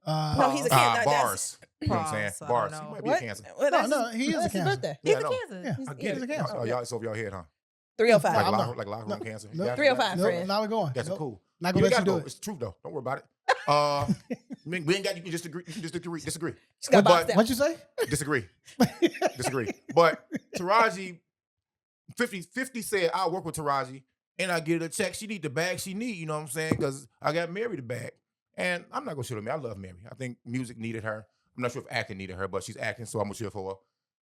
F: No, he's a cancer.
B: Bars. You know what I'm saying?
D: Pause, I
B: Bars.
D: don't
B: He
D: know.
B: might be
F: What?
B: a cancer.
F: Well,
C: No,
F: that's
C: no, he is a
F: that's his
C: cancer.
F: birthday.
B: Yeah,
D: He's
B: I
D: a
B: know.
D: cancer.
C: Yeah.
D: He's-
B: I get
C: He's
B: it.
C: a cancer.
B: Oh, y'all, it's over y'all head, huh?
F: 305.
B: Like,
C: I'm
B: locker,
C: not-
B: like locker room cancer.
C: no.
B: You got it?
F: 305,
C: Nope,
F: friend.
C: now we're going.
B: That's
C: Nope.
B: cool.
C: Not
B: You
C: gonna let
B: got
C: you do
B: though.
C: it.
B: It's the truth though. Don't worry about it. We ain't got. You can just agree. You can just disagree.
F: She's got
B: But-
F: boxed out.
C: What you say?
B: Disagree. But Taraji, 50 said, I'll work with Taraji and I get her a check. She need the bag she need, you know what I'm saying? Because I got Mary the bag. And I'm not going to shit on me. I love Mary. I think music needed her. I'm not sure if acting needed her, but she's acting, so I'm going to cheer for her.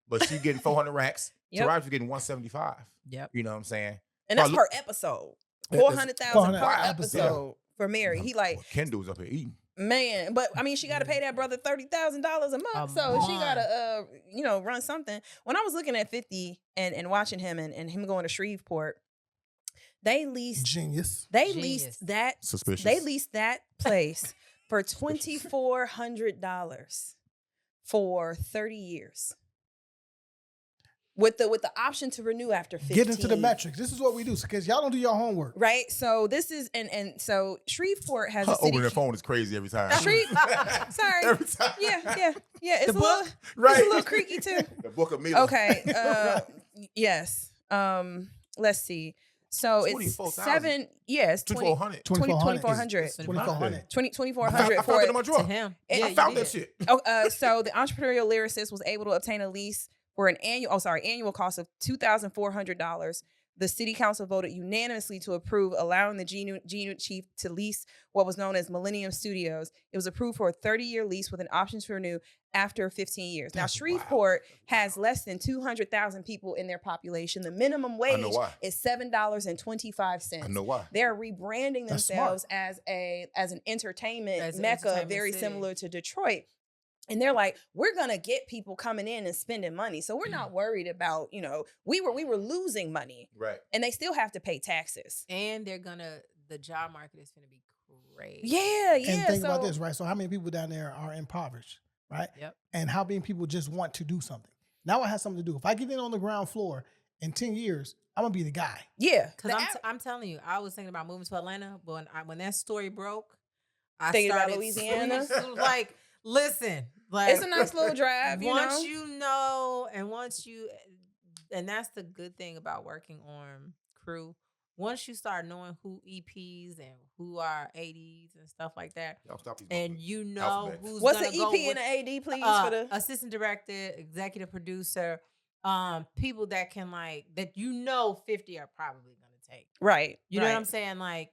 B: But she's getting 400 racks.
F: Yep.
B: Taraji's getting 175.
D: Yep.
B: You know what I'm saying?
F: And that's
B: Oh,
F: per episode.
B: It's
F: 400,000
C: 400
F: per
C: episode.
F: episode for Mary. He like,
B: Well, Kendall's up here eating.
F: man, but I mean, she got to pay that brother $30,000 a month,
D: A
F: so she
D: month.
F: got to, run something. When I was looking at 50 and watching him and him going to Shreveport, they leased
C: Genius.
D: Genius.
B: Suspicious.
F: They leased that place for $2,400 for 30 years. with the option to renew after 15.
C: Get into the metrics. This is what we do because y'all don't do your homework.
F: Right. So this is and so Shreveport has a city.
B: Opening their phone is crazy every time.
F: Sorry.
B: Every time.
F: Yeah. It's
C: The
F: a little,
C: book?
B: Right.
F: it's a little creaky too.
B: The Book of Mila.
F: Okay. Yes. Let's see. So it's
B: 24,000.
F: 7. Yes.
B: 2,400.
C: 2,400.
F: 2,400. 2,400
B: I found
F: for
B: it in my drawer.
D: To him.
F: I
B: I
D: you
B: found
D: did.
B: that shit.
F: So the entrepreneurial lyricist was able to obtain a lease for an annual cost of $2,400. The city council voted unanimously to approve allowing the G Chief to lease what was known as Millennium Studios. It was approved for a 30-year lease with an option to renew after 15 years. Now, Shreveport has less than 200,000 people in their population. The minimum wage is $7.25.
B: I know why.
F: They're rebranding
C: That's
F: themselves as an entertainment
D: As an
F: mecca,
D: entertainment
F: very
D: city.
F: similar to Detroit. And they're like, we're gonna get people coming in and spending money, so we're not worried about, we were losing money,
B: Right.
F: and they still have to pay taxes.
D: And the job market is gonna be great.
F: Yeah.
C: And think about this, right? So how many people down there are impoverished, right?
D: Yep.
C: And how many people just want to do something? Now I have something to do. If I get in on the ground floor in 10 years, I'm gonna be the guy.
F: Yeah,
D: Because I'm telling you, I was thinking about moving to Atlanta, but when that story broke, I
F: Thinking about
D: started
F: Louisiana?
D: it was like, listen, like
F: it's a nice little drive.
D: once and that's the good thing about working on crew. Once you start knowing who EPs and who are ADs and stuff like that,
B: Y'all stop these
D: and you know
B: Alphabet.
D: who's
F: What's
D: gonna
F: an
D: go
F: EP
D: with,
F: and an AD, please? For the
D: assistant director, executive producer, people that can that 50 are probably gonna take.
F: right.
D: You know what I'm saying? Like,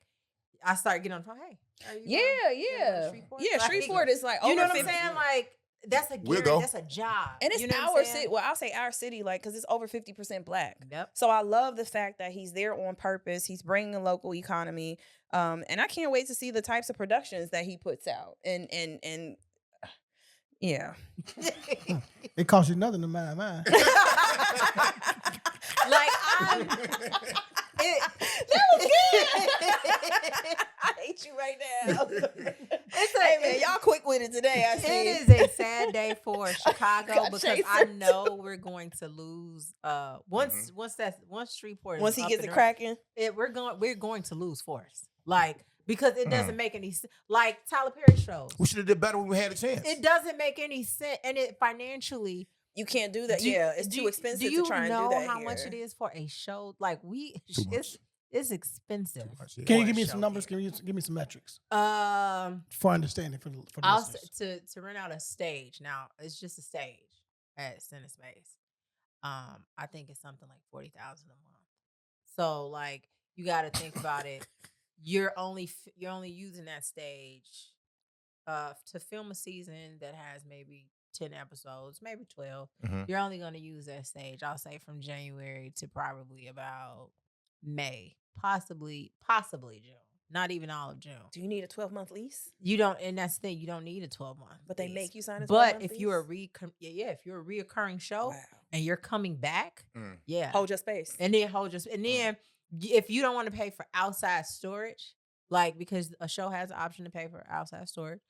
D: I start getting on the phone. Hey, are you
F: Yeah.
D: Shreveport?
F: Yeah,
D: Like,
F: Shreveport is like over
D: you know what
F: 50.
D: I'm saying? Like, that's a
B: We'll
D: guarantee,
B: go.
D: that's a job.
F: And it's
D: you know
F: our
D: what I'm saying?
F: city. Well, I'll say our city, because it's over 50% Black.
D: Yep.
F: So I love the fact that he's there on purpose. He's bringing a local economy, and I can't wait to see the types of productions that he puts out. And yeah,
C: It costs you nothing to mind mine.
F: I hate you right now. Hey man, y'all quick with it today. I see.
D: It is a sad day for Chicago
F: Got
D: because
F: chasers.
D: I know we're going to lose. Once Shreveport,
F: Once
D: is
F: he
D: up
F: gets
D: and
F: it
D: running,
F: cracking.
D: we're going to lose force. Because it doesn't make any sense. Like Tyler Perry shows,
B: We should have did better when we had a chance.
D: it doesn't make any sense, and it financially.
F: You can't do that.
D: Do you-
F: It's
D: do
F: too
D: you-
F: expensive
D: do you
F: to try and
D: know
F: do that
D: how
F: here.
D: much it is for a show? Like
B: Too much.
D: it's expensive.
B: Yeah.
C: Can you
D: for
C: give
D: a
C: me
D: show
C: some numbers?
D: here.
C: Give me some metrics
D: For
C: for understanding for the listeners.
D: to rent out a stage. Now it's just a stage at Center Space. I think it's something like $40,000 a month. So you got to think about it. You're only using that stage to film a season that has maybe 10 episodes, maybe 12.
B: Mhm.
D: You're only going to use that stage, I'll say, from January to probably about May, possibly June. Not even all of June.
F: Do you need a 12-month lease?
D: You don't, and that's the thing. You don't need a 12-month.
F: But they
D: lease.
F: make you sign a 12-month
D: But
F: lease?
D: if you're if you're a reoccurring show
F: Wow.
D: and you're coming back,
B: Mm.
D: yeah,
F: Hold your space.
D: and then if you don't want to pay for outside storage, because a show has the option to pay for outside storage,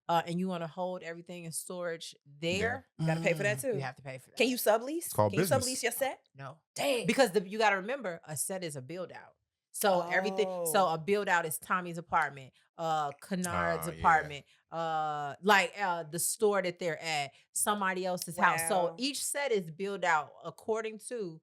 D: and you want to hold everything in storage there,
F: You got to pay for that too.
D: you have to pay for that.
F: Can you sublease?
B: called
F: Can you
B: business.
F: sublease your set?
D: No,
F: Dang.
D: because you got to remember a set is a build out. So everything. So
F: Oh.
D: a build out is Tommy's apartment, Kennard's
B: yeah.
D: apartment, the store that they're at, somebody else's house. So
F: Wow.
D: each set is built out according to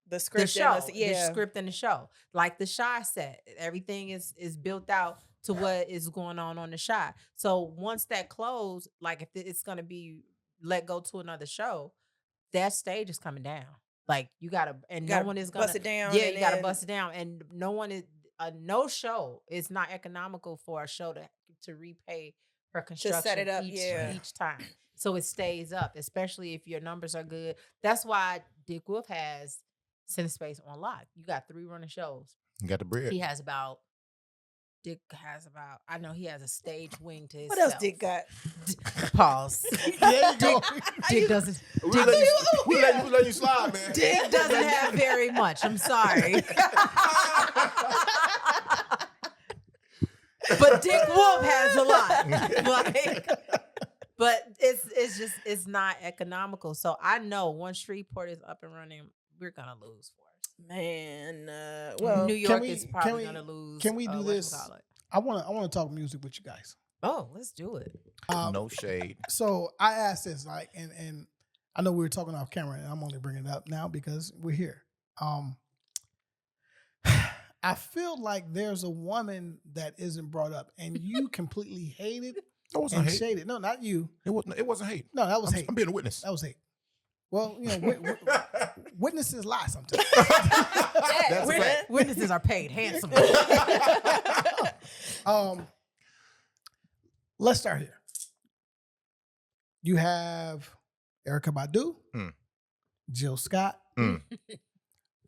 F: the
D: the
F: script.
D: show,
F: and the
D: script and the show. Like the Shy set, everything is built out to what is going on the Shy. So once that closed, if it's gonna be let go to another show, that stage is coming down. You gotta, and no one is gonna
F: bust it down.
D: yeah,
F: and
D: you gotta
F: then-
D: bust it down, and no one is no show. It's not economical for a show to repay for construction
F: set it up,
D: each time. So it stays up, especially if your numbers are good. That's why Dick Wolf has Center Space on lock. You got 3 running shows.
B: You got the bread.
D: Dick has about. I know he has a stage wing to his.
F: What else Dick got?
D: Pause.
C: There you go.
D: Dick doesn't.
B: We let you slide, man.
D: Dick doesn't have very much. I'm sorry. But Dick Wolf has a lot. But it's not economical. So I know once Shreveport is up and running, we're gonna lose for us.
F: Man, well,
D: New York
C: we-
D: is
C: can
D: probably
C: we-
D: gonna lose.
C: can we do this?
D: whatchamacallit.
C: I want to talk music with you guys.
D: Oh, let's do it.
B: No shade.
C: So I asked this, like, and I know we were talking off camera, and I'm only bringing it up now because we're here. I feel like there's a woman that isn't brought up, and you completely hated
B: That wasn't
C: and
B: hate.
C: shaded. No, not you.
B: It wasn't hate.
C: No, that was hate.
B: I'm being a witness.
C: That was hate. Well, you know, witnesses lie sometimes.
B: That's a fact.
D: Witnesses are paid handsomely.
C: Let's start here. You have Erykah Badu, Jill Scott,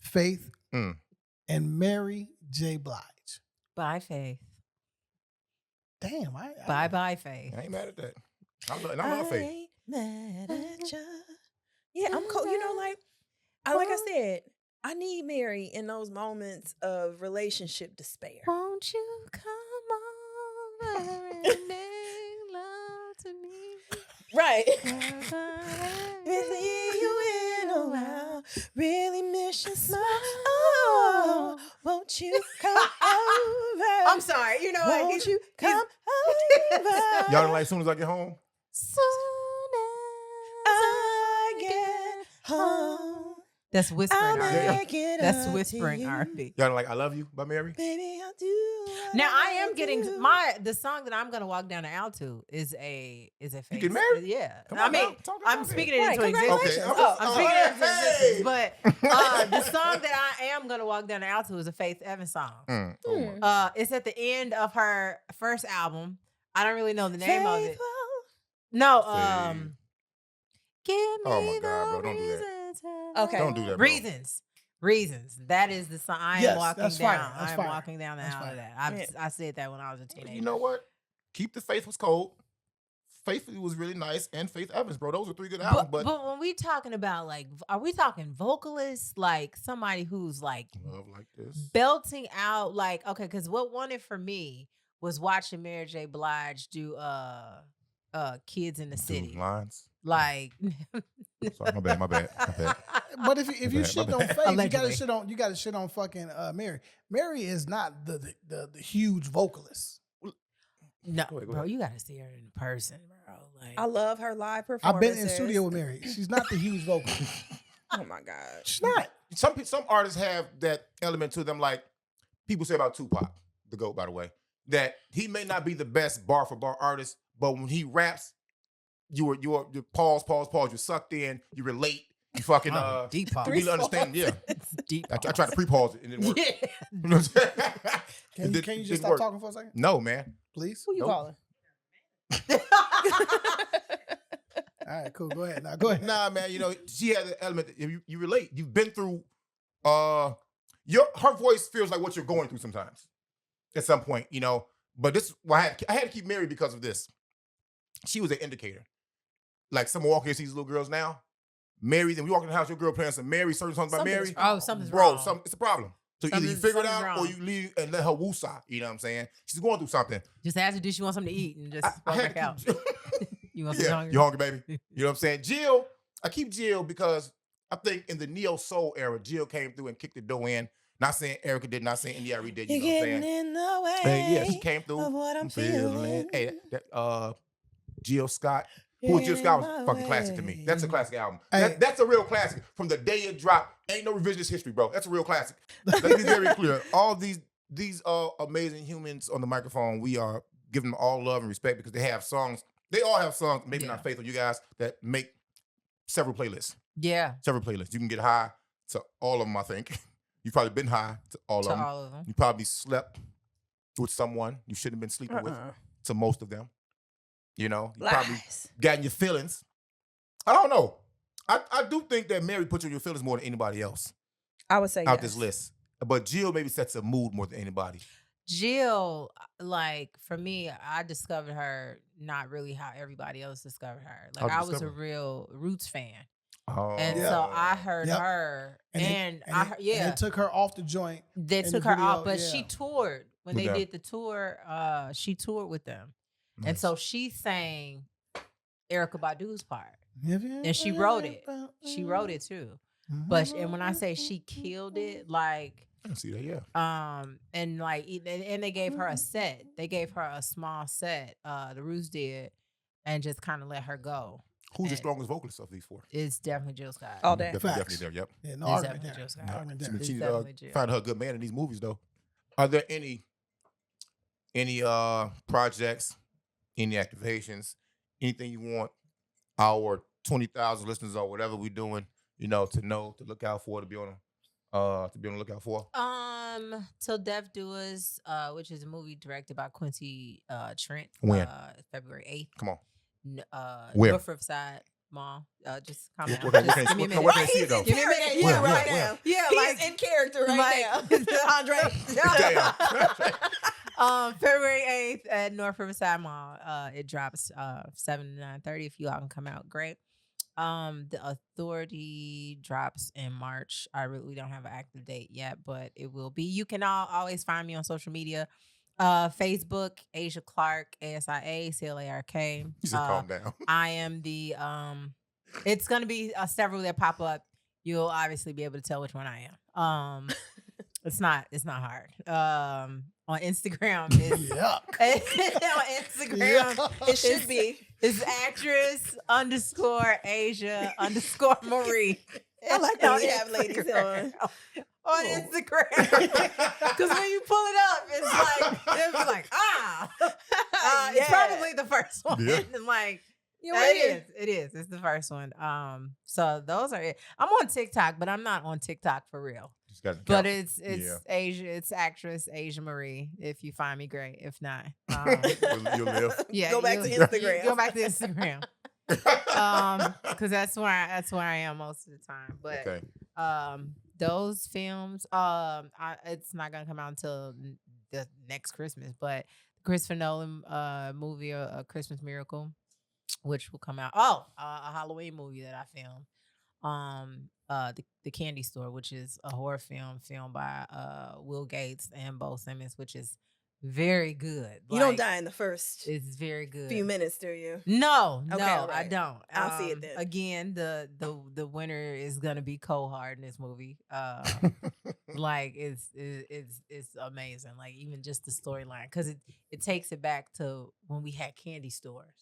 C: Faith, and Mary J. Blige.
D: Bye, Faith.
C: Damn,
D: Bye, Faith.
B: I ain't mad at that. I love Faith.
F: ain't mad at ya. Yeah, I'm cool. You know, like I said, I need Mary in those moments of relationship despair.
D: Won't you come over and make love to me?
F: Right.
D: Been
F: seeing you in a while. Really miss your smile. Oh, won't you come over?
D: I'm sorry. You know what?
F: Won't you come over?
B: Y'all don't like as soon as I get home?
D: Soon
F: I get home.
D: That's whispering
F: I'll
D: R&B.
F: make it
D: That's
F: up
D: whispering
F: to you.
D: R&B.
B: Y'all don't like I Love You by Mary?
F: Baby, I'll do.
D: Now I am
F: what
D: getting
F: do.
D: the song that I'm gonna walk down the aisle to is a
B: You
D: Faith.
B: getting married?
D: Yeah.
B: Come
D: I
B: on
D: mean,
B: now, talk
D: I'm
B: about
D: speaking
B: it.
D: it
F: Right,
D: into existence.
F: congratulations.
B: Okay,
F: Oh,
D: I'm speaking it into
B: hey.
D: existence. But the song that I am gonna walk down the aisle to is a Faith Evans song.
B: Oh my.
D: It's at the end of her first album. I don't really know the name of it.
F: Faithful.
D: No,
B: Faith.
D: give me
B: Oh my God,
D: the
B: bro, don't do that.
D: reasons to
F: Okay.
B: Don't do that, bro.
D: Reasons. That is the song. I am
C: Yes,
D: walking
C: that's
D: down.
C: fire. That's
D: I am
C: fire.
D: walking down the
C: That's
D: aisle
C: fire.
D: of that.
F: Yeah.
D: I said that when I was a teenager.
B: You know what? Keep the Faith was cold. Faith was really nice, and Faith Evans, bro. Those are three good albums.
D: But when we talking about like, are we talking vocalists, like somebody who's like
B: Love like this.
D: belting out, like, okay, because what won it for me was watching Mary J. Blige do Kids in the City.
B: Dude, lines.
D: Like,
B: Sorry, my bad.
C: But if you
B: bad,
C: shit
B: my
C: on
B: bad.
C: Faith,
D: Allegedly.
C: you gotta shit on fucking Mary. Mary is not the huge vocalist.
D: no,
B: Go ahead.
D: bro, you gotta see her in person, bro. Like,
F: I love her live
C: I've
F: performances.
C: been in studio with Mary. She's not the huge vocalist.
F: Oh my God.
C: She's not.
B: Some artists have that element to them, like people say about Tupac, the GOAT, by the way, that he may not be the best bar for bar artist, but when he raps, you pause, you're sucked in, you relate, you fucking
D: deep
B: you
D: pause.
B: really understand. Yeah,
D: Deep
B: I tried to pre-pause it and it didn't work.
D: Yeah.
B: You know what I'm saying?
C: Can you just
B: Didn't
C: stop
B: work.
C: talking for a second,
B: No, man.
C: please?
F: Who you
B: Nope.
F: calling?
C: All right, cool. Go ahead. Now go ahead.
B: Nah, man. You know she has an element that you relate. You've been through. Her voice feels like what you're going through sometimes. At some point, you know. But this, well, I had to keep Mary because of this. She was an indicator. Like someone walking here sees little girls now. Mary, then we walk in the house, your girl playing some Mary, certain songs about
F: Something
B: Mary.
F: is wrong.
D: Oh, something's
B: Bro,
D: wrong.
B: it's a problem. So either you
D: Something's-
B: figure it out
D: something's
B: or
D: wrong.
B: you leave and let her woosah. You know what I'm saying? She's going through something.
D: Just ask her, do she want something to eat, and just
B: I
D: walk
B: had
D: back out.
B: to keep,
D: You want some
B: yeah,
D: hungry?
B: you hungry, baby? You know what I'm saying? Jill, I keep Jill because I think in the neo soul era, Jill came through and kicked the door in. Not saying Erykah did, not saying India did. You
F: You're
B: know what I'm
F: getting
B: saying?
F: in the way.
B: Hey, yeah, she came through.
F: of what I'm feeling.
B: Hey, Jill Scott.
F: You're
B: Who was Jill
F: getting
B: Scott
F: in
B: was
F: my
B: fucking classic to me.
F: way.
B: That's a classic album.
C: Hey.
B: That's a real classic. From the day it dropped, ain't no revisionist history, bro. That's a real classic. Let's be very clear. All these amazing humans on the microphone, we are giving them all love and respect because they have songs. They all have songs, maybe
D: Yeah.
B: not faithful, you guys, that make several playlists.
D: Yeah,
B: Several playlists. You can get high to all of them, I think. You've probably been high to all
D: to
B: of them.
D: all of them.
B: You probably slept with someone you shouldn't have been sleeping with, to most of them. You know, you probably
F: Lies.
B: got in your feelings. I don't know. I do think that Mary puts you in your feelings more than anybody else
F: I would say
B: out
F: yes.
B: this list. But Jill maybe sets a mood more than anybody.
D: Jill, like for me, I discovered her not really how everybody else discovered her. Like
B: How'd you
D: I was a
B: discover her?
D: real Roots fan,
B: Oh,
D: and
C: Yeah.
D: so I heard
C: Yep.
D: her,
C: And they-
D: and
C: And
D: I
C: it-
D: heard,
C: and
D: yeah,
C: it took her off the joint.
D: they
C: in
D: took
C: the
D: her
C: video,
D: off, but she
C: yeah.
D: toured when
B: With
D: they
B: them.
D: did the tour. She toured with them, and
B: nice.
D: so she sang Erykah Badu's part.
C: And
D: she wrote it. She wrote it too. But and when I say she killed it, like
B: I can see that. Yeah.
D: and like and they gave her a set. They gave her a small set. The Ruse did, and just kind of let her go.
B: Who's the
D: And
B: strongest vocalist of these four?
D: It's definitely Jill Scott.
F: All day.
B: Definitely
C: Facts.
B: there. Yep.
C: Yeah, no
D: It's
C: argument
D: definitely
C: there.
D: Jill Scott.
C: No argument
B: She,
C: there.
D: It's
B: she
D: definitely Jill.
B: find her a good man in these movies though. Are there any projects, any activations, anything you want our 20,000 listeners or whatever we're doing, to look out for, to be on the lookout for?
D: Till Death Do Us, which is a movie directed by Quincy Trent.
B: When?
D: February 8th.
B: Come on. Where?
D: North Riverside Mall. Just comment.
B: Where can
D: Just give me a minute.
B: where can I see it though?
F: Give me a minute.
B: Where?
F: Yeah, right
B: Where?
F: now.
D: Yeah,
F: He's
D: like
F: in character right now. Andre.
B: Damn.
D: February 8th at North Riverside Mall. It drops 7 to 9:30. If you all can come out, great. The Authority drops in March. We don't have an active date yet, but it will be. You can always find me on social media. Facebook, Asia Clark, ASIA, CLARK.
B: You said calm down.
D: I am the it's gonna be several that pop up. You'll obviously be able to tell which one I am. It's not hard. On Instagram is
C: Yuck.
D: on Instagram
F: It should be.
D: it's actress_Asia_Marie.
F: I like that we have ladies on.
D: On Instagram. Because when you pull it up, it's like, it's
F: Yeah.
D: probably the first one.
B: Yeah.
D: And like,
F: You
D: yeah,
F: ready?
D: it is. It's the first one. So those are it. I'm on TikTok, but I'm not on TikTok for real.
B: Just got to
D: But
B: count.
D: it's
B: Yeah.
D: Asia, it's actress Asia Marie. If you find me, great. If not,
B: You'll live.
D: yeah,
F: Go back to
D: you
F: Instagram.
D: Go back to Instagram. Because that's where I am most of the time. But
B: Okay.
D: those films, it's not gonna come out until the next Christmas. But Christopher Nolan movie, A Christmas Miracle, which will come out. A Halloween movie that I filmed. The Candy Store, which is a horror film filmed by Will Gates and Bo Simmons, which is very good.
F: You don't die in the first
D: It's very good.
F: few minutes, do you?
D: No,
F: Okay,
D: I
F: alright.
D: don't.
F: I'll see it then.
D: Again, the winner is gonna be Cole Hard in this movie. Like it's amazing. Like even just the storyline, because it takes it back to when we had candy stores.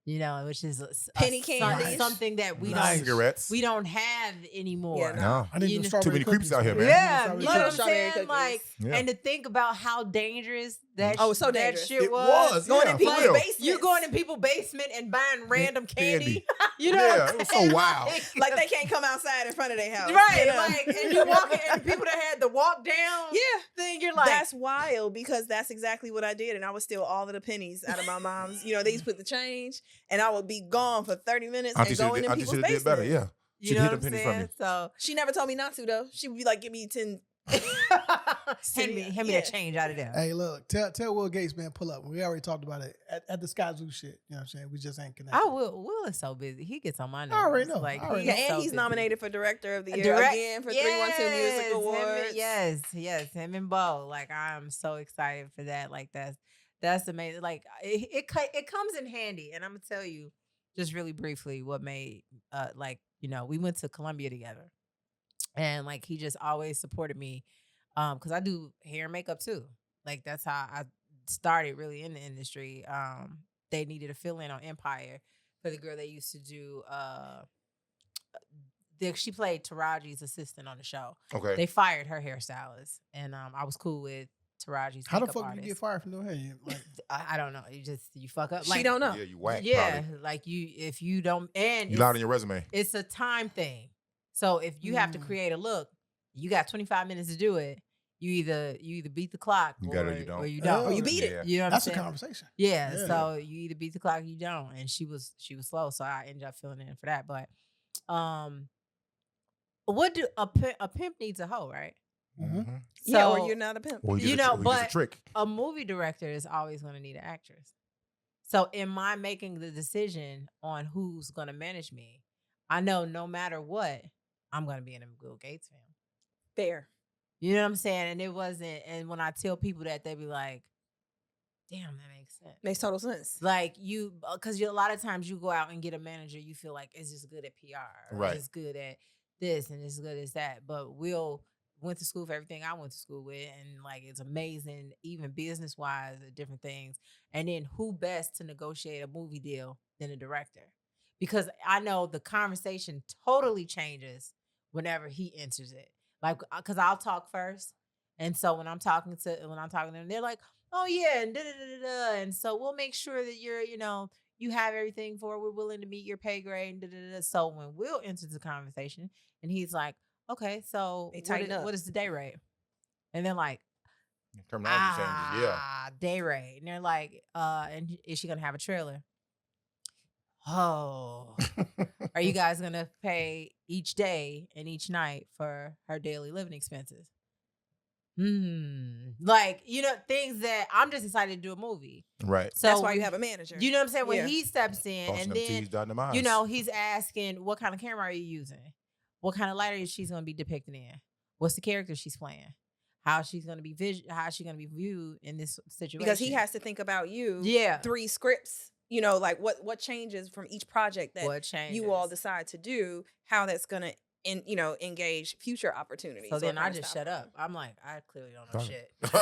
D: Which is
F: Penny candies.
D: something that we
C: Nice.
B: Cigarettes.
D: we don't have anymore.
F: Yeah,
B: No.
C: I need
D: You
C: some
D: know-
C: strawberry
B: Too many creeps
C: cookies,
B: out here, man.
D: Yeah,
C: Strawberry
D: you know what I'm
C: cookies.
F: Strawberry
D: saying?
F: cookies.
D: Like,
B: Yeah.
D: and to think about how dangerous that
F: Oh, it's so
D: that
F: dangerous.
D: shit
B: It
D: was.
B: was.
F: Going
B: Yeah,
F: in
B: for
F: people's
B: real.
F: basements.
D: You going in people's basement and buying random candy. You know
B: Yeah,
D: what I'm
B: it was so
D: saying?
B: wild.
F: Like they can't come outside in front of their house.
D: Right,
F: you know?
D: like, and you walking, and the people that had to walk down
F: Yeah.
D: thing, you're like,
F: That's wild because that's exactly what I did. And I would steal all of the pennies out of my mom's. They used to put the change and I would be gone for 30 minutes
B: Auntie
F: and go in
B: should
F: people's
B: have
F: basements.
B: did better. Yeah.
D: you
B: She'd
D: know
B: hid
D: what
B: the
D: I'm
B: penny from
D: saying?
B: you.
D: So
F: She never told me not to though. She would be like, give me 10.
D: hand me
F: Yeah.
D: that change out of there.
C: Hey, look, tell Will Gates, man, pull up. We already talked about it at the Sky Zoo shit. You know what I'm saying? We just ain't connected.
D: Will is so busy. He gets on my nerves.
C: I already know.
D: Like,
C: I already
F: Yeah,
C: know.
D: he's so
F: and he's
D: busy.
F: nominated for Director of the Year
D: Direct-
F: again for 312 Music
D: Yes,
F: Awards.
D: Yes, him and Bo. Like I'm so excited for that. Like that's amazing. Like it comes in handy. And I'm gonna tell you just really briefly what made we went to Columbia together, and like he just always supported me because I do hair and makeup too. Like that's how I started really in the industry. They needed a fill-in on Empire for the girl they used to do. She played Taraji's assistant on the show.
B: Okay.
D: They fired her hairstylist, and I was cool with Taraji's
C: How the
D: makeup
C: fuck
D: artist.
C: did you get fired from doing hair? Like,
D: I don't know. You fuck up.
F: She don't know.
B: Yeah, you whack.
D: Yeah,
B: Probably.
D: like if you don't, and
B: You lied on your resume.
D: it's a time thing. So if you have to create a look, you got 25 minutes to do it. You either beat the clock
B: You
D: or,
B: got it or you don't.
D: or you don't.
C: Or you
F: beat it.
B: Yeah.
D: You know what
C: that's
D: I'm
C: a
D: saying?
C: conversation.
D: Yeah,
C: Yeah.
D: so you either beat the clock or you don't. And she was slow, so I ended up filling in for that. But what do a pimp needs a hoe, right?
C: Mhm.
B: Mhm.
F: Yeah,
D: So
F: or you're not a pimp.
B: Or
D: You
B: you
D: know,
B: know,
D: but-
B: a trick.
D: a movie director is always going to need an actress. So am I making the decision on who's going to manage me? I know no matter what, I'm going to be in a Bill Gates film.
F: Fair.
D: You know what I'm saying? And it wasn't, and when I tell people that, they be like, damn, that makes sense.
F: Makes total sense.
D: Like because a lot of times you go out and get a manager, you feel like it's just good at PR. Or
B: Right.
D: It's good at, this and as good as that. But Will went to school for everything I went to school with, and like it's amazing, even business wise, different things. And then who best to negotiate a movie deal than a director? Because I know the conversation totally changes whenever he enters it. Like, because I'll talk first, and so when I'm talking to them, they're like, "Oh yeah," and da da da da, and so we'll make sure that you're, you have everything for it. We're willing to meet your pay grade, and da da da. So when Will enters the conversation, and he's like, "Okay, so what is the day rate?" And they're like,
B: Terminology changes, yeah.
D: Day rate. And they're like, and is she gonna have a trailer? Oh, are you guys gonna pay each day and each night for her daily living expenses? Like, things that I'm just excited to do a movie.
B: Right.
F: So that's why you have a manager.
D: You know what I'm saying? When he steps in,
B: Crossing
D: and
B: them T's, dotting them I's.
D: he's asking, what kind of camera are you using? What kind of lighter is she's gonna be depicted in? What's the character she's playing? How she's gonna be viewed in this situation?
F: Because he has to think about you.
D: Yeah.
F: 3 scripts. Like what changes from each project that you all decide to do, how that's gonna engage future opportunities.
D: So then I just shut up. I'm like, I clearly don't know shit. So,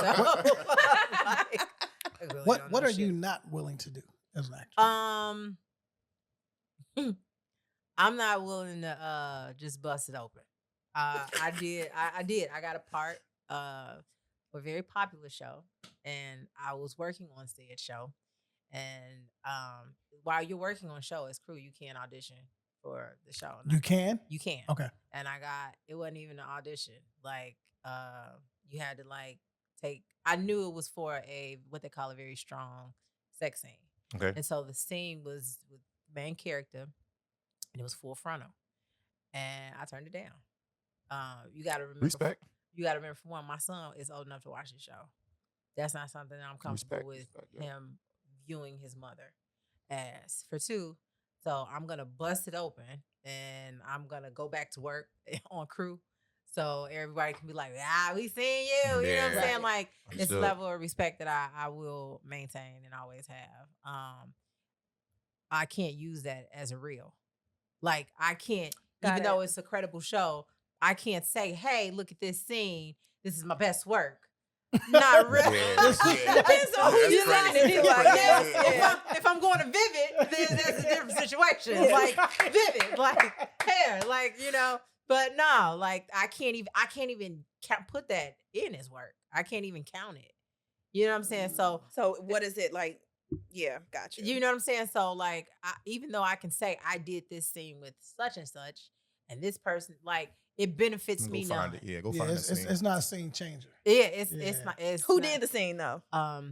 C: What are you not willing to do as an actor?
D: I'm not willing to just bust it open. I did. I got a part for a very popular show, and I was working on said show. And while you're working on a show as crew, you can't audition for the show.
C: You can?
D: You can.
C: Okay.
D: And it wasn't even an audition. Like, you had to I knew it was for what they call a very strong sex scene.
B: Okay.
D: And so the scene was with the main character, and it was full frontal. And I turned it down. You got to remember.
B: Respect.
D: You got to remember, for one, my son is old enough to watch the show. That's not something that I'm comfortable with him viewing his mother as. For 2, so I'm going to bust it open, and I'm going to go back to work on crew. So everybody can be like, we seen you. You know what I'm saying? Like, it's a level of respect that I will maintain and always have. I can't use that as a reel. Like, I can't, even though it's a credible show, I can't say, hey, look at this scene. This is my best work. Not really.
F: Depends on who you're listening to.
D: If I'm going to Vivid, then that's a different situation.
F: Yeah.
D: Like, Vivid, like, hair, like, But no, like, I can't even put that in as work. I can't even count it. You know what I'm saying? So
F: what is it like? Yeah, gotcha.
D: You know what I'm saying? So like, even though I can say I did this scene with such and such, and this person, like, it benefits me knowing.
B: Yeah, go find it.
C: It's not a scene changer.
D: Yeah, it's not.
F: Who did the scene though?
D: I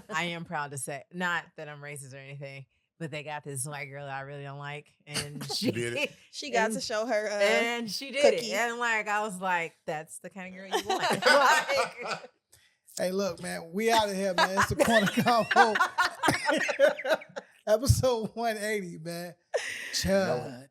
D: am proud to say, not that I'm racist or anything, but they got this white girl that I really don't like, and she
B: did it.
F: She got to show her,
D: and she did
F: cookie.
D: it, and like I was like, that's the kind of girl you want. Like,
C: hey, look, man, we out of here, man. It's the Corner Convo, episode 180, man. Chud.